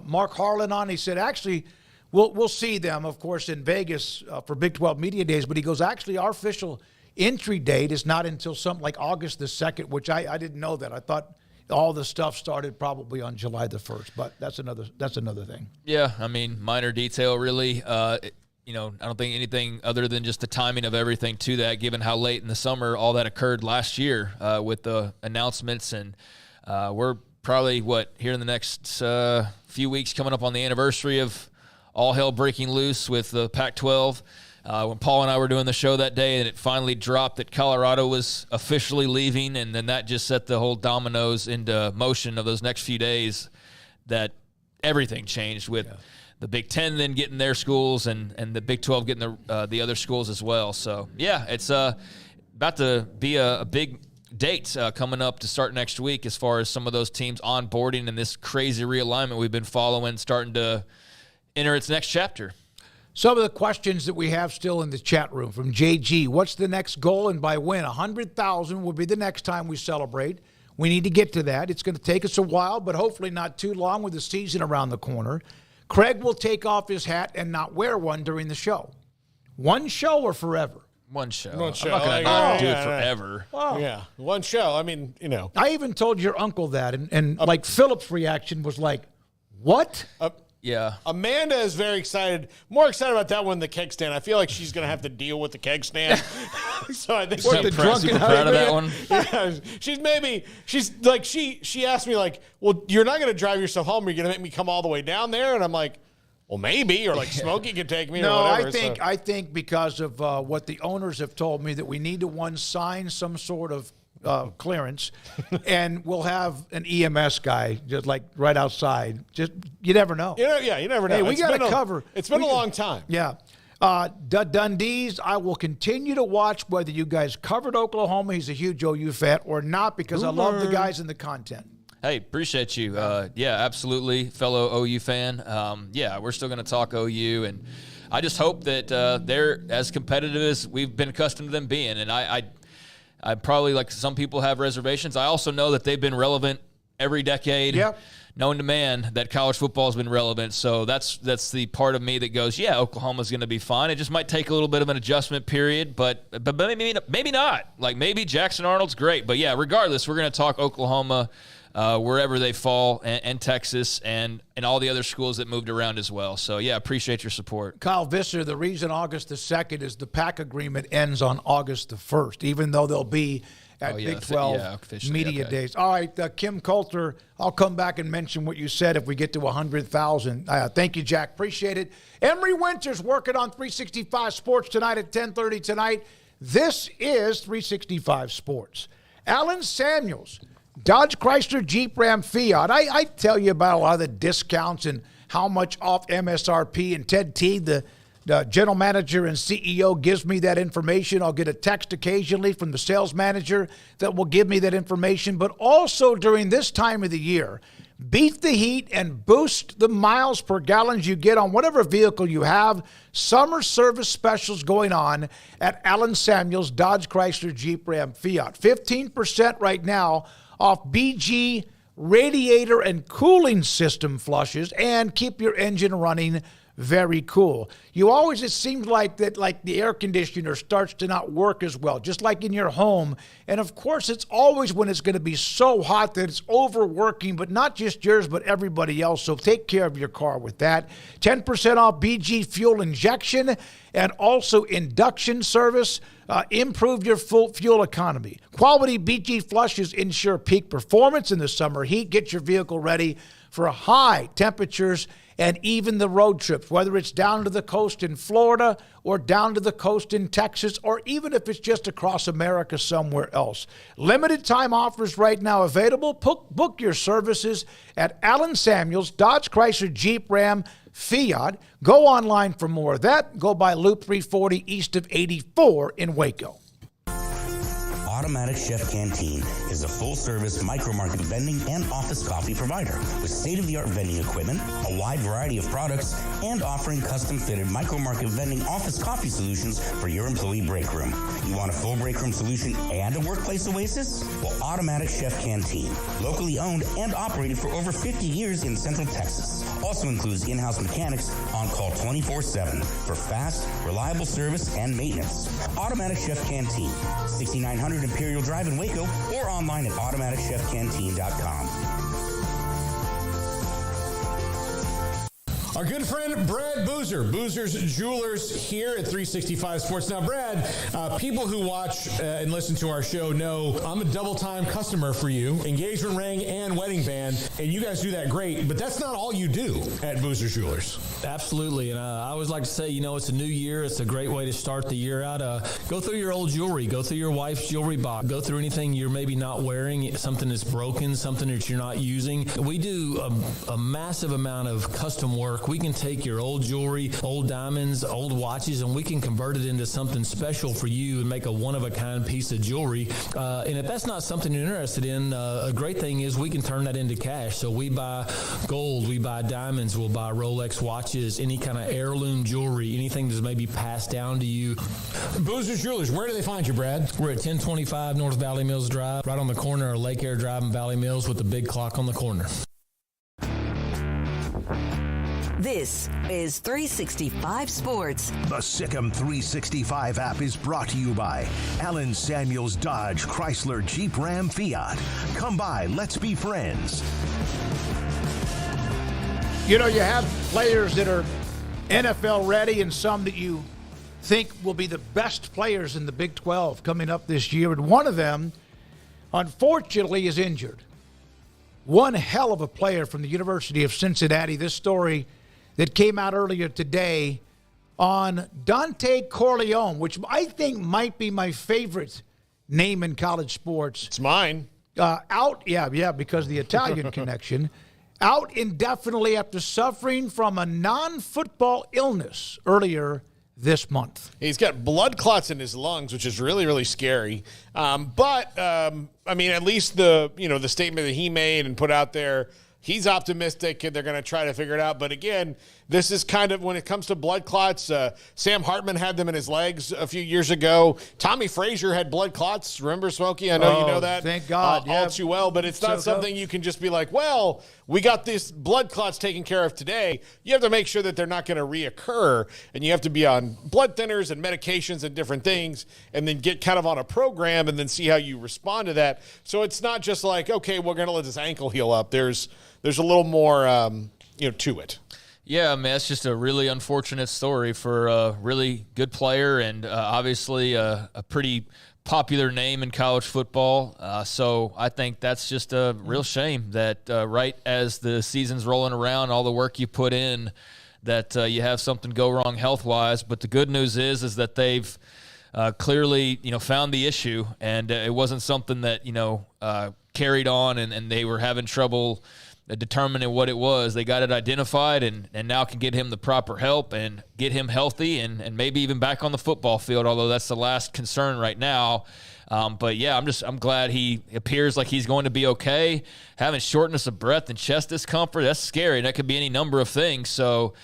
Mark Harlan on. He said, actually, we'll see them, of course, in Vegas for Big 12 Media Days. But he goes, actually, our official entry date is not until something like August the 2nd, which I didn't know that. I thought all the stuff started probably on July the 1st, but that's another thing. Yeah, I mean, minor detail, really. I don't think anything other than just the timing of everything to that, given how late in the summer all that occurred last year with the announcements. And we're probably, here in the next few weeks coming up on the anniversary of all hell breaking loose with the Pac-12. When Paul and I were doing the show that day and it finally dropped that Colorado was officially leaving, and then that just set the whole dominoes into motion of those next few days, that everything changed with the Big Ten then getting their schools and the Big 12 getting the other schools as well. So, yeah, it's about to be a big date coming up to start next week as far as some of those teams onboarding and this crazy realignment we've been following starting to enter its next chapter. Some of the questions that we have still in the chat room from JG. What's the next goal and by when? 100,000 will be the next time we celebrate. We need to get to that. It's going to take us a while, but hopefully not too long with the season around the corner. Craig will take off his hat and not wear one during the show. One show or forever? One show. One show. I'm not going to do it forever. Well, yeah, one show. I mean, I even told your uncle that, and like Philip's reaction was like, what? Yeah. Amanda is very excited, more excited about that one than the keg stand. I feel like she's going to have to deal with the keg stand. So I think super proud of that one. Yeah, she's like, she asked me like, well, you're not going to drive yourself home. You're going to make me come all the way down there. And I'm like, well, maybe, or like Smokey could take me. No, or whatever, I think because of what the owners have told me that we need to sign some sort of clearance, and we'll have an EMS guy just like right outside. Just you never know. You never know. Hey, we got to cover. It's been a long time. Yeah. Dundees, I will continue to watch whether you guys covered Oklahoma. He's a huge OU fan or not, because I love the guys and the content. Hey, appreciate you. Yeah, absolutely, fellow OU fan. We're still going to talk OU, and I just hope that they're as competitive as we've been accustomed to them being. And I probably, like some people, have reservations. I also know that they've been relevant every decade. Yep. Known to man that college football has been relevant. So that's the part of me that goes, yeah, Oklahoma's going to be fine. It just might take a little bit of an adjustment period, but maybe not. Like maybe Jackson Arnold's great. But, yeah, regardless, we're going to talk Oklahoma wherever they fall, and Texas and all the other schools that moved around as well. So, yeah, appreciate your support. Kyle Visser, the reason August the 2nd is the PAC agreement ends on August the 1st, even though they'll be at Big 12 Media Days. All right, Kim Coulter, I'll come back and mention what you said if we get to 100,000. Thank you, Jack. Appreciate it. Emery Winters working on 365 Sports tonight at 10:30 tonight. This is 365 Sports. Alan Samuels, Dodge, Chrysler, Jeep, Ram, Fiat. I tell you about a lot of the discounts and how much off MSRP, and Ted Teague, The general manager and CEO gives me that information. I'll get a text occasionally from the sales manager that will give me that information. But also during this time of the year, beat the heat and boost the miles per gallon you get on whatever vehicle you have. Summer service specials going on at Allen Samuels, Dodge, Chrysler, Jeep, Ram, Fiat. 15% right now off BG radiator and cooling system flushes, and keep your engine running very cool. It seems like that, like the air conditioner starts to not work as well, just like in your home. And of course, it's always when it's going to be so hot that it's overworking, but not just yours, but everybody else. So take care of your car with that. 10% off BG fuel injection and also induction service. Improve your fuel economy. Quality BG flushes ensure peak performance in the summer heat. Get your vehicle ready for high temperatures and even the road trips, whether it's down to the coast in Florida or down to the coast in Texas, or even if it's just across America somewhere else. Limited time offers right now available. Book your services at Allen Samuels, Dodge, Chrysler, Jeep, Ram, Fiat. Go online for more of that. Go by Loop 340 east of 84 in Waco. Automatic Chef Canteen is a full-service micro-market vending and office coffee provider with state-of-the-art vending equipment, a wide variety of products, and offering custom-fitted micro-market vending office coffee solutions for your employee break room. You want a full break room solution and a workplace oasis? Well, Automatic Chef Canteen, locally owned and operated for over 50 years in Central Texas, also includes in-house mechanics on call 24/7 for fast, reliable service and maintenance. Automatic Chef Canteen, 6900 Imperial Drive in Waco, or online at automaticchefcanteen.com. Our good friend Brad Boozer, Boozer's Jewelers here at 365 Sports. Now, Brad, people who watch and listen to our show know I'm a double-time customer for you, engagement ring and wedding band, and you guys do that great, but that's not all you do at Boozer's Jewelers. Absolutely, and I always like to say, it's a new year. It's a great way to start the year out. Go through your old jewelry. Go through your wife's jewelry box. Go through anything you're maybe not wearing, something that's broken, something that you're not using. We do a massive amount of custom work. We can take your old jewelry, old diamonds, old watches, and we can convert it into something special for you and make a one-of-a-kind piece of jewelry. And if that's not something you're interested in, a great thing is we can turn that into cash. So we buy gold, we buy diamonds, we'll buy Rolex watches, any kind of heirloom jewelry, anything that's maybe passed down to you. Boozer's Jewelers, where do they find you, Brad? We're at 1025 North Valley Mills Drive, right on the corner of Lake Air Drive and Valley Mills with the big clock on the corner. This is 365 Sports. The Sikkim 365 app is brought to you by Allen Samuels Dodge, Chrysler, Jeep, Ram, Fiat. Come by, let's be friends. You have players that are NFL ready and some that you think will be the best players in the Big 12 coming up this year. And one of them, unfortunately, is injured. One hell of a player from the University of Cincinnati. This story that came out earlier today on Dante Corleone, which I think might be my favorite name in college sports. It's mine. Because of the Italian connection. Out indefinitely after suffering from a non-football illness earlier this month. He's got blood clots in his lungs, which is really, really scary. But at least the statement that he made and put out there, he's optimistic they're going to try to figure it out. But again, this is kind of when it comes to blood clots. Sam Hartman had them in his legs a few years ago. Tommy Frazier had blood clots. Remember, Smokey? I know you know that. Thank God. All too well. But it's not something you can just be like, well, we got this blood clots taken care of today. You have to make sure that they're not going to reoccur. And you have to be on blood thinners and medications and different things and then get kind of on a program and then see how you respond to that. So it's not just like, okay, we're going to let this ankle heal up. There's a little more, to it. Yeah, that's just a really unfortunate story for a really good player and obviously a pretty popular name in college football. So I think that's just a real shame that right as the season's rolling around, all the work you put in, that you have something go wrong health-wise. But the good news is that they've clearly, found the issue, and it wasn't something that, carried on and they were having trouble determining what it was. They got it identified and now can get him the proper help and get him healthy and maybe even back on the football field, although that's the last concern right now. But yeah, I'm glad he appears like he's going to be okay. Having shortness of breath and chest discomfort, that's scary. That could be any number of things. So,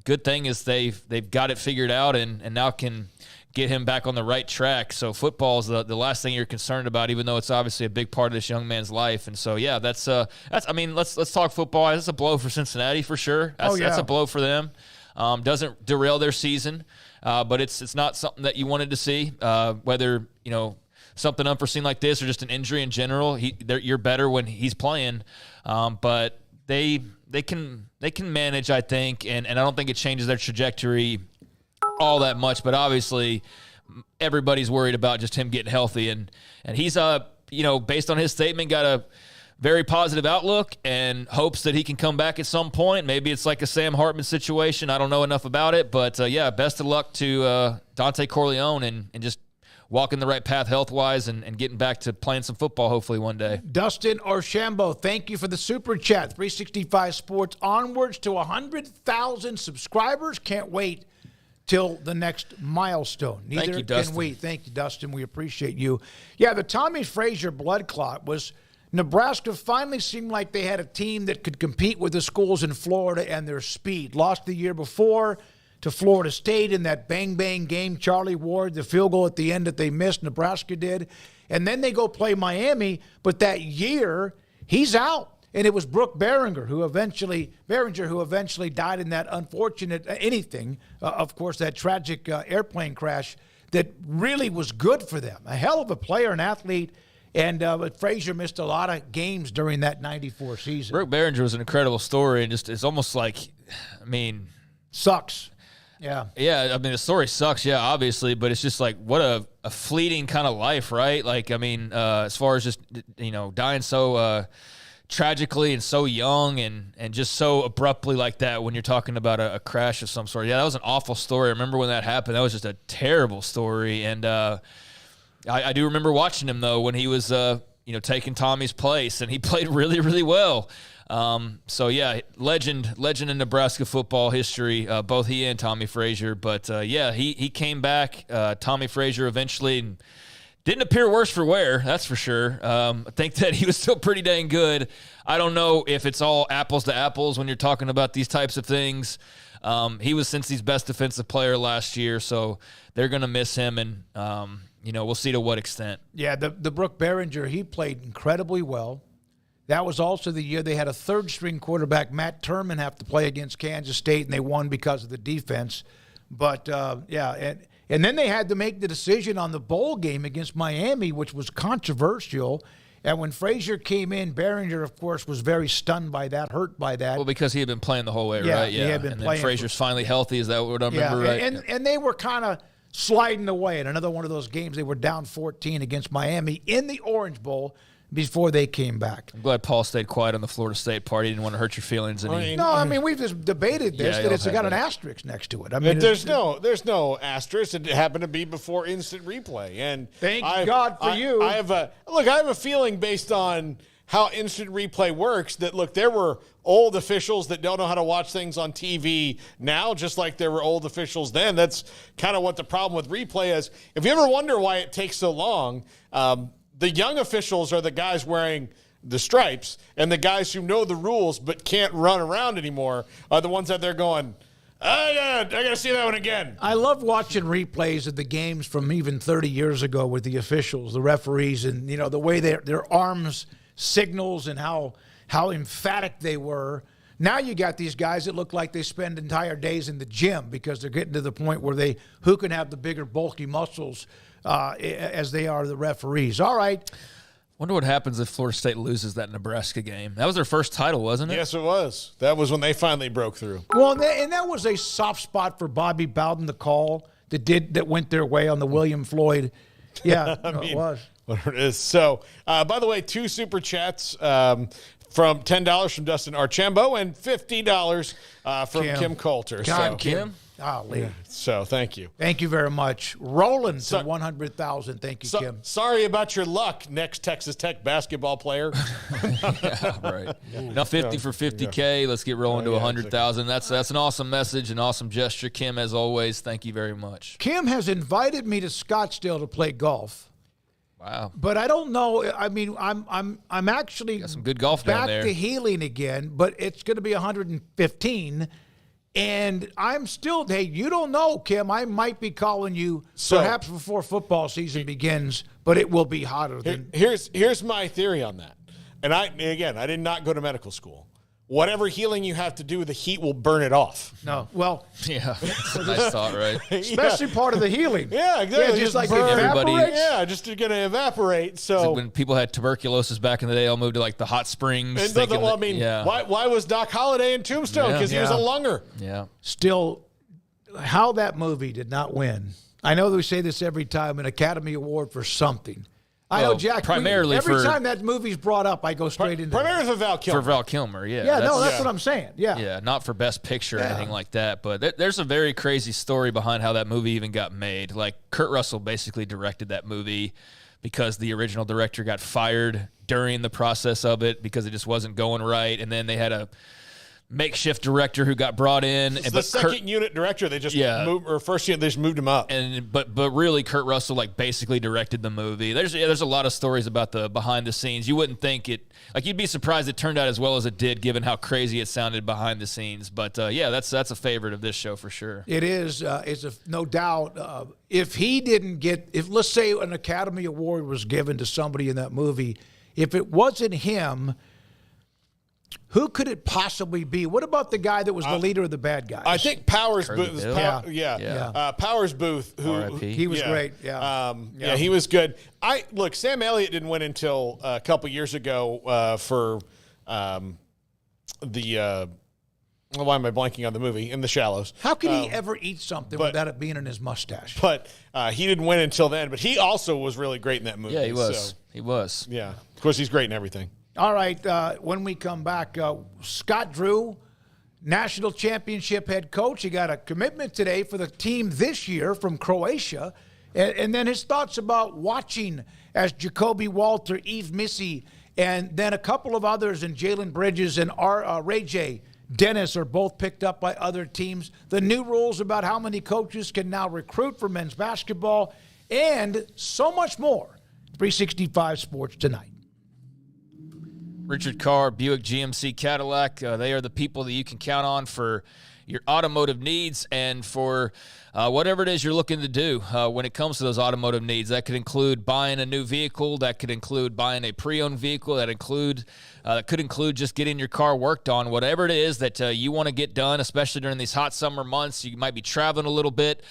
good thing is they've got it figured out and now can get him back on the right track. So football is the last thing you're concerned about, even though it's obviously a big part of this young man's life. And so, yeah, that's I mean, let's talk football. That's a blow for Cincinnati for sure. That's a blow for them. Doesn't derail their season, but it's not something that you wanted to see, whether, something unforeseen like this or just an injury in general. You're better when he's playing, but they can manage, I think, and I don't think it changes their trajectory all that much, but obviously everybody's worried about just him getting healthy, and he's based on his statement, got a very positive outlook and hopes that he can come back at some point. Maybe it's like a Sam Hartman situation. I don't know enough about it, but best of luck to Dante Corleone and just walking the right path health-wise and getting back to playing some football hopefully one day. Dustin Archambault, thank you for the super chat. 365 Sports onwards to 100,000 subscribers. Can't wait till the next milestone. Neither Thank you, Dustin. can we. Thank you, Dustin. We appreciate you. Yeah, the Tommy Frazier blood clot was Nebraska finally seemed like they had a team that could compete with the schools in Florida and their speed. Lost the year before to Florida State in that bang-bang game. Charlie Ward, the field goal at the end that they missed, Nebraska did. And then they go play Miami, but that year, he's out. And it was Brooke Behringer who eventually died in that unfortunate of course, that tragic airplane crash that really was good for them. A hell of a player and athlete. And Frazier missed a lot of games during that 94 season. Brooke Behringer was an incredible story, and just it's almost like, sucks. Yeah. Yeah, the story sucks, yeah, obviously, but it's just like what a fleeting kind of life, right? Like, as far as just, dying so tragically and so young and just so abruptly like that when you're talking about a crash of some sort. Yeah, that was an awful story. I remember when that happened. That was just a terrible story. And I do remember watching him, though, when he was, taking Tommy's place, and he played really, really well. So, yeah, legend in Nebraska football history, both he and Tommy Frazier. But, he came back. Tommy Frazier eventually didn't appear worse for wear, that's for sure. I think that he was still pretty dang good. I don't know if it's all apples to apples when you're talking about these types of things. He was Cincy's best defensive player last year, so they're going to miss him, and, we'll see to what extent. Yeah, the Brooke Behringer, he played incredibly well. That was also the year they had a third-string quarterback, Matt Turman, have to play against Kansas State, and they won because of the defense. But, and then they had to make the decision on the bowl game against Miami, which was controversial. And when Frazier came in, Behringer, of course, was very stunned by that, hurt by that. Well, because he had been playing the whole way, yeah, right? Yeah, he had been and playing. Then Frazier's finally healthy. Is that what I remember right? And they were kind of sliding away in another one of those games. They were down 14 against Miami in the Orange Bowl before they came back. I'm glad Paul stayed quiet on the Florida State part. He didn't want to hurt your feelings. We've just debated this, that it's got an asterisk next to it. There's no asterisk. It happened to be before instant replay. And thank God for you. I have a feeling based on how instant replay works that, there were old officials that don't know how to watch things on TV now, just like there were old officials then. That's kind of what the problem with replay is. If you ever wonder why it takes so long, the young officials are the guys wearing the stripes, and the guys who know the rules but can't run around anymore are the ones that they're going, I got to see that one again. I love watching replays of the games from even 30 years ago with the officials, the referees, and, the way their arms signals and how emphatic they were. Now you got these guys that look like they spend entire days in the gym because they're getting to the point where who can have the bigger, bulky muscles as they are the referees. All right. Wonder what happens if Florida State loses that Nebraska game. That was their first title, wasn't it? Yes, it was. That was when they finally broke through. Well, and that was a soft spot for Bobby Bowden, the call that went their way on the William Floyd. Yeah, it was. Whatever it is. So, by the way, 2 super chats from $10 from Dustin Archambault and $50 from Kim Coulter. God, Kim. Golly. So thank you. Thank you very much. Rolling to 100,000. Thank you, Kim. Sorry about your luck, next Texas Tech basketball player. Right. Now 50 for 50K. Let's get rolling to 100,000. That's an awesome message, an awesome gesture. Kim, as always, thank you very much. Kim has invited me to Scottsdale to play golf. Wow. But I don't know. I mean, I'm actually got some good golf down there. Back to healing again, but it's going to be 115. And I'm still, hey, you don't know, Kim. I might be calling you perhaps before football season begins, but it will be hotter than. Here's my theory on that. And I did not go to medical school. Whatever healing you have to do, the heat will burn it off. No, well, yeah, that's a nice thought, right? Especially part of the healing. Yeah, exactly. Yeah, just like everybody. Yeah, just going to evaporate. So when people had tuberculosis back in the day, all moved to like the hot springs. And why was Doc Holliday in Tombstone? Because he was a lunger. Yeah. Still, how that movie did not win. I know that we say this every time, an Academy Award for something. I know, Jack. Primarily every time that movie's brought up, I go straight into primarily for Val Kilmer. For Val Kilmer, yeah. Yeah, that's what I'm saying. Yeah. Yeah, not for Best Picture or anything like that. But there's a very crazy story behind how that movie even got made. Like, Kurt Russell basically directed that movie because the original director got fired during the process of it because it just wasn't going right. And then they had a makeshift director who got brought in. And the second unit director, they just moved, or first unit, they just moved him up. And but really, Kurt Russell like basically directed the movie. There's a lot of stories about the behind the scenes. You wouldn't think it, like you'd be surprised it turned out as well as it did, given how crazy it sounded behind the scenes. But that's a favorite of this show for sure. It is. It's no doubt. If he didn't get, if let's say an Academy Award was given to somebody in that movie, if it wasn't him, who could it possibly be? What about the guy that was the leader of the bad guys? I think Powers Booth. Yeah. Powers Booth. He was great. Yeah. He was good. Look, Sam Elliott didn't win until a couple years ago for the. Why am I blanking on the movie? In the Shallows. How could he ever eat something without it being in his mustache? But he didn't win until then. But he also was really great in that movie. Yeah, he was. So, he was. Yeah. Of course, he's great in everything. All right, when we come back, Scott Drew, national championship head coach. He got a commitment today for the team this year from Croatia. And then his thoughts about watching as Jacoby Walter, Yves Missy, and then a couple of others, and Jalen Bridges and Ray J. Dennis are both picked up by other teams. The new rules about how many coaches can now recruit for men's basketball, and so much more. 365 Sports tonight. Richard Carr, Buick GMC Cadillac, they are the people that you can count on for your automotive needs and for whatever it is you're looking to do when it comes to those automotive needs. That could include buying a new vehicle. That could include buying a pre-owned vehicle. That could include just getting your car worked on. Whatever it is that you want to get done, especially during these hot summer months, you might be traveling a little bit.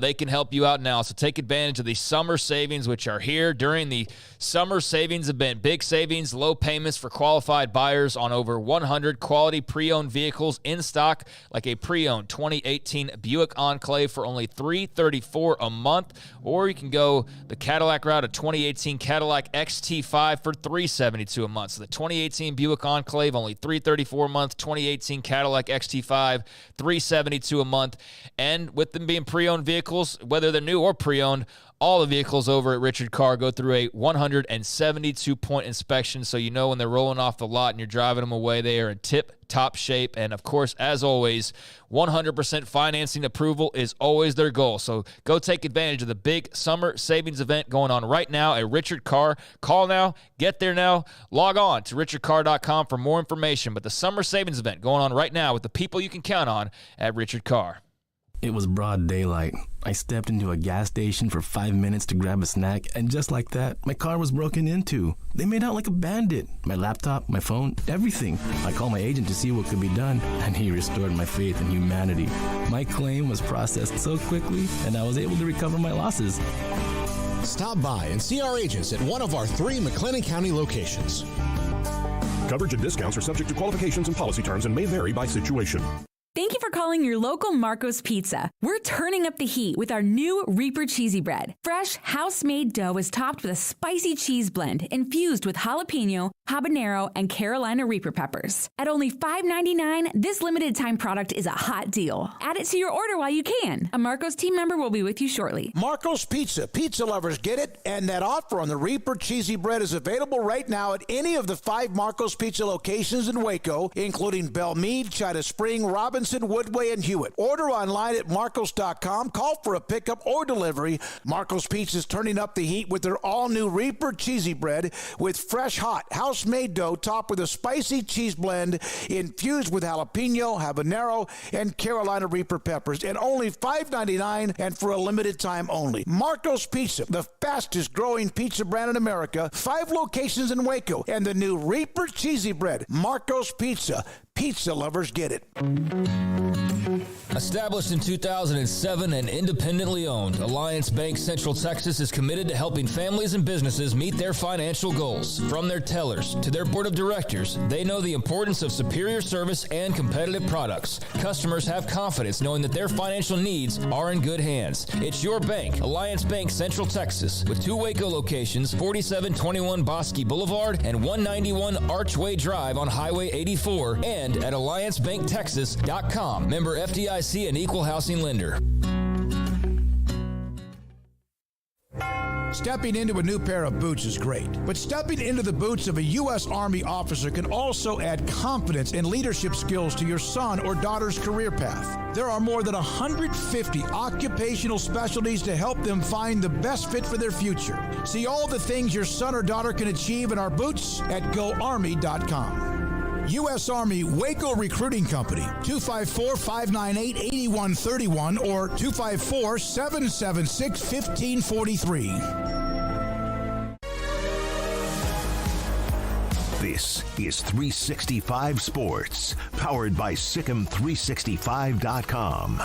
They can help you out now. So take advantage of the summer savings, which are here during the summer savings event. Big savings, low payments for qualified buyers on over 100 quality pre-owned vehicles in stock, like a pre-owned 2018 Buick Enclave for only $334 a month, or you can go the Cadillac route, a 2018 Cadillac XT5 for $372 a month. So the 2018 Buick Enclave, only $334 a month. 2018 Cadillac XT5, $372 a month. And with them being pre-owned vehicles, whether they're new or pre-owned, all the vehicles over at Richard Carr go through a 172-point inspection, so you know when they're rolling off the lot and you're driving them away, they are in tip-top shape. And, of course, as always, 100% financing approval is always their goal. So go take advantage of the big summer savings event going on right now at Richard Carr. Call now, get there now, log on to richardcarr.com for more information. But the summer savings event going on right now with the people you can count on at Richard Carr. It was broad daylight. I stepped into a gas station for 5 minutes to grab a snack, and just like that, my car was broken into. They made out like a bandit. My laptop, my phone, everything. I called my agent to see what could be done, and he restored my faith in humanity. My claim was processed so quickly, and I was able to recover my losses. Stop by and see our agents at one of our 3 McLennan County locations. Coverage and discounts are subject to qualifications and policy terms and may vary by situation. Thank you for calling your local Marco's Pizza. We're turning up the heat with our new Reaper Cheesy Bread. Fresh, house-made dough is topped with a spicy cheese blend infused with jalapeno, habanero, and Carolina Reaper peppers. At only $5.99, this limited-time product is a hot deal. Add it to your order while you can. A Marco's team member will be with you shortly. Marco's Pizza. Pizza lovers get it, and that offer on the Reaper Cheesy Bread is available right now at any of the 5 Marco's Pizza locations in Waco, including Belmead, China Spring, Robinson, Woodway, and Hewitt. Order online at marcos.com. Call for a pickup or delivery. Marco's Pizza is turning up the heat with their all-new Reaper Cheesy Bread with fresh, hot, house-made dough topped with a spicy cheese blend infused with jalapeno, habanero, and Carolina Reaper peppers, and only $5.99 and for a limited time only. Marco's Pizza, the fastest-growing pizza brand in America. 5 locations in Waco, and the new Reaper Cheesy Bread. Marco's Pizza. Pizza lovers get it. Established in 2007 and independently owned, Alliance Bank Central Texas is committed to helping families and businesses meet their financial goals. From their tellers to their board of directors, they know the importance of superior service and competitive products. Customers have confidence knowing that their financial needs are in good hands. It's your bank, Alliance Bank Central Texas, with 2 Waco locations, 4721 Bosque Boulevard and 191 Archway Drive on Highway 84, and at alliancebanktexas.com. Member FDIC and equal housing lender. Stepping into a new pair of boots is great, but stepping into the boots of a U.S. Army officer can also add confidence and leadership skills to your son or daughter's career path. There are more than 150 occupational specialties to help them find the best fit for their future. See all the things your son or daughter can achieve in our boots at GoArmy.com. U.S. Army Waco Recruiting Company, 254-598-8131 or 254-776-1543. This is 365 Sports, powered by Sikkim365.com.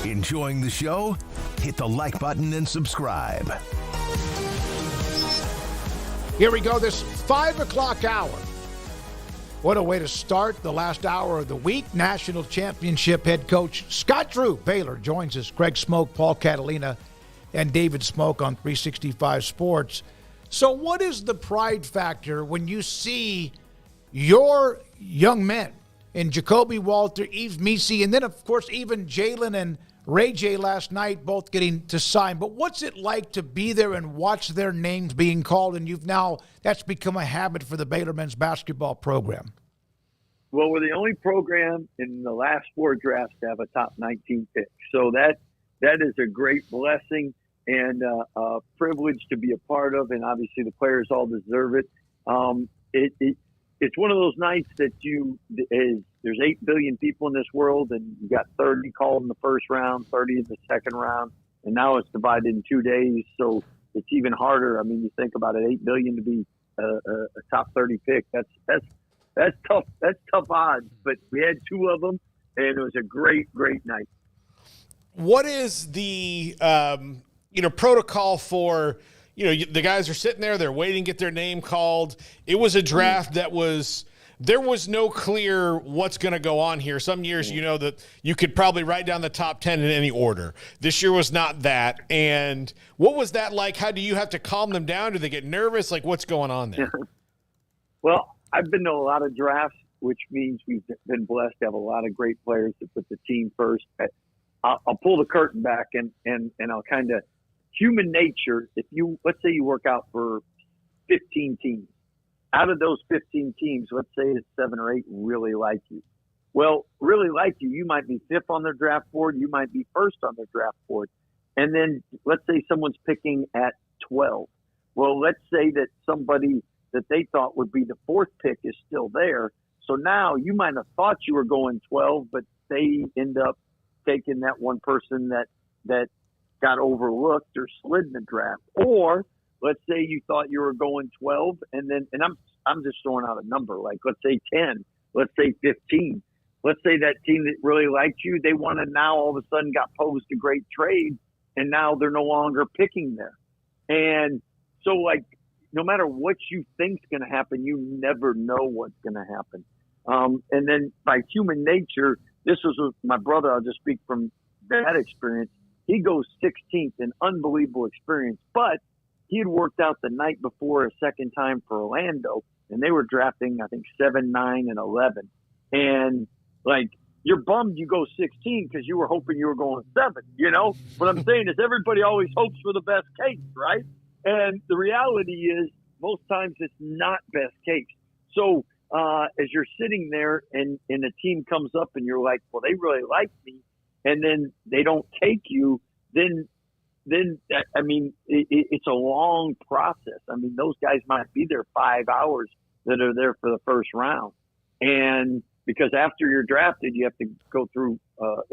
Enjoying the show? Hit the like button and subscribe. Here we go, this 5 o'clock hour. What a way to start the last hour of the week. National Championship head coach Scott Drew, Baylor, joins us. Greg Smoke, Paul Catalina, and David Smoke on 365 Sports. So what is the pride factor when you see your young men in Jacoby Walter, Yves Misi, and then, of course, even Jalen and Ray J last night both getting to sign? But what's it like to be there and watch their names being called, and that's become a habit for the Baylor men's basketball program? Well, we're the only program in the last 4 drafts to have a top 19 pick. So that is a great blessing and a privilege to be a part of, and obviously the players all deserve it. It's one of those nights that there's 8 billion people in this world, and you got 30 called in the first round, 30 in the second round, and now it's divided in 2 days, so it's even harder. I mean, you think about it, 8 billion to be a top 30 pick. That's tough. That's tough odds, but we had 2 of them, and it was a great night. What is the protocol for? The guys are sitting there, they're waiting to get their name called. It was a draft there was no clear what's going to go on here. Some years, that you could probably write down the top 10 in any order. This year was not that. And what was that like? How do you have to calm them down? Do they get nervous? Like, what's going on there? Well, I've been to a lot of drafts, which means we've been blessed to have a lot of great players that put the team first. I'll pull the curtain back and I'll kind of human nature. Let's say you work out for 15 teams. Out of those 15 teams, let's say it's 7 or 8 really like you. Well, really like you might be 5th on their draft board. You might be 1st on their draft board. And then let's say someone's picking at 12. Well, let's say that somebody that they thought would be the 4th pick is still there. So now you might have thought you were going 12, but they end up taking that one person that got overlooked or slid in the draft. Or let's say you thought you were going 12, and I'm just throwing out a number, like let's say 10, let's say 15. Let's say that team that really liked you, they want to now all of a sudden got posed a great trade, and now they're no longer picking there. And so, like, no matter what you think's going to happen, you never know what's going to happen. And then by human nature, this was my brother. I'll just speak from that experience. He goes 16th, an unbelievable experience, but he had worked out the night before a second time for Orlando, and they were drafting, I think, 7, 9, and 11. And, like, you're bummed you go 16 because you were hoping you were going 7, you know? What I'm saying is everybody always hopes for the best case, right? And the reality is most times it's not best case. So as you're sitting there and a team comes up and you're like, well, they really like me, and then they don't take you, then I mean, it's a long process. I mean, those guys might be there 5 hours that are there for the first round. And because after you're drafted, you have to go through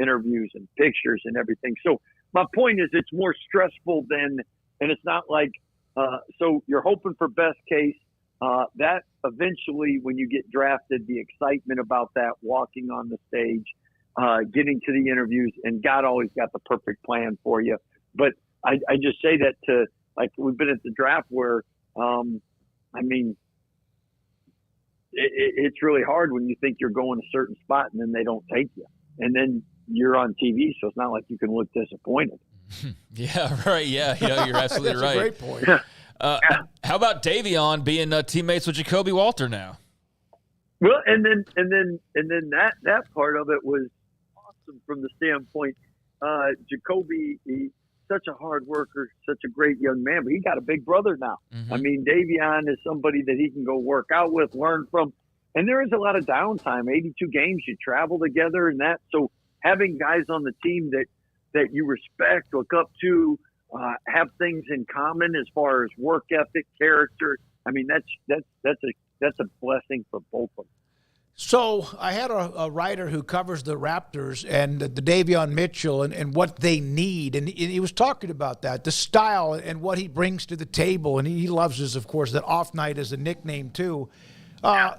interviews and pictures and everything. So my point is it's more stressful and it's not like, so you're hoping for best case. That eventually, when you get drafted, the excitement about that, walking on the stage, getting to the interviews, and God always got the perfect plan for you. But I just say that to, like, we've been at the draft where, I mean, it's really hard when you think you're going a certain spot and then they don't take you. And then you're on TV, so it's not like you can look disappointed. Yeah, right. Yeah, you're absolutely That's right. a great point. How about Davion being teammates with Jacoby Walter now? Well, and then that part of it was awesome from the standpoint. Jacoby, he's such a hard worker, such a great young man, but he got a big brother now. Mm-hmm. I mean, Davion is somebody that he can go work out with, learn from, and there is a lot of downtime. 82 games, you travel together, and that. So having guys on the team that you respect, look up to, have things in common as far as work ethic, character. I mean, that's a blessing for both of them. So I had a writer who covers the Raptors and the Davion Mitchell and what they need. And he was talking about that, the style and what he brings to the table. And he loves his, of course, that off night as a nickname too.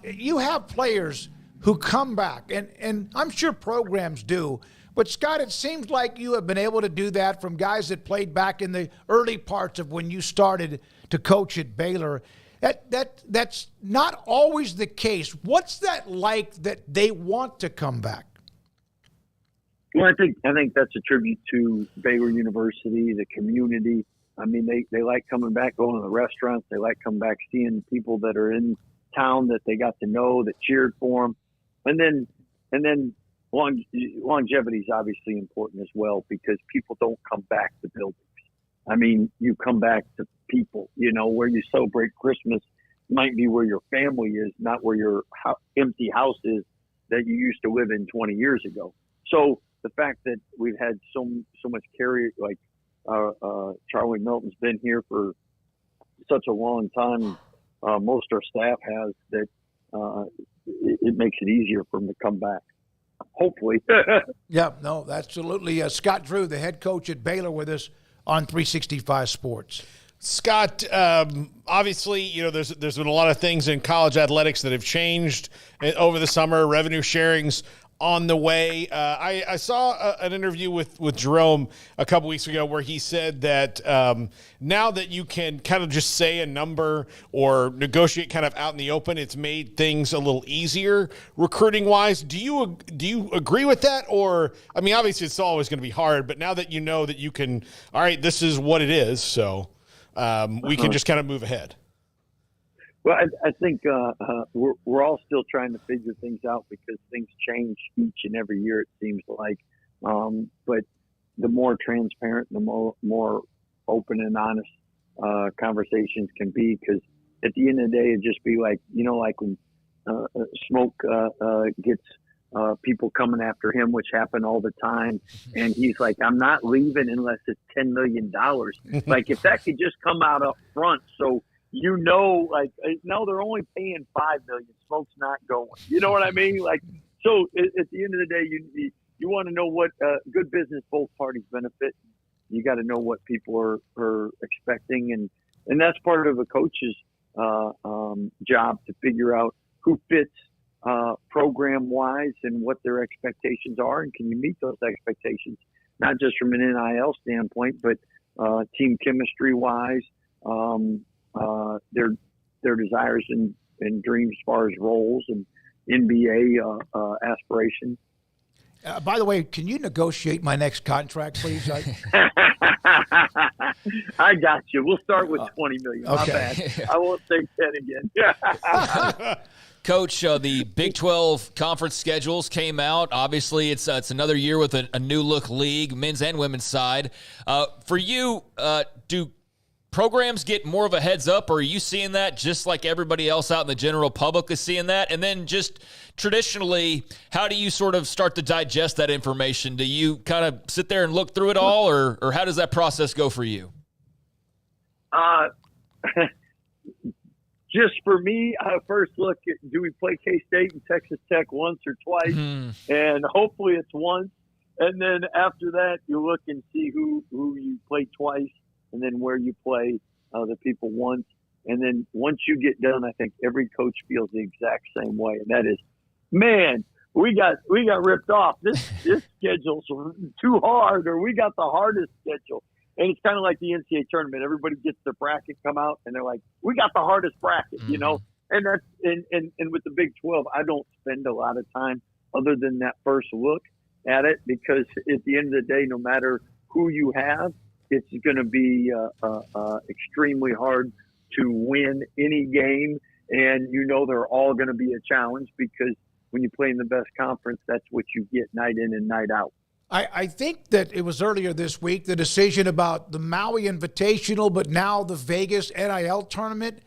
You have players who come back, and I'm sure programs do. But, Scott, it seems like you have been able to do that from guys that played back in the early parts of when you started to coach at Baylor. That's not always the case. What's that like that they want to come back? Well, I think that's a tribute to Baylor University, the community. I mean, they like coming back, going to the restaurants. They like coming back, seeing people that are in town that they got to know, that cheered for them. And then longevity is obviously important as well because people don't come back to buildings. I mean, you come back to people, where you celebrate Christmas might be where your family is, not where your empty house is that you used to live in 20 years ago. So the fact that we've had so much carry, like Charlie Milton's been here for such a long time, most of our staff has, that it makes it easier for them to come back. Hopefully. Yeah, no, absolutely. Scott Drew, the head coach at Baylor, with us on 365 Sports. Scott, obviously, there's been a lot of things in college athletics that have changed over the summer. Revenue sharing's on the way. I saw an interview with Jerome a couple weeks ago where he said that now that you can kind of just say a number or negotiate kind of out in the open, it's made things a little easier recruiting-wise. Do you agree with that? Or, I mean, obviously it's always going to be hard, but now that you know that you can, all right, this is what it is, so we can just kind of move ahead. Well, I think we're all still trying to figure things out because things change each and every year, it seems like. But the more transparent, the more open and honest conversations can be, because at the end of the day, it'd just be like, like when Smoke gets people coming after him, which happen all the time. And he's like, I'm not leaving unless it's $10 million. Like, if that could just come out up front. So, like, no, they're only paying $5 million. Smoke's not going. You know what I mean? Like, so at the end of the day, you want to know what good business both parties benefit. You got to know what people are expecting, and that's part of a coach's job to figure out who fits program wise and what their expectations are, and can you meet those expectations, not just from an NIL standpoint, but team chemistry wise. Their desires and dreams as far as roles and NBA aspirations. By the way, can you negotiate my next contract, please? I got you. We'll start with $20 million. Okay. My bad. I won't take 10 again. Coach, the Big 12 conference schedules came out. Obviously, it's another year with a new look league, men's and women's side. For you, do programs get more of a heads up, or are you seeing that just like everybody else out in the general public is seeing that? And then just traditionally, how do you sort of start to digest that information? Do you kind of sit there and look through it all, or how does that process go for you? Just for me, I first look at, do we play K-State and Texas Tech once or twice? And hopefully it's once. And then after that, you look and see who you play twice, and then where you play the people once. And then once you get done, I think every coach feels the exact same way. And that is, man, we got ripped off. This schedule's too hard, or we got the hardest schedule. And it's kind of like the NCAA tournament. Everybody gets their bracket come out, and they're like, we got the hardest bracket, you know? And that's and with the Big 12, I don't spend a lot of time other than that first look at it, because at the end of the day, no matter who you have, it's going to be extremely hard to win any game. And you know they're all going to be a challenge, because when you play in the best conference, that's what you get night in and night out. I think that it was earlier this week, the decision about the Maui Invitational, but now the Vegas NIL tournament.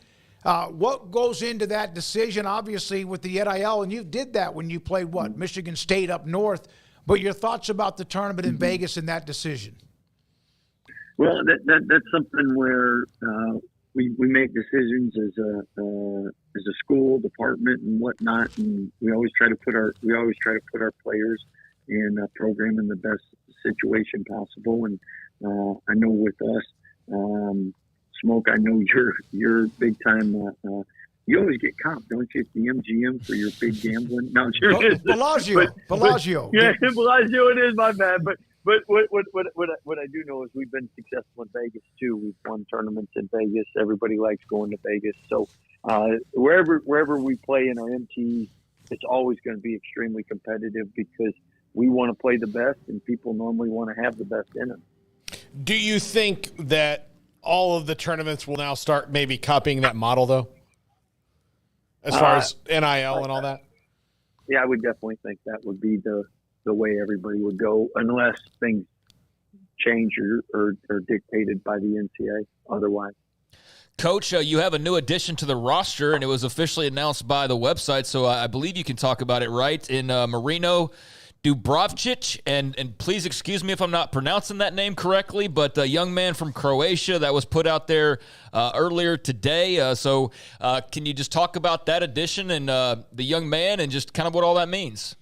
What goes into that decision, obviously, with the NIL? And you did that when you played, Michigan State up north. But your thoughts about the tournament in Vegas and that decision? Well, that's something where we make decisions as a school department and whatnot, and we always try to put our players and program in the best situation possible. And I know with us, Smoke, I know you're big time. You always get comped, don't you, at the MGM for your big gambling? No, Bellagio. Yeah, Bellagio. It is, my bad. But what I do know is we've been successful in Vegas too. We've won tournaments in Vegas. Everybody likes going to Vegas. So wherever we play in our MTs, it's always going to be extremely competitive, because we want to play the best, and people normally want to have the best in them. Do you think that all of the tournaments will now start maybe copying that model, though, as far as NIL and all that? Yeah, I would definitely think that would be the way everybody would go, unless things change or dictated by the NCAA otherwise. Coach, you have a new addition to the roster, and it was officially announced by the website, so I believe you can talk about it, right? In Marino Dubravcic, and please excuse me if I'm not pronouncing that name correctly, but a young man from Croatia that was put out there earlier today. So can you just talk about that addition and the young man and just kind of what all that means?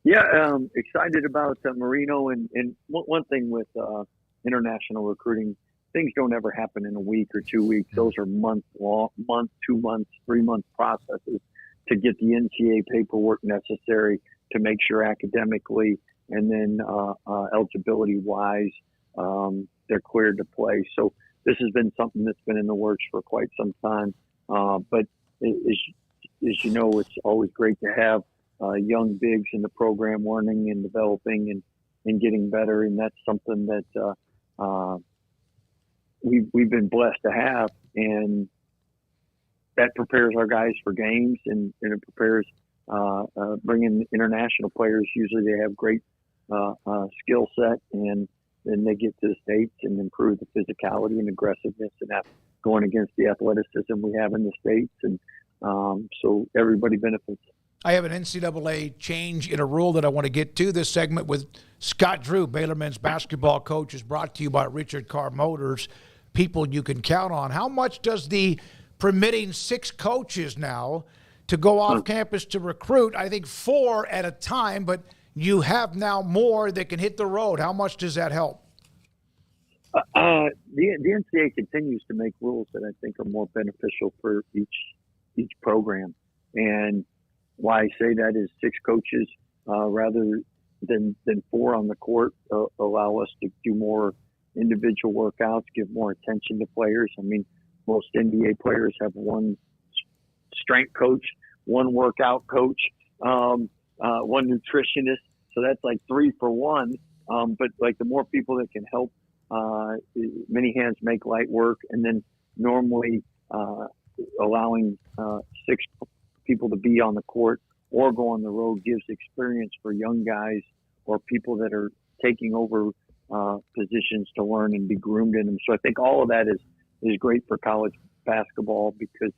Yeah, excited about Marino. And one thing with international recruiting, things don't ever happen in a week or 2 weeks. Those are month, 2 months, 3 month processes to get the NCAA paperwork necessary to make sure academically and then eligibility-wise they're cleared to play. So this has been something that's been in the works for quite some time. But as you know, it's always great to have young bigs in the program learning and developing and getting better, and that's something that we've been blessed to have, and that prepares our guys for games, and it prepares bringing international players. Usually they have great skill set, and then they get to the States and improve the physicality and aggressiveness and that going against the athleticism we have in the States. And so everybody benefits. I have an NCAA change in a rule that I want to get to. This segment with Scott Drew, Baylor men's basketball coach, is brought to you by Richard Carr Motors, people you can count on. How much does the permitting 6 coaches now to go off campus to recruit, I think 4 at a time, but you have now more that can hit the road. How much does that help? The NCAA continues to make rules that I think are more beneficial for each program. And why I say that is 6 coaches rather than 4 on the court allow us to do more individual workouts, give more attention to players. I mean, most NBA players have one strength coach, one workout coach, one nutritionist, So that's like 3 for 1. But like the more people that can help, many hands make light work. And then normally allowing 6 people to be on the court or go on the road gives experience for young guys or people that are taking over positions to learn and be groomed in them. So I think all of that is great for college basketball because,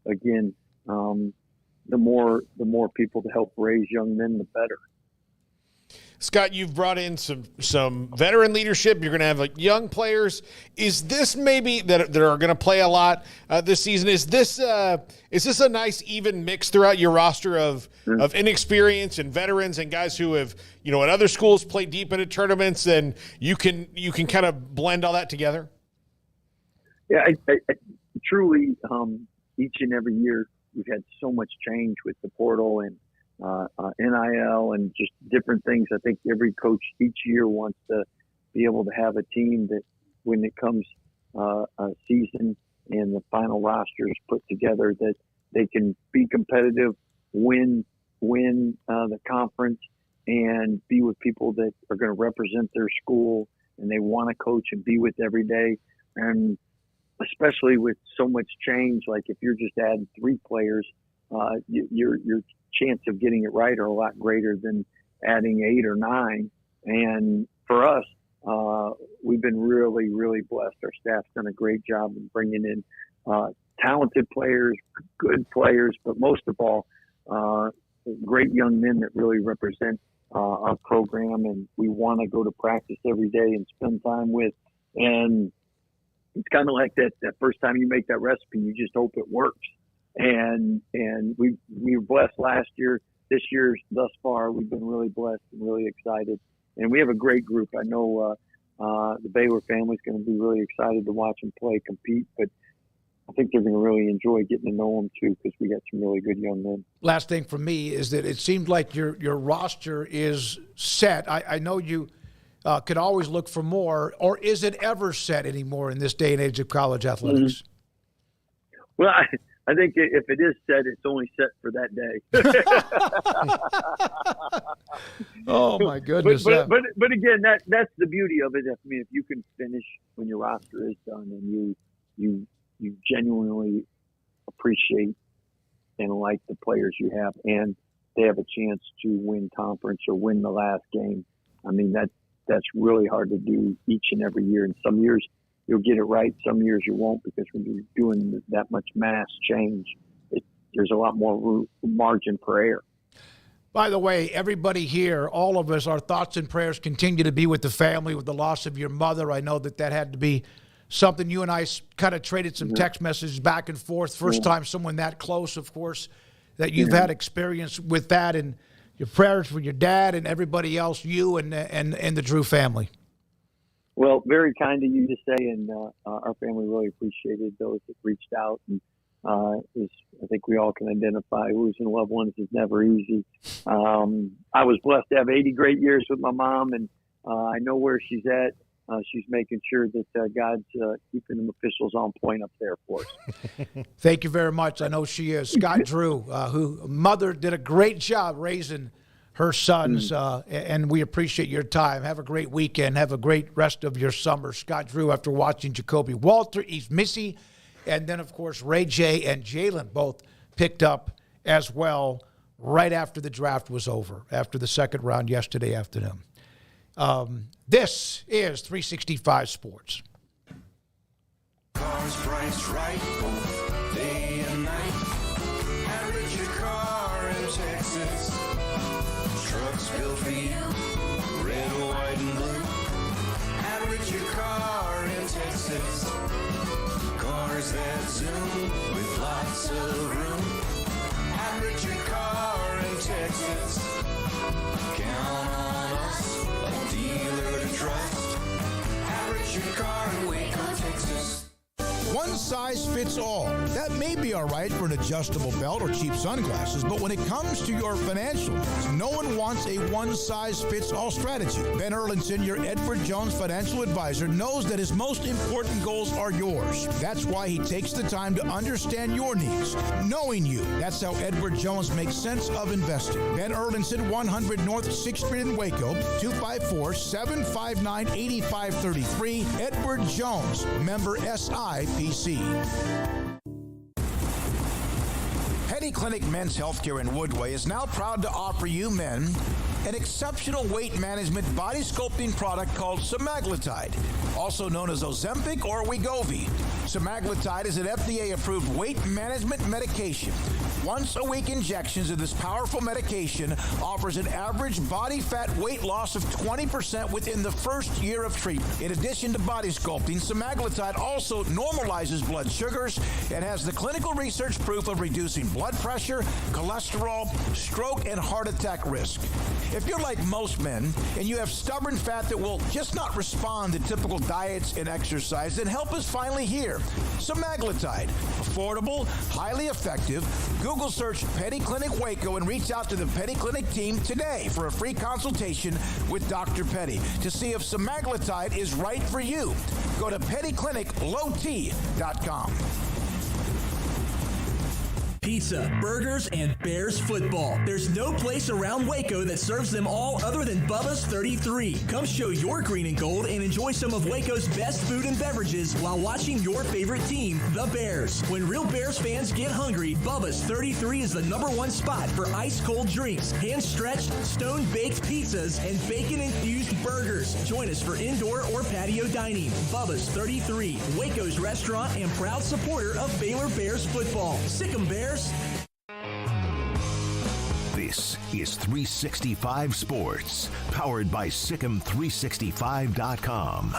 again, the more people to help raise young men, the better. Scott, you've brought in some veteran leadership. You're going to have like young players. Is this maybe that are going to play a lot this season? Is this a nice even mix throughout your roster of inexperience and veterans and guys who have at other schools played deep into tournaments, and you can kind of blend all that together? Yeah, I truly each and every year we've had so much change with the portal and NIL and just different things. I think every coach each year wants to be able to have a team that when it comes a season and the final roster is put together, that they can be competitive, win the conference, and be with people that are going to represent their school and they want to coach and be with every day. And especially with so much change, like if you're just adding 3 players, your chance of getting it right are a lot greater than adding 8 or 9. And for us, we've been really, really blessed. Our staff's done a great job of bringing in talented players, good players, but most of all, great young men that really represent our program, and we want to go to practice every day and spend time with. And it's kind of like that first time you make that recipe, you just hope it works. And we were blessed last year. This year, thus far, we've been really blessed and really excited. And we have a great group. I know the Baylor family's going to be really excited to watch them play, compete. But I think they're going to really enjoy getting to know them, too, because we got some really good young men. Last thing for me is that it seems like your roster is set. I know you could always look for more, or is it ever set anymore in this day and age of college athletics? Mm-hmm. Well, I think if it is set, it's only set for that day. Oh my goodness! But again, that's the beauty of it. I mean, if you can finish when your roster is done and you genuinely appreciate and like the players you have, and they have a chance to win conference or win the last game. I mean, that's really hard to do each and every year. And some years you'll get it right. Some years you won't, because when you're doing that much mass change, there's a lot more margin for error. By the way, everybody here, all of us, our thoughts and prayers continue to be with the family, with the loss of your mother. I know that had to be something you and I kind of traded some text messages back and forth. First time someone that close, of course, that you've had experience with that, and your prayers for your dad and everybody else, you and the Drew family. Well, very kind of you to say, and our family really appreciated those that reached out. And I think we all can identify losing loved ones is never easy. I was blessed to have 80 great years with my mom, and I know where she's at. She's making sure that God's keeping them officials on point up there for us. Thank you very much. I know she is. Scott Drew, who mother did a great job raising her sons, and we appreciate your time. Have a great weekend. Have a great rest of your summer. Scott Drew, after watching Jacoby Walter, East Missy, and then, of course, Ray J and Jalen both picked up as well right after the draft was over, after the second round yesterday afternoon. This is 365 Sports. Cars priced right, both day and night. Average your car in Texas. Trucks built for you, red, white, and blue. Average your car in Texas. Cars that zoom with lots of room. Average your car in Texas. Count on us, a dealer to trust. Average your car in Waco, Texas. One one size fits all. That may be all right for an adjustable belt or cheap sunglasses, but when it comes to your financial needs, no one wants a one size fits all strategy. Ben Erlinson, your Edward Jones financial advisor, knows that his most important goals are yours. That's why he takes the time to understand your needs, knowing you. That's how Edward Jones makes sense of investing. Ben Erlinson, 100 North 6th Street in Waco, 254-759-8533. Edward Jones, member SIPC. Petty Clinic Men's Healthcare in Woodway is now proud to offer you men an exceptional weight management body sculpting product called semaglutide, also known as Ozempic or Wegovy. Semaglutide is an FDA-approved weight management medication. Once-a-week injections of this powerful medication offers an average body fat weight loss of 20% within the first year of treatment. In addition to body sculpting, semaglutide also normalizes blood sugars and has the clinical research proof of reducing blood pressure, cholesterol, stroke, and heart attack risk. If you're like most men and you have stubborn fat that will just not respond to typical diets and exercise, then help is finally here. Semaglutide, affordable, highly effective. Google search Petty Clinic Waco and reach out to the Petty Clinic team today for a free consultation with Dr. Petty to see if semaglutide is right for you. Go to pettycliniclowt.com. Pizza, burgers, and Bears football. There's no place around Waco that serves them all other than Bubba's 33. Come show your green and gold and enjoy some of Waco's best food and beverages while watching your favorite team, the Bears. When real Bears fans get hungry, Bubba's 33 is the #1 spot for ice-cold drinks, hand-stretched, stone-baked pizzas, and bacon-infused burgers. Join us for indoor or patio dining. Bubba's 33, Waco's restaurant and proud supporter of Baylor Bears football. Sick 'em, Bears. This is 365 Sports, powered by Sikkim365.com.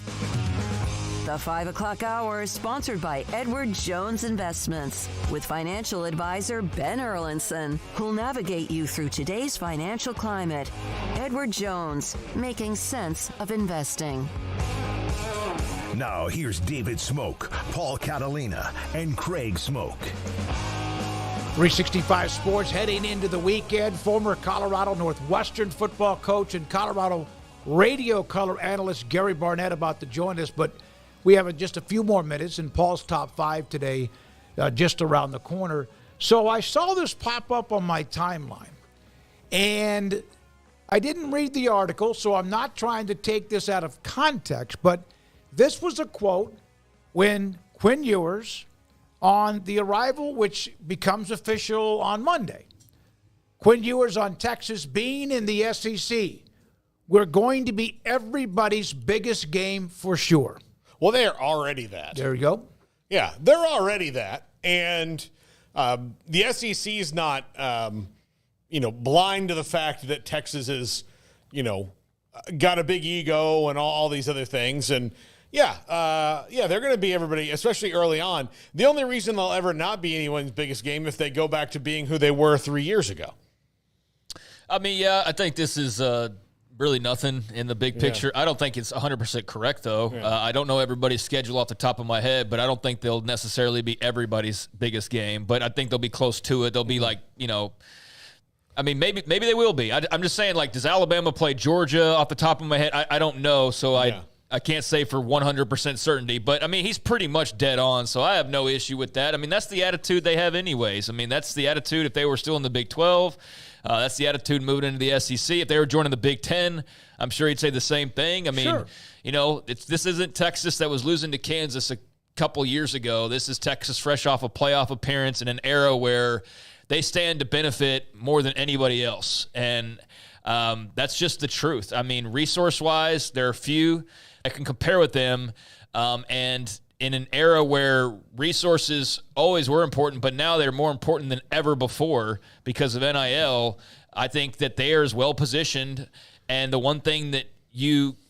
The 5 o'clock hour is sponsored by Edward Jones Investments with financial advisor Ben Erlinson, who'll navigate you through today's financial climate. Edward Jones, making sense of investing. Now here's David Smoke, Paul Catalina, and Craig Smoke. 365 Sports heading into the weekend. Former Colorado Northwestern football coach and Colorado radio color analyst Gary Barnett about to join us, but we have just a few more minutes in Paul's top 5 today, just around the corner. So I saw this pop up on my timeline, and I didn't read the article, so I'm not trying to take this out of context, but this was a quote when Quinn Ewers, on the arrival, which becomes official on Monday. Quinn Ewers on Texas being in the SEC. We're going to be everybody's biggest game for sure. Well, they're already that. There you go. Yeah, they're already that. And the SEC is not, blind to the fact that Texas is, got a big ego and all these other things. And they're going to be everybody, especially early on. The only reason they'll ever not be anyone's biggest game if they go back to being who they were 3 years ago. I mean, I think this is really nothing in the big picture. I don't think it's 100% correct, though. I don't know everybody's schedule off the top of my head, but I don't think they'll necessarily be everybody's biggest game. But I think they'll be close to it. They'll be like, I mean, maybe they will be. I'm just saying, like, does Alabama play Georgia off the top of my head? I don't know, so I can't say for 100% certainty, but, I mean, he's pretty much dead on, so I have no issue with that. I mean, that's the attitude they have anyways. I mean, that's the attitude if they were still in the Big 12. That's the attitude moving into the SEC. If they were joining the Big 10, I'm sure he'd say the same thing. I mean, this isn't Texas that was losing to Kansas a couple years ago. This is Texas fresh off a playoff appearance in an era where they stand to benefit more than anybody else, and that's just the truth. I mean, resource-wise, there are few that can compare with them, and in an era where resources always were important, but now they're more important than ever before because of NIL, I think that they are as well-positioned, and the one thing that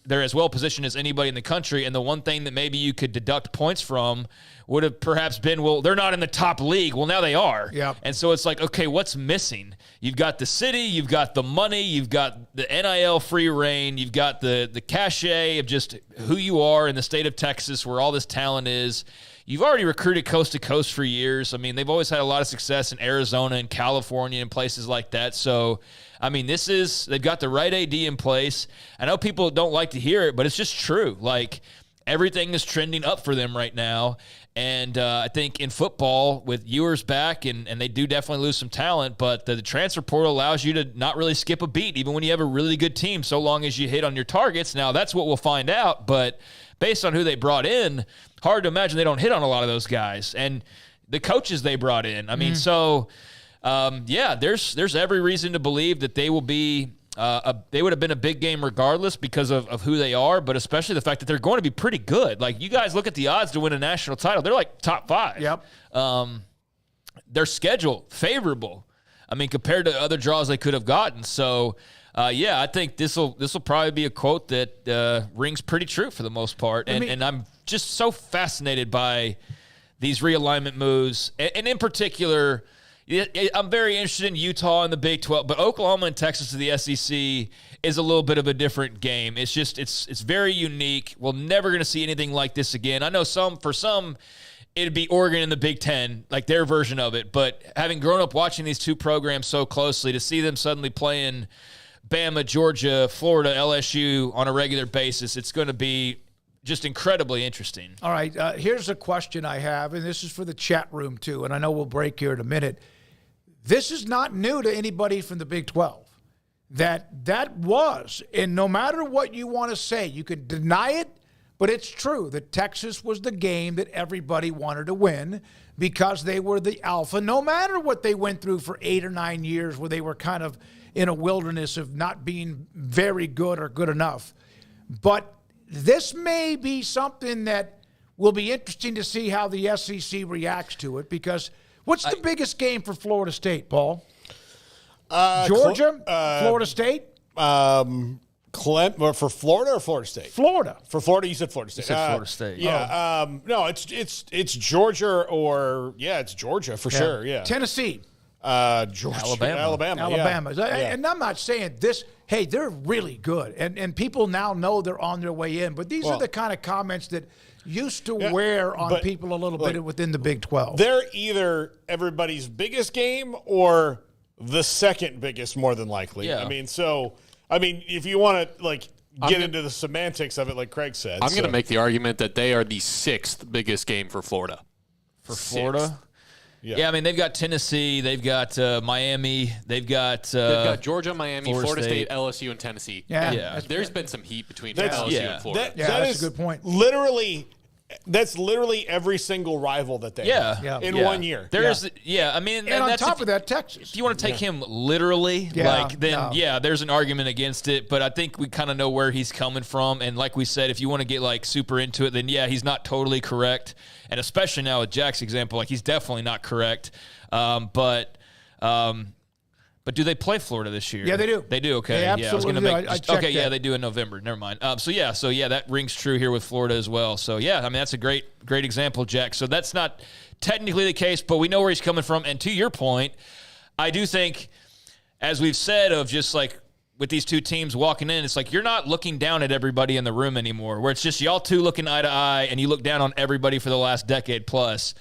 they're as well-positioned as anybody in the country, and the one thing that maybe you could deduct points from would have perhaps been, well, they're not in the top league. Well, now they are. Yep. And so it's like, okay, what's missing? You've got the city, you've got the money, you've got the NIL free reign, you've got the cachet of just who you are in the state of Texas where all this talent is. you've already recruited coast to coast for years. I mean, they've always had a lot of success in Arizona and California and places like that. So, I mean, they've got the right AD in place. I know people don't like to hear it, but it's just true. Like, everything is trending up for them right now. And I think in football, with Ewers back, and they do definitely lose some talent, but the transfer portal allows you to not really skip a beat, even when you have a really good team, so long as you hit on your targets. Now, that's what we'll find out, but based on who they brought in, hard to imagine they don't hit on a lot of those guys. And the coaches they brought in, I mean, there's every reason to believe that they will be they would have been a big game regardless because of who they are, but especially the fact that they're going to be pretty good. Like, you guys look at the odds to win a national title. They're like top 5. Yep. Their schedule, favorable. I mean, compared to other draws they could have gotten. So, I think this will probably be a quote that rings pretty true for the most part. And I'm just so fascinated by these realignment moves. And in particular, I'm very interested in Utah and the Big 12, but Oklahoma and Texas to the SEC is a little bit of a different game. It's just it's very unique. We're never going to see anything like this again. I know for some, it'd be Oregon and the Big 10, like their version of it. But having grown up watching these two programs so closely, to see them suddenly playing Bama, Georgia, Florida, LSU on a regular basis, it's going to be just incredibly interesting. All right, here's a question I have, and this is for the chat room too, and I know we'll break here in a minute. This is not new to anybody from the Big 12. That was, and no matter what you want to say, you could deny it, but it's true that Texas was the game that everybody wanted to win because they were the alpha, no matter what they went through for 8 or 9 years where they were kind of in a wilderness of not being very good or good enough. But this may be something that will be interesting to see how the SEC reacts to it, because what's the biggest game for Florida State, Paul? Georgia? Florida State? For Florida or Florida State? Florida. For Florida, you said Florida State. You said Florida State. Yeah. No, it's Georgia it's Georgia for sure. Yeah. Tennessee. Georgia. Alabama. Yeah. And I'm not saying this, hey, they're really good. And people now know they're on their way in. But these are the kind of comments that used to wear on people a little bit within the Big 12. They're either everybody's biggest game or the second biggest, more than likely. Yeah. I mean, if you want to get into the semantics of it, like Craig said, I'm going to make the argument that they are the 6th biggest game for Florida. For Florida? Yeah, I mean, they've got Tennessee, they've got Miami, they've got Georgia, Miami, Florida State, LSU, and Tennessee. Yeah. There's been some heat between LSU and Florida. That's a good point. That's literally every single rival that they have in 1 year. I mean, and on top of that, Texas. If you want to take him literally, there's an argument against it. But I think we kind of know where he's coming from. And like we said, if you want to get super into it, then he's not totally correct. And especially now with Jack's example, he's definitely not correct. But do they play Florida this year? Yeah, they do. They do. Okay. They absolutely do. I checked that. They do in November. Never mind. That rings true here with Florida as well. So I mean, that's a great example, Jack. So that's not technically the case, but we know where he's coming from. And to your point, I do think, as we've said, of just with these two teams walking in, it's you're not looking down at everybody in the room anymore, where it's just y'all two looking eye to eye, and you look down on everybody for the last decade plus.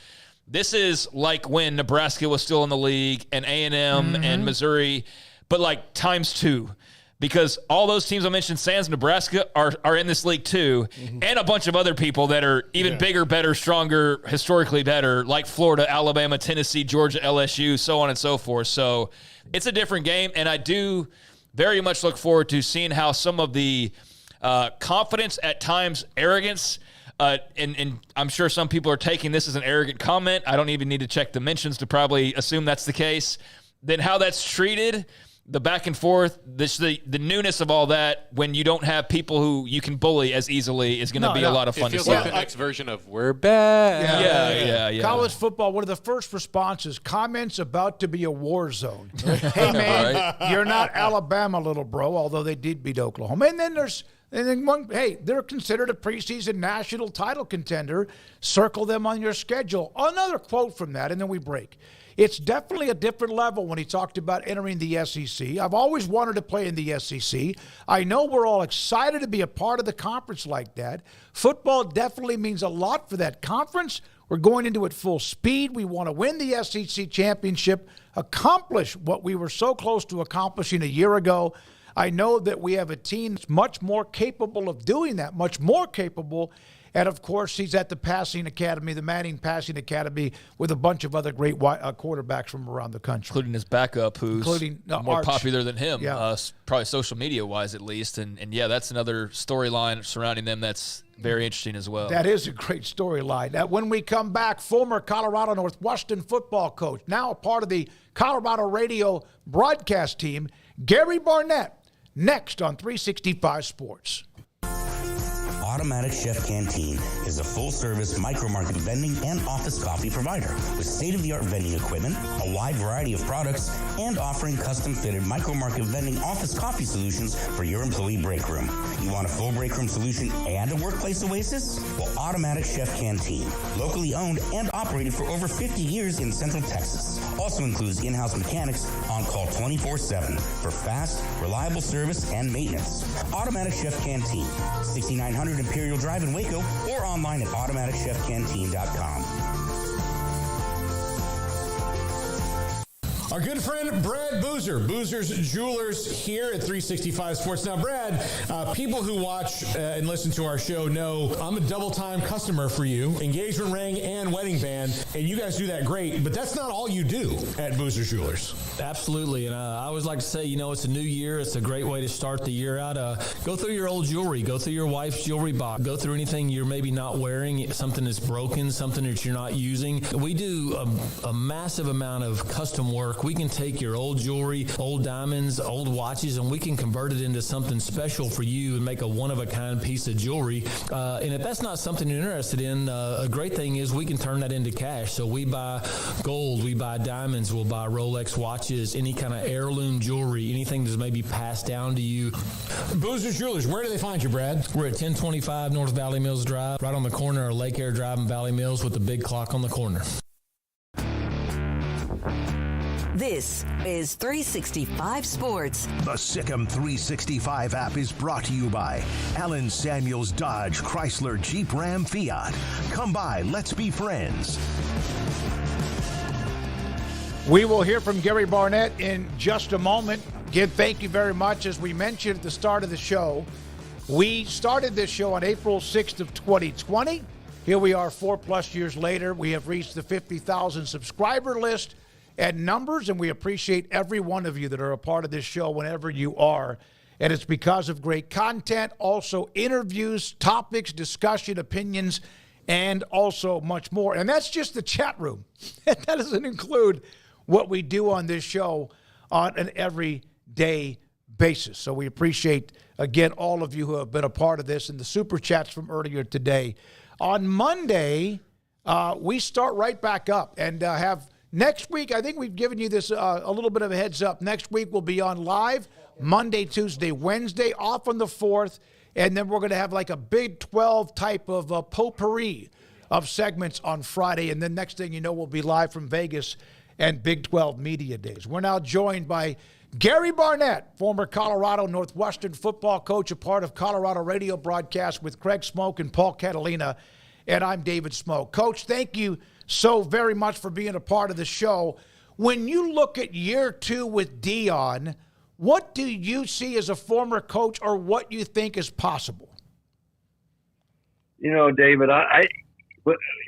This is like when Nebraska was still in the league and A&M and Missouri, but times 2. Because all those teams I mentioned, sans Nebraska, are in this league too, and a bunch of other people that are even bigger, better, stronger, historically better, like Florida, Alabama, Tennessee, Georgia, LSU, so on and so forth. So it's a different game, and I do very much look forward to seeing how some of the confidence, at times arrogance, and I'm sure some people are taking this as an arrogant comment. I don't even need to check the mentions to probably assume that's the case. Then how that's treated, the back and forth, the newness of all that, when you don't have people who you can bully as easily, is going to be a lot of fun to see. It feels like the next version of "We're back." Yeah. College football, one of the first responses, comments about to be a war zone. Hey, man, you're not Alabama, little bro, although they did beat Oklahoma. And then they're considered a preseason national title contender. Circle them on your schedule. Another quote from that, and then we break. It's definitely a different level when he talked about entering the SEC. I've always wanted to play in the SEC. I know we're all excited to be a part of the conference like that. Football definitely means a lot for that conference. We're going into it full speed. We want to win the SEC championship, accomplish what we were so close to accomplishing a year ago. I know that we have a team that's much more capable of doing that, much more capable. And, of course, he's at the Passing Academy, the Manning Passing Academy, with a bunch of other great quarterbacks from around the country. Including his backup, who's more Arch. popular than him, Yeah. probably social media-wise at least. And, yeah, that's another storyline surrounding them that's very interesting as well. That is a great storyline. Now, when we come back, former Colorado Northwestern football coach, now a part of the Colorado radio broadcast team, Gary Barnett, next on 365 Sports. Automatic Chef Canteen is a full-service micro-market vending and office coffee provider with state-of-the-art vending equipment, a wide variety of products, and offering custom-fitted micro-market vending office coffee solutions for your employee break room. You want a full break room solution and a workplace oasis? Well, Automatic Chef Canteen, locally owned and operated for over 50 years in Central Texas, also includes in-house mechanics on call 24/7 for fast, reliable service and maintenance. Automatic Chef Canteen, 6900 Imperial Drive in Waco, or online at automaticchefcanteen.com. Our good friend Brad Boozer, Boozer's Jewelers here at 365 Sports. Now, Brad, people who watch and listen to our show know I'm a double-time customer for you, engagement ring and wedding band, and you guys do that great, but that's not all you do at Boozer's Jewelers. Absolutely, and I always like to say, it's a new year. It's a great way to start the year out. Go through your old jewelry. Go through your wife's jewelry box. Go through anything you're maybe not wearing, something that's broken, something that you're not using. We do a massive amount of custom work. We can take your old jewelry, old diamonds, old watches, and we can convert it into something special for you and make a one-of-a-kind piece of jewelry. And if that's not something you're interested in, a great thing is we can turn that into cash. So we buy gold, we buy diamonds, we'll buy Rolex watches, any kind of heirloom jewelry, anything that's maybe passed down to you. Boozer's Jewelers, where do they find you, Brad? We're at 1025 North Valley Mills Drive, right on the corner of Lake Air Drive and Valley Mills with the big clock on the corner. This is 365 Sports. The Sikkim 365 app is brought to you by Allen Samuels Dodge Chrysler Jeep Ram Fiat. Come by, let's be friends. We will hear from Gary Barnett in just a moment. Again, thank you very much. As we mentioned at the start of the show, we started this show on April 6th of 2020. Here we are 4+ years later. We have reached the 50,000 subscriber list and numbers, and we appreciate every one of you that are a part of this show whenever you are. And it's because of great content, also interviews, topics, discussion, opinions, and also much more. And that's just the chat room. That doesn't include what we do on this show on an everyday basis. So we appreciate, again, all of you who have been a part of this and the super chats from earlier today. On Monday, we start right back up and have next week. I think we've given you this a little bit of a heads up. Next week we'll be on live Monday, Tuesday, Wednesday, off on the 4th, and then we're going to have like a Big 12 type of potpourri of segments on Friday, and then next thing you know, we'll be live from Vegas and Big 12 Media Days. We're now joined by Gary Barnett, former Colorado Northwestern football coach, a part of Colorado radio broadcast with Craig Smoke and Paul Catalina, and I'm David Smoke. Coach, thank you so very much for being a part of the show. When you look at year 2 with Dion, what do you see as a former coach, or what you think is possible? David,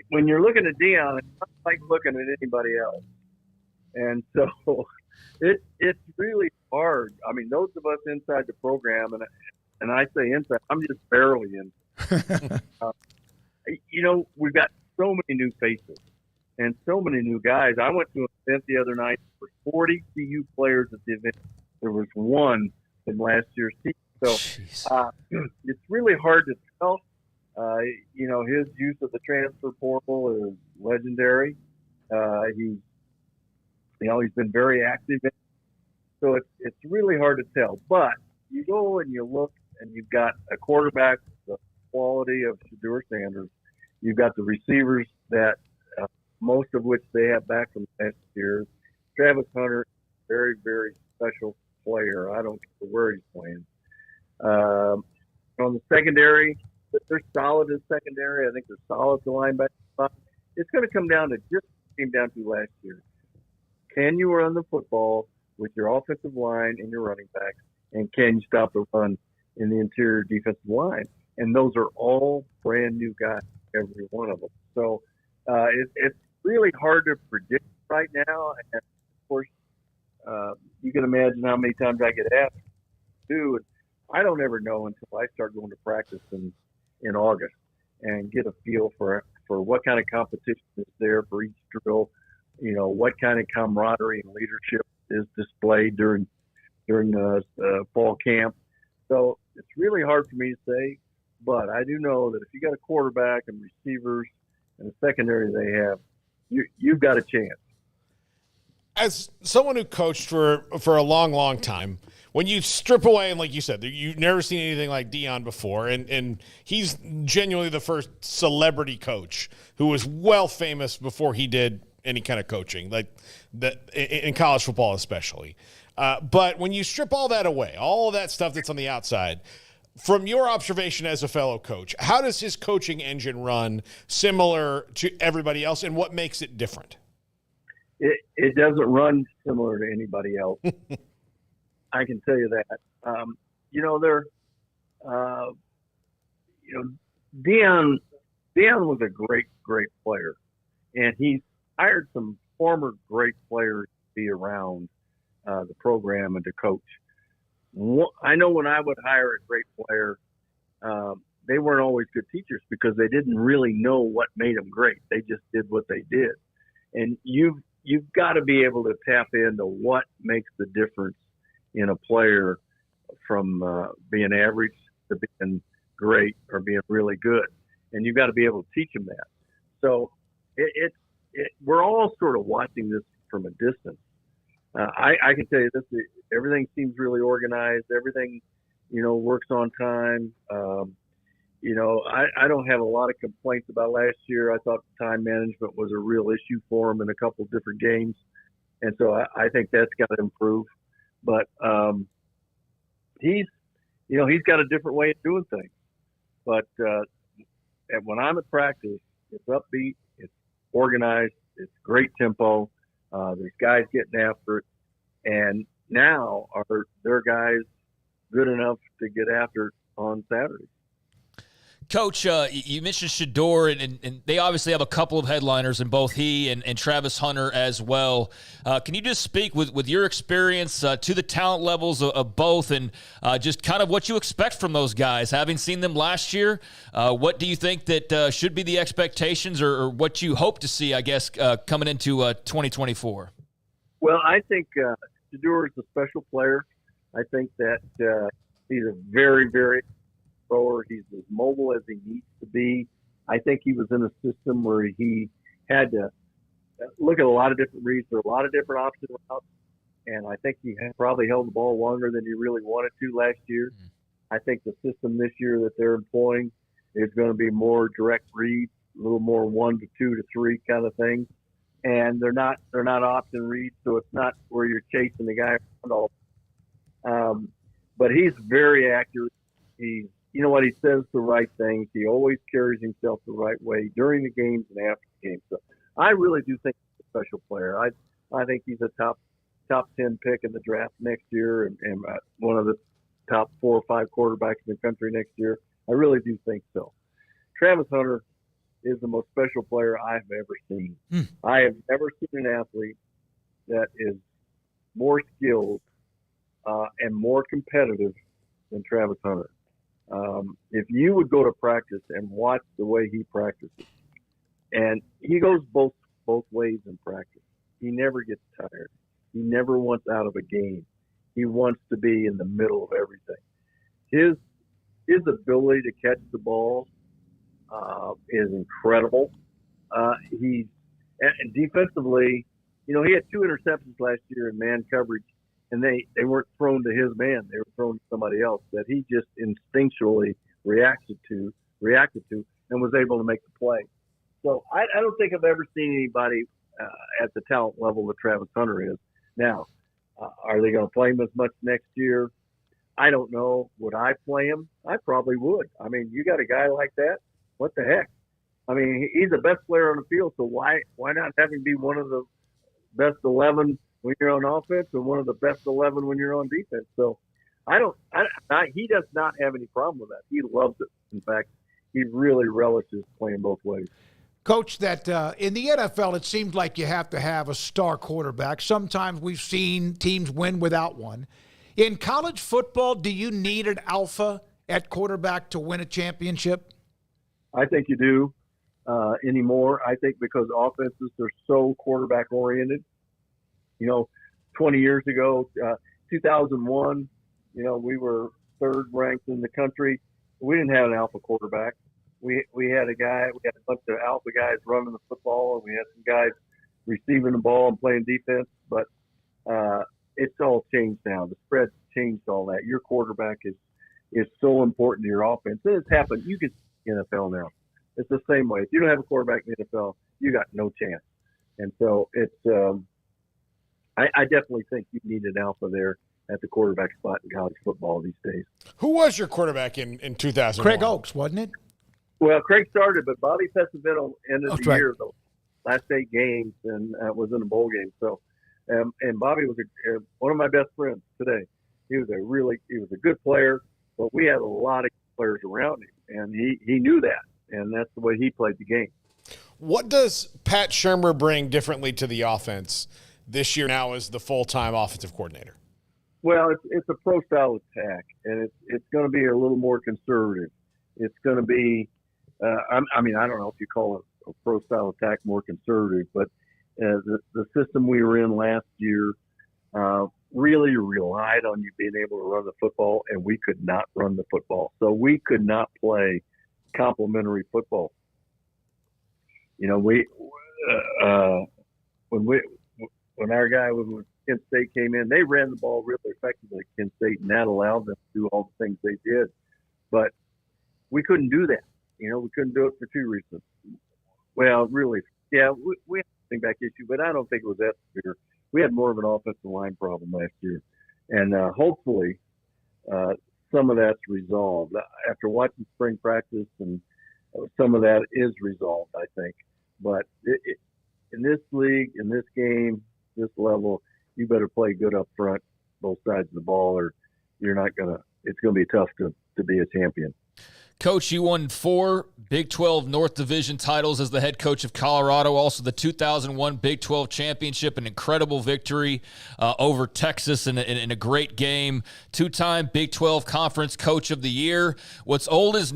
when you're looking at Dion, it's not like looking at anybody else. And so it's really hard. I mean, those of us inside the program, and I say inside, I'm just barely in. We've got so many new faces and so many new guys. I went to an event the other night for 40 CU players at the event. There was one in last year's team. So it's really hard to tell. His use of the transfer portal is legendary. He's been very active. So it's really hard to tell. But you go and you look, and you've got a quarterback, the quality of Shedeur Sanders. You've got the receivers that most of which they have back from last year. Travis Hunter, very, very special player. I don't care where he's playing. On the secondary, they're solid in secondary. I think they're solid at the linebacker spot. it's going to come down to just came down to last year. Can you run the football with your offensive line and your running backs, and can you stop the run in the interior defensive line? And those are all brand new guys, every one of them. So it's really hard to predict right now. And of course, you can imagine how many times I get asked too. And I don't ever know until I start going to practice in August and get a feel for what kind of competition is there for each drill. You know, what kind of camaraderie and leadership is displayed during the fall camp. So it's really hard for me to say, but I do know that if you got a quarterback and receivers and the secondary they have, you've got a chance. As someone who coached for a long, long time, when you strip away, and like you said, you've never seen anything like Deion before, and he's genuinely the first celebrity coach who was well famous before he did any kind of coaching, like that in college football especially. But when you strip all that away, all of that stuff that's on the outside, from your observation as a fellow coach, how does his coaching engine run similar to everybody else, and what makes it different? It doesn't run similar to anybody else. I can tell you that. Deion was a great, great player, and he's hired some former great players to be around the program and to coach. I know when I would hire a great player, they weren't always good teachers because they didn't really know what made them great. They just did what they did. And you've got to be able to tap into what makes the difference in a player from being average to being great or being really good. And you've got to be able to teach them that. So we're all sort of watching this from a distance. I can tell you this, everything seems really organized. Everything, works on time. I don't have a lot of complaints about last year. I thought time management was a real issue for him in a couple of different games. And so I think that's got to improve. But he's got a different way of doing things. But when I'm at practice, it's upbeat, it's organized, it's great tempo. There's guys getting after it. And now are their guys good enough to get after it on Saturday? Coach, you mentioned Shedeur, and they obviously have a couple of headliners in both he and Travis Hunter as well. Can you just speak with your experience to the talent levels of both and just kind of what you expect from those guys? Having seen them last year, what do you think that should be the expectations or what you hope to see, I guess, coming into 2024? Well, I think Shedeur is a special player. I think that he's a very, very thrower. He's as mobile as he needs to be. I think he was in a system where he had to look at a lot of different reads. There are a lot of different option routes, and I think he probably held the ball longer than he really wanted to last year. I think the system this year that they're employing is going to be more direct reads, a little more 1 to 2 to 3 kind of thing. And they're not option reads, so it's not where you're chasing the guy around all. But he's very accurate. He says the right things. He always carries himself the right way during the games and after the games. So I really do think he's a special player. I think he's a top 10 pick in the draft next year and one of the top 4 or 5 quarterbacks in the country next year. I really do think so. Travis Hunter is the most special player I've ever seen. I have never seen an athlete that is more skilled and more competitive than Travis Hunter. If you would go to practice and watch the way he practices, and he goes both ways in practice. He never gets tired. He never wants out of a game. He wants to be in the middle of everything. His ability to catch the ball is incredible. And defensively, he had 2 interceptions last year in man coverage, and they weren't thrown to his man. They were thrown to somebody else that he just instinctually reacted to and was able to make the play. So I don't think I've ever seen anybody at the talent level that Travis Hunter is. Now, are they going to play him as much next year? I don't know. Would I play him? I probably would. I mean, you got a guy like that, what the heck? I mean, he's the best player on the field, so why not have him be one of the best 11 when you're on offense and one of the best 11 when you're on defense? So he does not have any problem with that. He loves it. In fact, he really relishes playing both ways. Coach, that in the NFL, it seems like you have to have a star quarterback. Sometimes we've seen teams win without one. In college football, do you need an alpha at quarterback to win a championship? I think you do anymore. I think because offenses are so quarterback-oriented. 20 years ago, 2001, we were third ranked in the country. We didn't have an alpha quarterback. We had a bunch of alpha guys running the football, and we had some guys receiving the ball and playing defense. But it's all changed now. The spread's changed all that. Your quarterback is so important to your offense. And it's happened. You can see NFL now. It's the same way. If you don't have a quarterback in the NFL, you got no chance. And so it's I definitely think you need an alpha there at the quarterback spot in college football these days. Who was your quarterback in 2001? Craig Oaks, wasn't it? Well, Craig started, but Bobby Pesavento ended the year, the last 8 games, and was in a bowl game. So, and Bobby was one of my best friends today. He was a good player, but we had a lot of players around him, and he knew that, and that's the way he played the game. What does Pat Shurmur bring differently to the offense this year now as the full-time offensive coordinator? Well, it's a pro-style attack, and it's going to be a little more conservative. It's going to be I don't know if you call it a pro-style attack more conservative, but the system we were in last year really relied on you being able to run the football, and we could not run the football. So we could not play complementary football. When our guy with Kent State came in, they ran the ball really effectively at Kent State, and that allowed them to do all the things they did. But we couldn't do that. We couldn't do it for 2 reasons. Well, really, yeah, we had a back issue, but I don't think it was that severe. We had more of an offensive line problem last year. And hopefully some of that's resolved. After watching spring practice, and some of that is resolved, I think. But in this league, in this game, this level, you better play good up front, both sides of the ball, or you're not going to – it's going to be tough to be a champion. Coach, you won 4 Big 12 North Division titles as the head coach of Colorado, also the 2001 Big 12 championship, an incredible victory over Texas in a great game. 2-time Big 12 Conference Coach of the Year. What's old is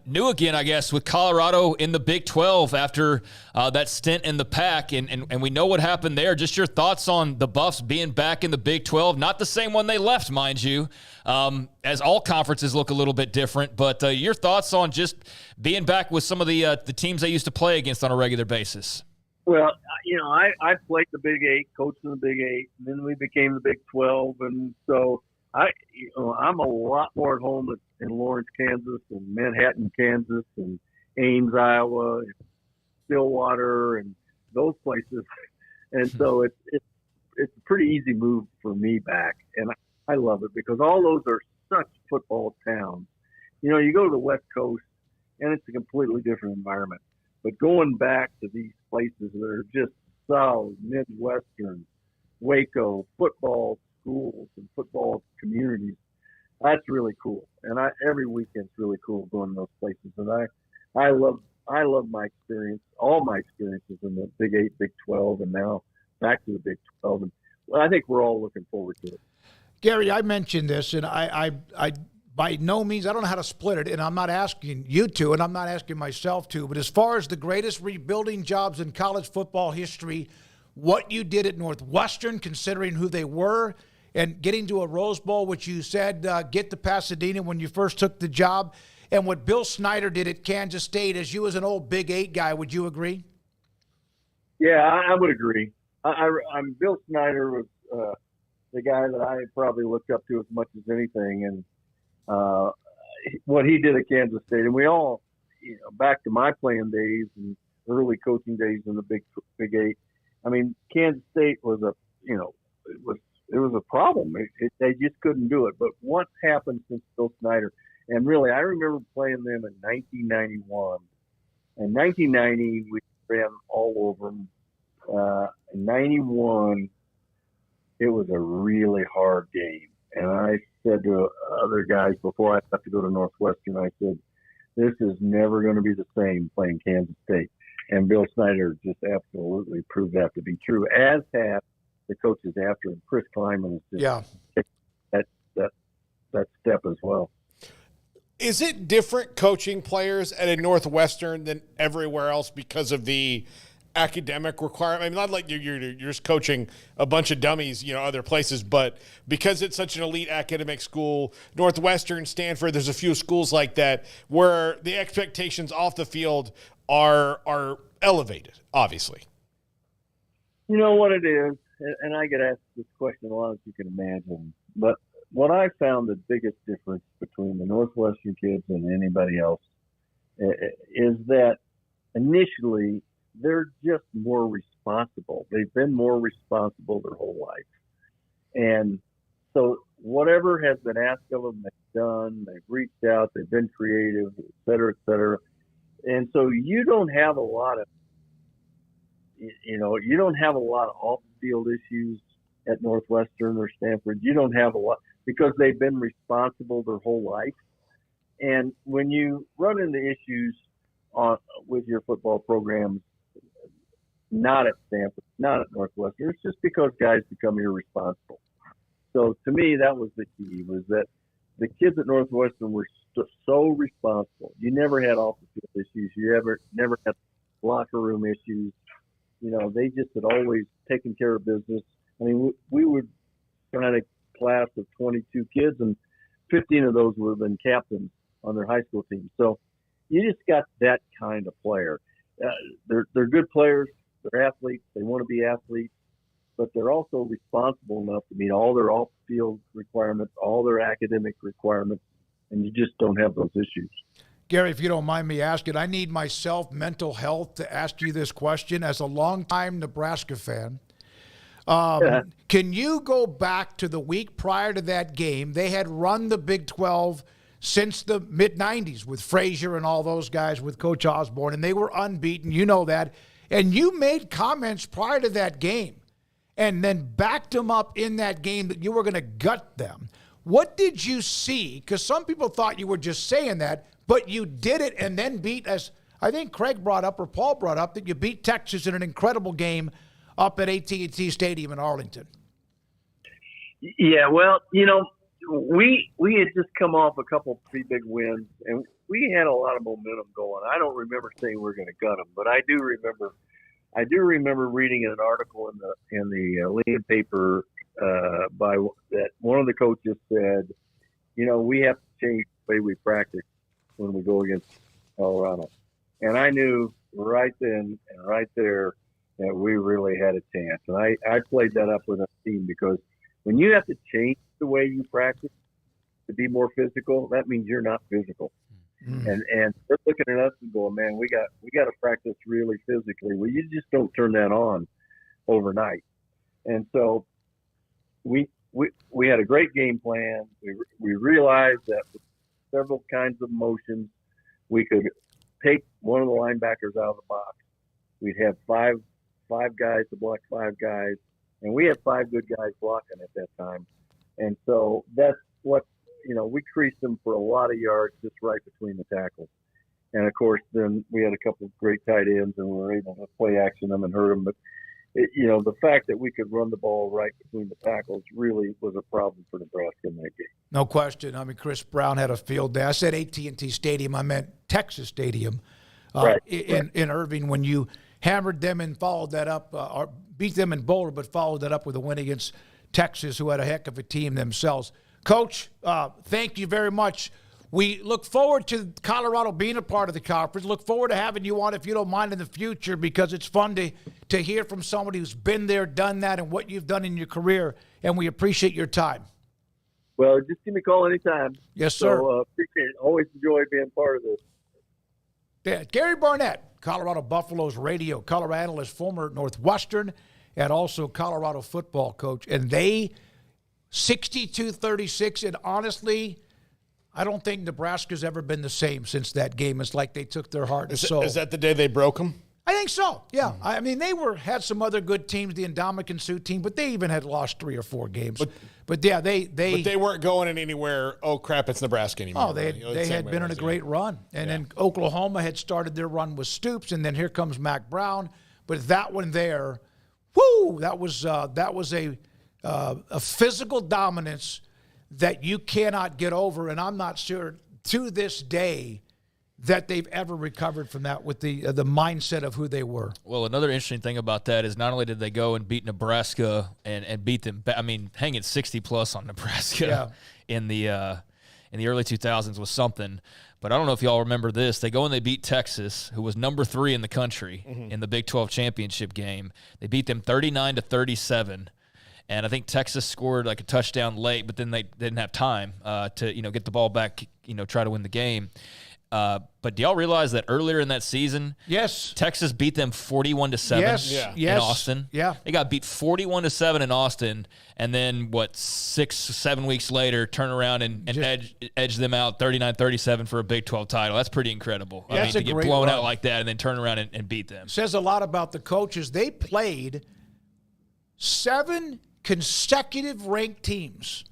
new again, I guess, with Colorado in the Big 12 after that stint in the Pac, and we know what happened there. Just your thoughts on the Buffs being back in the Big 12. Not the same one they left, mind you, as all conferences look a little bit different, but your thoughts on just being back with some of the teams they used to play against on a regular basis? Well, I played the Big 8, coached in the Big 8, and then we became the Big 12, and so I'm a lot more at home in Lawrence, Kansas, and Manhattan, Kansas, and Ames, Iowa, and Stillwater, and those places, and so it's a pretty easy move for me back, and I love it because all those are such football towns. You go to the West Coast, and it's a completely different environment. But going back to these places that are just solid, Midwestern, Waco, football schools and football communities, that's really cool. And every weekend's really cool going to those places. And I love my experience, all my experiences in the Big 8, Big 12, and now back to the Big 12. And I think we're all looking forward to it. Gary, I mentioned this, and I by no means, I don't know how to split it, and I'm not asking you to, and I'm not asking myself to, but as far as the greatest rebuilding jobs in college football history, what you did at Northwestern, considering who they were, and getting to a Rose Bowl, which you said get to Pasadena when you first took the job, and what Bill Snyder did at Kansas State, as you as an old Big 8 guy, would you agree? Yeah, I would agree. I'm Bill Snyder was the guy that I probably looked up to as much as anything, and what he did at Kansas State, and we all, back to my playing days and early coaching days in the Big 8. I mean, Kansas State was it was a problem. They just couldn't do it. But what's happened since Bill Snyder? And really, I remember playing them in 1991 In 1990, we ran all over them. In 91, it was a really hard game. And I said to other guys before I had to go to Northwestern, I said, this is never going to be the same playing Kansas State. And Bill Snyder just absolutely proved that to be true, as have the coaches after him. Chris Kleiman has just taken that step as well. Is it different coaching players at a Northwestern than everywhere else because of the academic requirement? I mean, not like you're just coaching a bunch of dummies, other places, but because it's such an elite academic school, Northwestern, Stanford, there's a few schools like that where the expectations off the field are elevated, obviously. You know what it is, and I get asked this question a lot, as you can imagine, but what I found the biggest difference between the Northwestern kids and anybody else is that initially they're just more responsible. They've been more responsible their whole life. And so whatever has been asked of them, they've done, they've reached out, they've been creative, et cetera, et cetera. And so you don't have a lot of, off-field issues at Northwestern or Stanford. You don't have a lot because they've been responsible their whole life. And when you run into issues with your football programs, not at Stanford, not at Northwestern, it's just because guys become irresponsible. So to me, that was the key, was that the kids at Northwestern were so responsible. You never had off-the-field issues. You never had locker room issues. They just had always taken care of business. I mean, we were kind of class of 22 kids, and 15 of those would have been captains on their high school team. So you just got that kind of player. They're good players. They're athletes. They want to be athletes, but they're also responsible enough to meet all their off-field requirements, all their academic requirements, and you just don't have those issues. Gary, if you don't mind me asking, I need myself mental health to ask you this question as a longtime Nebraska fan. Can you go back to the week prior to that game? They had run the Big 12 since the mid-'90s with Frazier and all those guys with Coach Osborne, and they were unbeaten. You know that. And you made comments prior to that game and then backed them up in that game that you were going to gut them. What did you see? Because some people thought you were just saying that, but you did it and then beat, as I think Craig brought up or Paul brought up, that you beat Texas in an incredible game up at AT&T Stadium in Arlington. Yeah, well, we had just come off a couple pretty big wins, and we had a lot of momentum going. I don't remember saying we're going to gut them, but I do remember reading an article in the Lincoln paper by that one of the coaches said, we have to change the way we practice when we go against Colorado. And I knew right then and right there that we really had a chance. And I played that up with our team, because when you have to change the way you practice to be more physical, that means you're not physical. And they're looking at us and going, man, we got to practice really physically. Well, you just don't turn that on overnight. And so we had a great game plan. We realized that with several kinds of motions, we could take one of the linebackers out of the box. We'd have five guys to block five guys, and we had five good guys blocking at that time. And so that's what, we creased them for a lot of yards just right between the tackles. And of course, then we had a couple of great tight ends, and we were able to play action them and hurt them. But the fact that we could run the ball right between the tackles really was a problem for Nebraska in that game. No question. I mean, Chris Brown had a field day. I said AT&T Stadium. I meant Texas Stadium in Irving, when you hammered them and followed that up, or beat them in Boulder, but followed that up with a win against Texas, who had a heck of a team themselves. Coach, thank you very much. We look forward to Colorado being a part of the conference. Look forward to having you on, if you don't mind, in the future, because it's fun to hear from somebody who's been there, done that, and what you've done in your career, and we appreciate your time. Well, just give me a call anytime. Yes, sir. So, appreciate it. Always enjoy being part of this. Yeah, Gary Barnett, Colorado Buffaloes radio color analyst, former Northwestern, and also Colorado football coach. And they 62-36, and honestly, I don't think Nebraska's ever been the same since that game. It's like they took their heart and soul. Is that the day they broke them? I think so, yeah. I mean, they had some other good teams, the Indomitian Sioux team, but they even had lost 3 or 4 games. But yeah, they weren't going in anywhere. Oh crap, it's Nebraska anymore. Oh, they had been on a great run, and then Oklahoma had started their run with Stoops, and then here comes Mac Brown. But that one there, whoo, that was a physical dominance that you cannot get over, and I'm not sure to this day that they've ever recovered from that with the mindset of who they were. Well, another interesting thing about that is not only did they go and beat Nebraska and beat them, I mean, hanging 60-plus on Nebraska in the early 2000s was something. But I don't know if y'all remember this. They go and they beat Texas, who was number 3 in the country in the Big 12 championship game. They beat them 39-37. And I think Texas scored like a touchdown late, but then they didn't have time to get the ball back, try to win the game. But do y'all realize that earlier in that season, Texas beat them 41-7 in Austin? Yeah. They got beat 41-7 in Austin, and then 6-7 weeks later, turn around and edge them out 39-37 for a Big 12 title. That's pretty incredible. I mean, to get blown out like that and then turn around and beat them. Says a lot about the coaches. They played 7 consecutive ranked teams.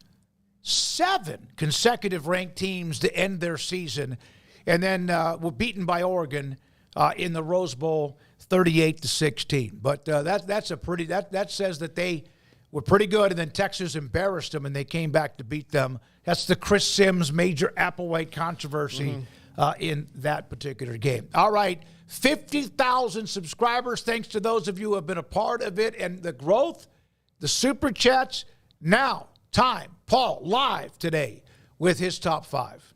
7 consecutive ranked teams to end their season. And then were beaten by Oregon in the Rose Bowl, 38-16. But that says that they were pretty good. And then Texas embarrassed them, and they came back to beat them. That's the Chris Sims major Applewhite controversy in that particular game. All right, 50,000 subscribers. Thanks to those of you who have been a part of it and the growth, the super chats. Now, time. Paul live today with his top 5.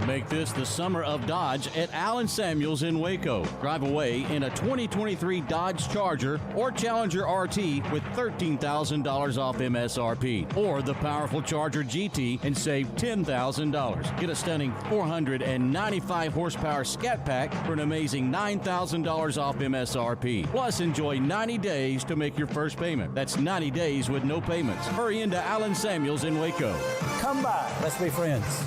Make this the summer of Dodge at Allen Samuels in Waco. Drive away in a 2023 Dodge Charger or Challenger RT with $13,000 off MSRP, or the powerful Charger GT and save $10,000. Get a stunning 495 horsepower Scat Pack for an amazing $9,000 off MSRP. Plus, enjoy 90 days to make your first payment. That's 90 days with no payments. Hurry into Allen Samuels in Waco. Come by. Let's be friends.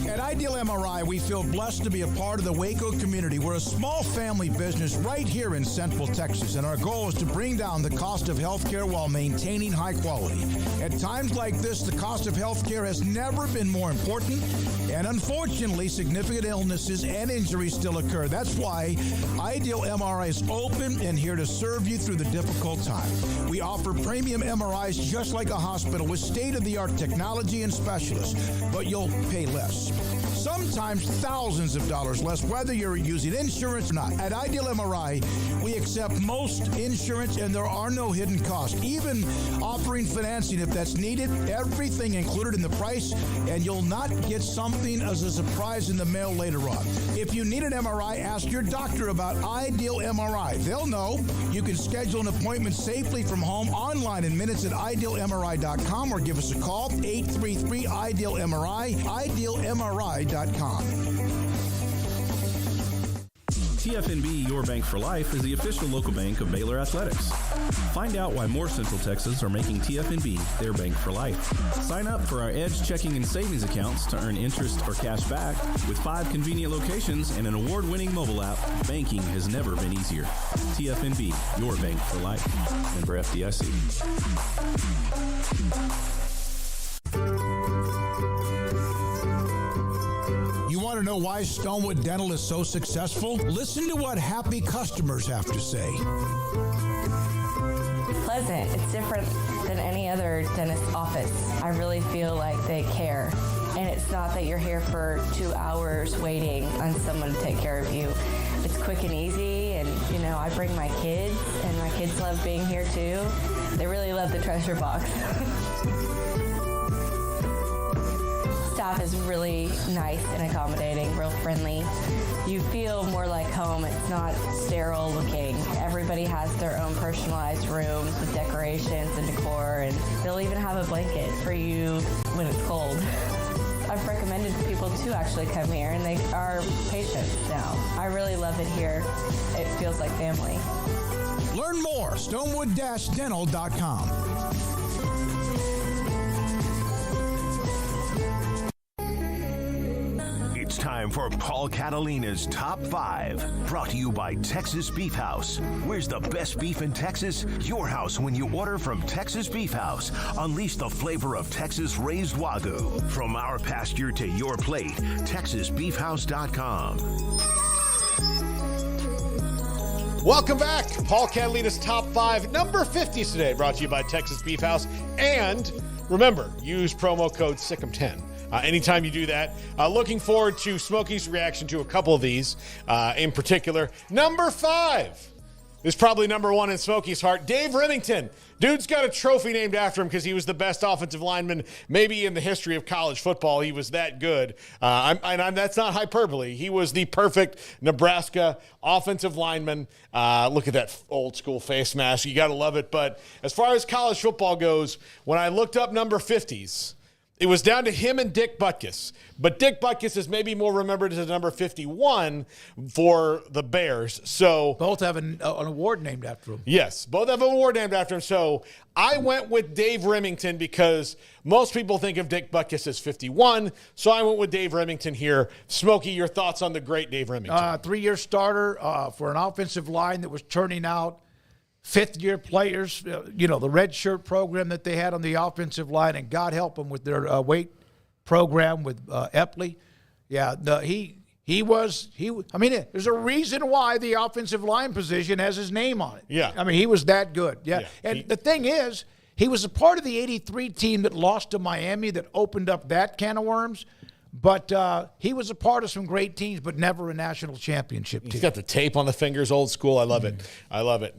At Ideal MRI, we feel blessed to be a part of the Waco community. We're a small family business right here in Central Texas, and our goal is to bring down the cost of healthcare while maintaining high quality. At times like this, the cost of healthcare has never been more important, and unfortunately, significant illnesses and injuries still occur. That's why Ideal MRI is open and here to serve you through the difficult time. We offer premium MRIs just like a hospital with state-of-the-art technology and specialists, but you'll pay less. Sometimes thousands of dollars less, whether you're using insurance or not. At Ideal MRI, we accept most insurance and there are no hidden costs, even offering financing if that's needed. Everything included in the price, and you'll not get something as a surprise in the mail later on. If you need an MRI, ask your doctor about Ideal MRI. They'll know. You can schedule an appointment safely from home online in minutes at idealmri.com or give us a call, 833-IDEAL-MRI, idealmri.com. TFNB Your Bank for Life is the official local bank of Baylor Athletics. Find out why more Central Texans are making TFNB their bank for life. Sign up for our Edge checking and savings accounts to earn interest or cash back. With 5 convenient locations and an award-winning mobile app, banking has never been easier. TFNB Your Bank for Life. Member FDIC. You want to know why Stonewood Dental is so successful? Listen to what happy customers have to say. Pleasant. It's different than any other dentist office. I really feel like they care. And it's not that you're here for 2 hours waiting on someone to take care of you. It's quick and easy, and I bring my kids, and my kids love being here too. They really love the treasure box. Staff is really nice and accommodating, real friendly. You feel more like home. It's not sterile looking. Everybody has their own personalized rooms with decorations and decor, and they'll even have a blanket for you when it's cold. I've recommended people to actually come here, and they are patients now. I really love it here. It feels like family. Learn more, stonewood-dental.com. time for Paul Catalina's Top 5. Brought to you by Texas Beef House. Where's the best beef in Texas? Your house when you order from Texas Beef House. Unleash the flavor of Texas raised Wagyu. From our pasture to your plate, TexasBeefHouse.com. Welcome back. Paul Catalina's Top 5, number 50 today, brought to you by Texas Beef House. And remember, use promo code SICK'EM10. Anytime you do that. Looking forward to Smokey's reaction to a couple of these in particular. Number 5 is probably number 1 in Smokey's heart. Dave Remington. Dude's got a trophy named after him because he was the best offensive lineman maybe in the history of college football. He was that good. That's not hyperbole. He was the perfect Nebraska offensive lineman. Look at that old school face mask. You got to love it. But as far as college football goes, when I looked up number 50s, it was down to him and Dick Butkus. But Dick Butkus is maybe more remembered as number 51 for the Bears. So both have an award named after him. Yes, both have an award named after him. So I went with Dave Remington because most people think of Dick Butkus as 51. So I went with Dave Remington here. Smokey, your thoughts on the great Dave Remington? 3-year starter for an offensive line that was turning out fifth-year players, the red shirt program that they had on the offensive line, and God help them with their weight program with Epley. Yeah, there's a reason why the offensive line position has his name on it. Yeah. I mean, he was that good. Yeah. And the thing is, he was a part of the 83 team that lost to Miami that opened up that can of worms. But he was a part of some great teams, but never a national championship team. He's got the tape on the fingers, old school. I love it. I love it.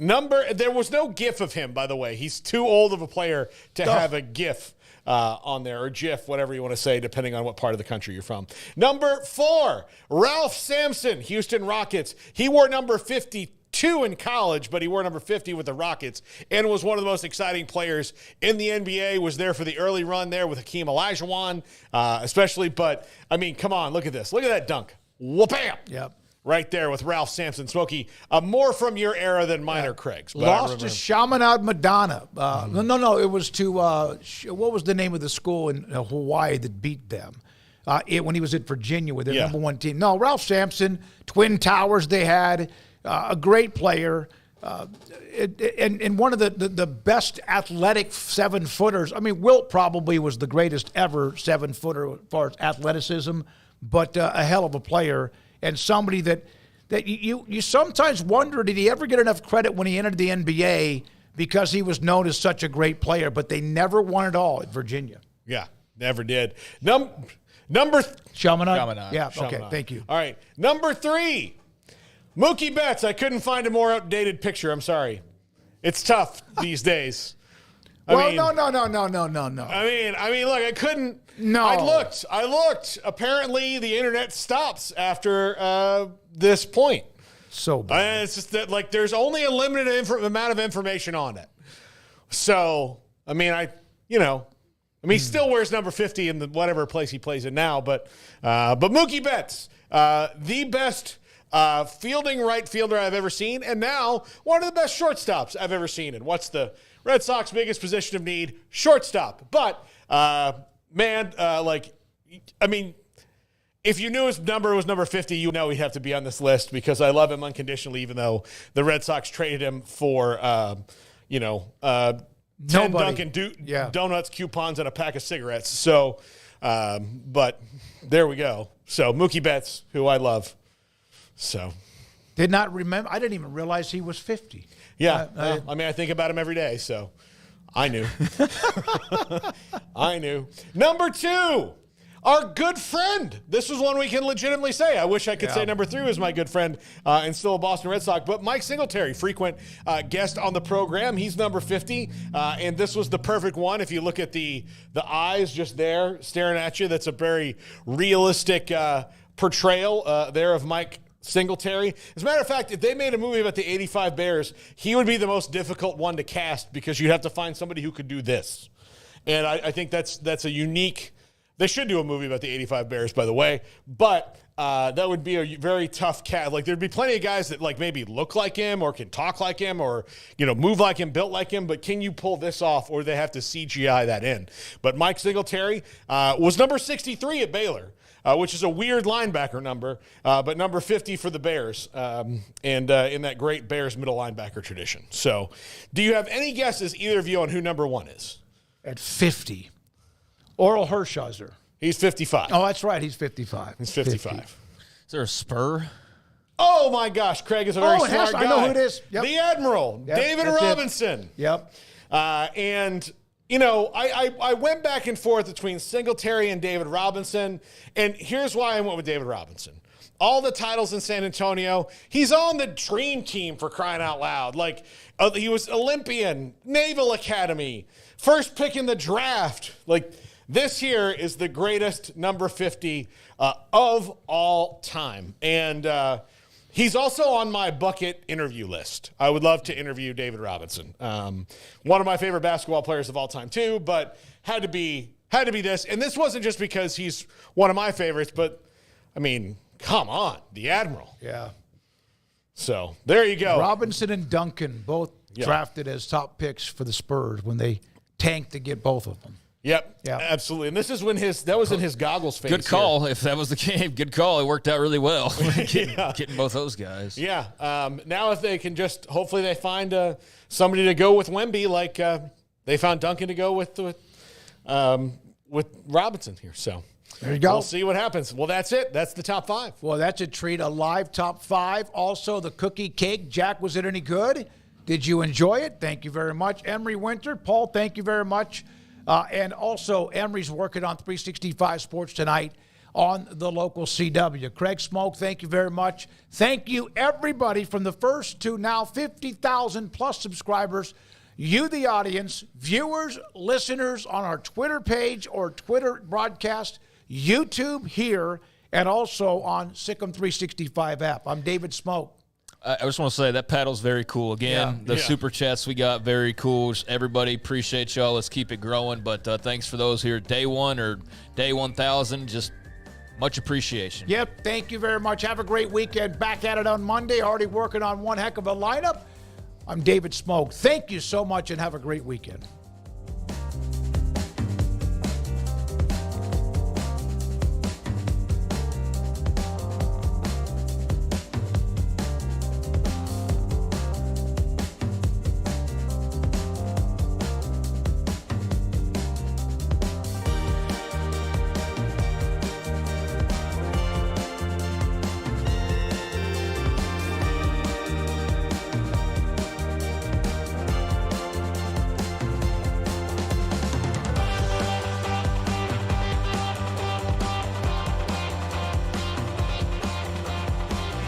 There was no GIF of him, by the way. He's too old of a player to have a GIF on there, or GIF, whatever you want to say, depending on what part of the country you're from. Number 4, Ralph Sampson, Houston Rockets. He wore number 52 in college, but he wore number 50 with the Rockets and was one of the most exciting players in the NBA, was there for the early run there with Hakeem Olajuwon, especially. But, I mean, come on, look at this. Look at that dunk. Whoop-bam! Yep. Right there with Ralph Sampson. Smokey, more from your era than mine or Craig's. But lost to Chaminade Madonna. No, it was to, what was the name of the school in Hawaii that beat them? When he was at Virginia with their number 1 team. No, Ralph Sampson, Twin Towers they had. A great player, and one of the best athletic 7-footers. I mean, Wilt probably was the greatest ever 7-footer as far as athleticism, but a hell of a player, and somebody that you sometimes wonder, did he ever get enough credit when he entered the NBA because he was known as such a great player, but they never won it all at Virginia. Yeah, never did. Number Chaminade? Yeah, okay, thank you. All right, number 3. Mookie Betts. I couldn't find a more updated picture. I'm sorry. It's tough these days. No. I mean, look, I couldn't. No. I looked. Apparently, the internet stops after this point. So bad. It's just that, there's only a limited amount of information on it. So, I mean, he still wears number 50 in whatever place he plays in now. But Mookie Betts, the best fielding right fielder I've ever seen, and now one of the best shortstops I've ever seen. And what's the Red Sox biggest position of need? Shortstop. But, if you knew his number was number 50, you know he'd have to be on this list because I love him unconditionally, even though the Red Sox traded him for, 10 Dunkin' Donuts, coupons, and a pack of cigarettes. So, but there we go. So Mookie Betts, who I love. So, did not remember. I didn't even realize he was 50. Yeah, I think about him every day, so I knew. I knew. Number 2, our good friend. This was one we can legitimately say. I wish I could say number 3 was my good friend and still a Boston Red Sox, but Mike Singletary, frequent guest on the program. He's number 50, and this was the perfect one. If you look at the eyes just there staring at you, that's a very realistic portrayal there of Mike Singletary. As a matter of fact, if they made a movie about the 85 Bears, he would be the most difficult one to cast because you'd have to find somebody who could do this. And I think that's a unique. They should do a movie about the 85 Bears, by the way. But that would be a very tough cat. Like, there'd be plenty of guys that, like, maybe look like him or can talk like him or, move like him, built like him. But can you pull this off, or they have to CGI that in? But Mike Singletary was number 63 at Baylor, which is a weird linebacker number, but number 50 for the Bears, and in that great Bears middle linebacker tradition. So do you have any guesses, either of you, on who number 1 is? At 50. Oral Hershiser. He's 55. Oh, that's right. He's 55. He's 55. 50. Is there a spur? Oh, my gosh. Craig is a very smart guy. I know who it is. Yep. The Admiral, Yep, David Robinson. Yep. And, I went back and forth between Singletary and David Robinson, and here's why I went with David Robinson. All the titles in San Antonio. He's on the dream team, for crying out loud. Like, he was Olympian, Naval Academy, first pick in the draft. Like, this here is the greatest number 50 of all time. And he's also on my bucket interview list. I would love to interview David Robinson. One of my favorite basketball players of all time, too, but had to be this. And this wasn't just because he's one of my favorites, but, I mean, come on, the Admiral. Yeah. So there you go. Robinson and Duncan both drafted as top picks for the Spurs when they tanked to get both of them. Yep, absolutely. And this is when that was in his goggles phase. Good call. Here. If that was the game, good call. It worked out really well. Getting both those guys. Yeah. Now if they can hopefully they find somebody to go with Wemby, like they found Duncan to go with Robinson here. So there you go. We'll see what happens. Well, that's it. That's the top 5. Well, that's a treat. A live top 5. Also, the cookie cake. Jack, was it any good? Did you enjoy it? Thank you very much. Emery Winter. Paul, thank you very much. And also, Emery's working on 365 Sports tonight on the local CW. Craig Smoke, thank you very much. Thank you, everybody, from the first to now 50,000 plus subscribers. You, the audience, viewers, listeners on our Twitter page or Twitter broadcast, YouTube here, and also on Sikkim 365 app. I'm David Smoke. I just want to say that paddle's very cool. Again, the super chats we got, very cool. Everybody, appreciate y'all. Let's keep it growing. But thanks for those here, day 1 or day 1,000. Just much appreciation. Yep, thank you very much. Have a great weekend. Back at it on Monday. Already working on one heck of a lineup. I'm David Smoke. Thank you so much and have a great weekend.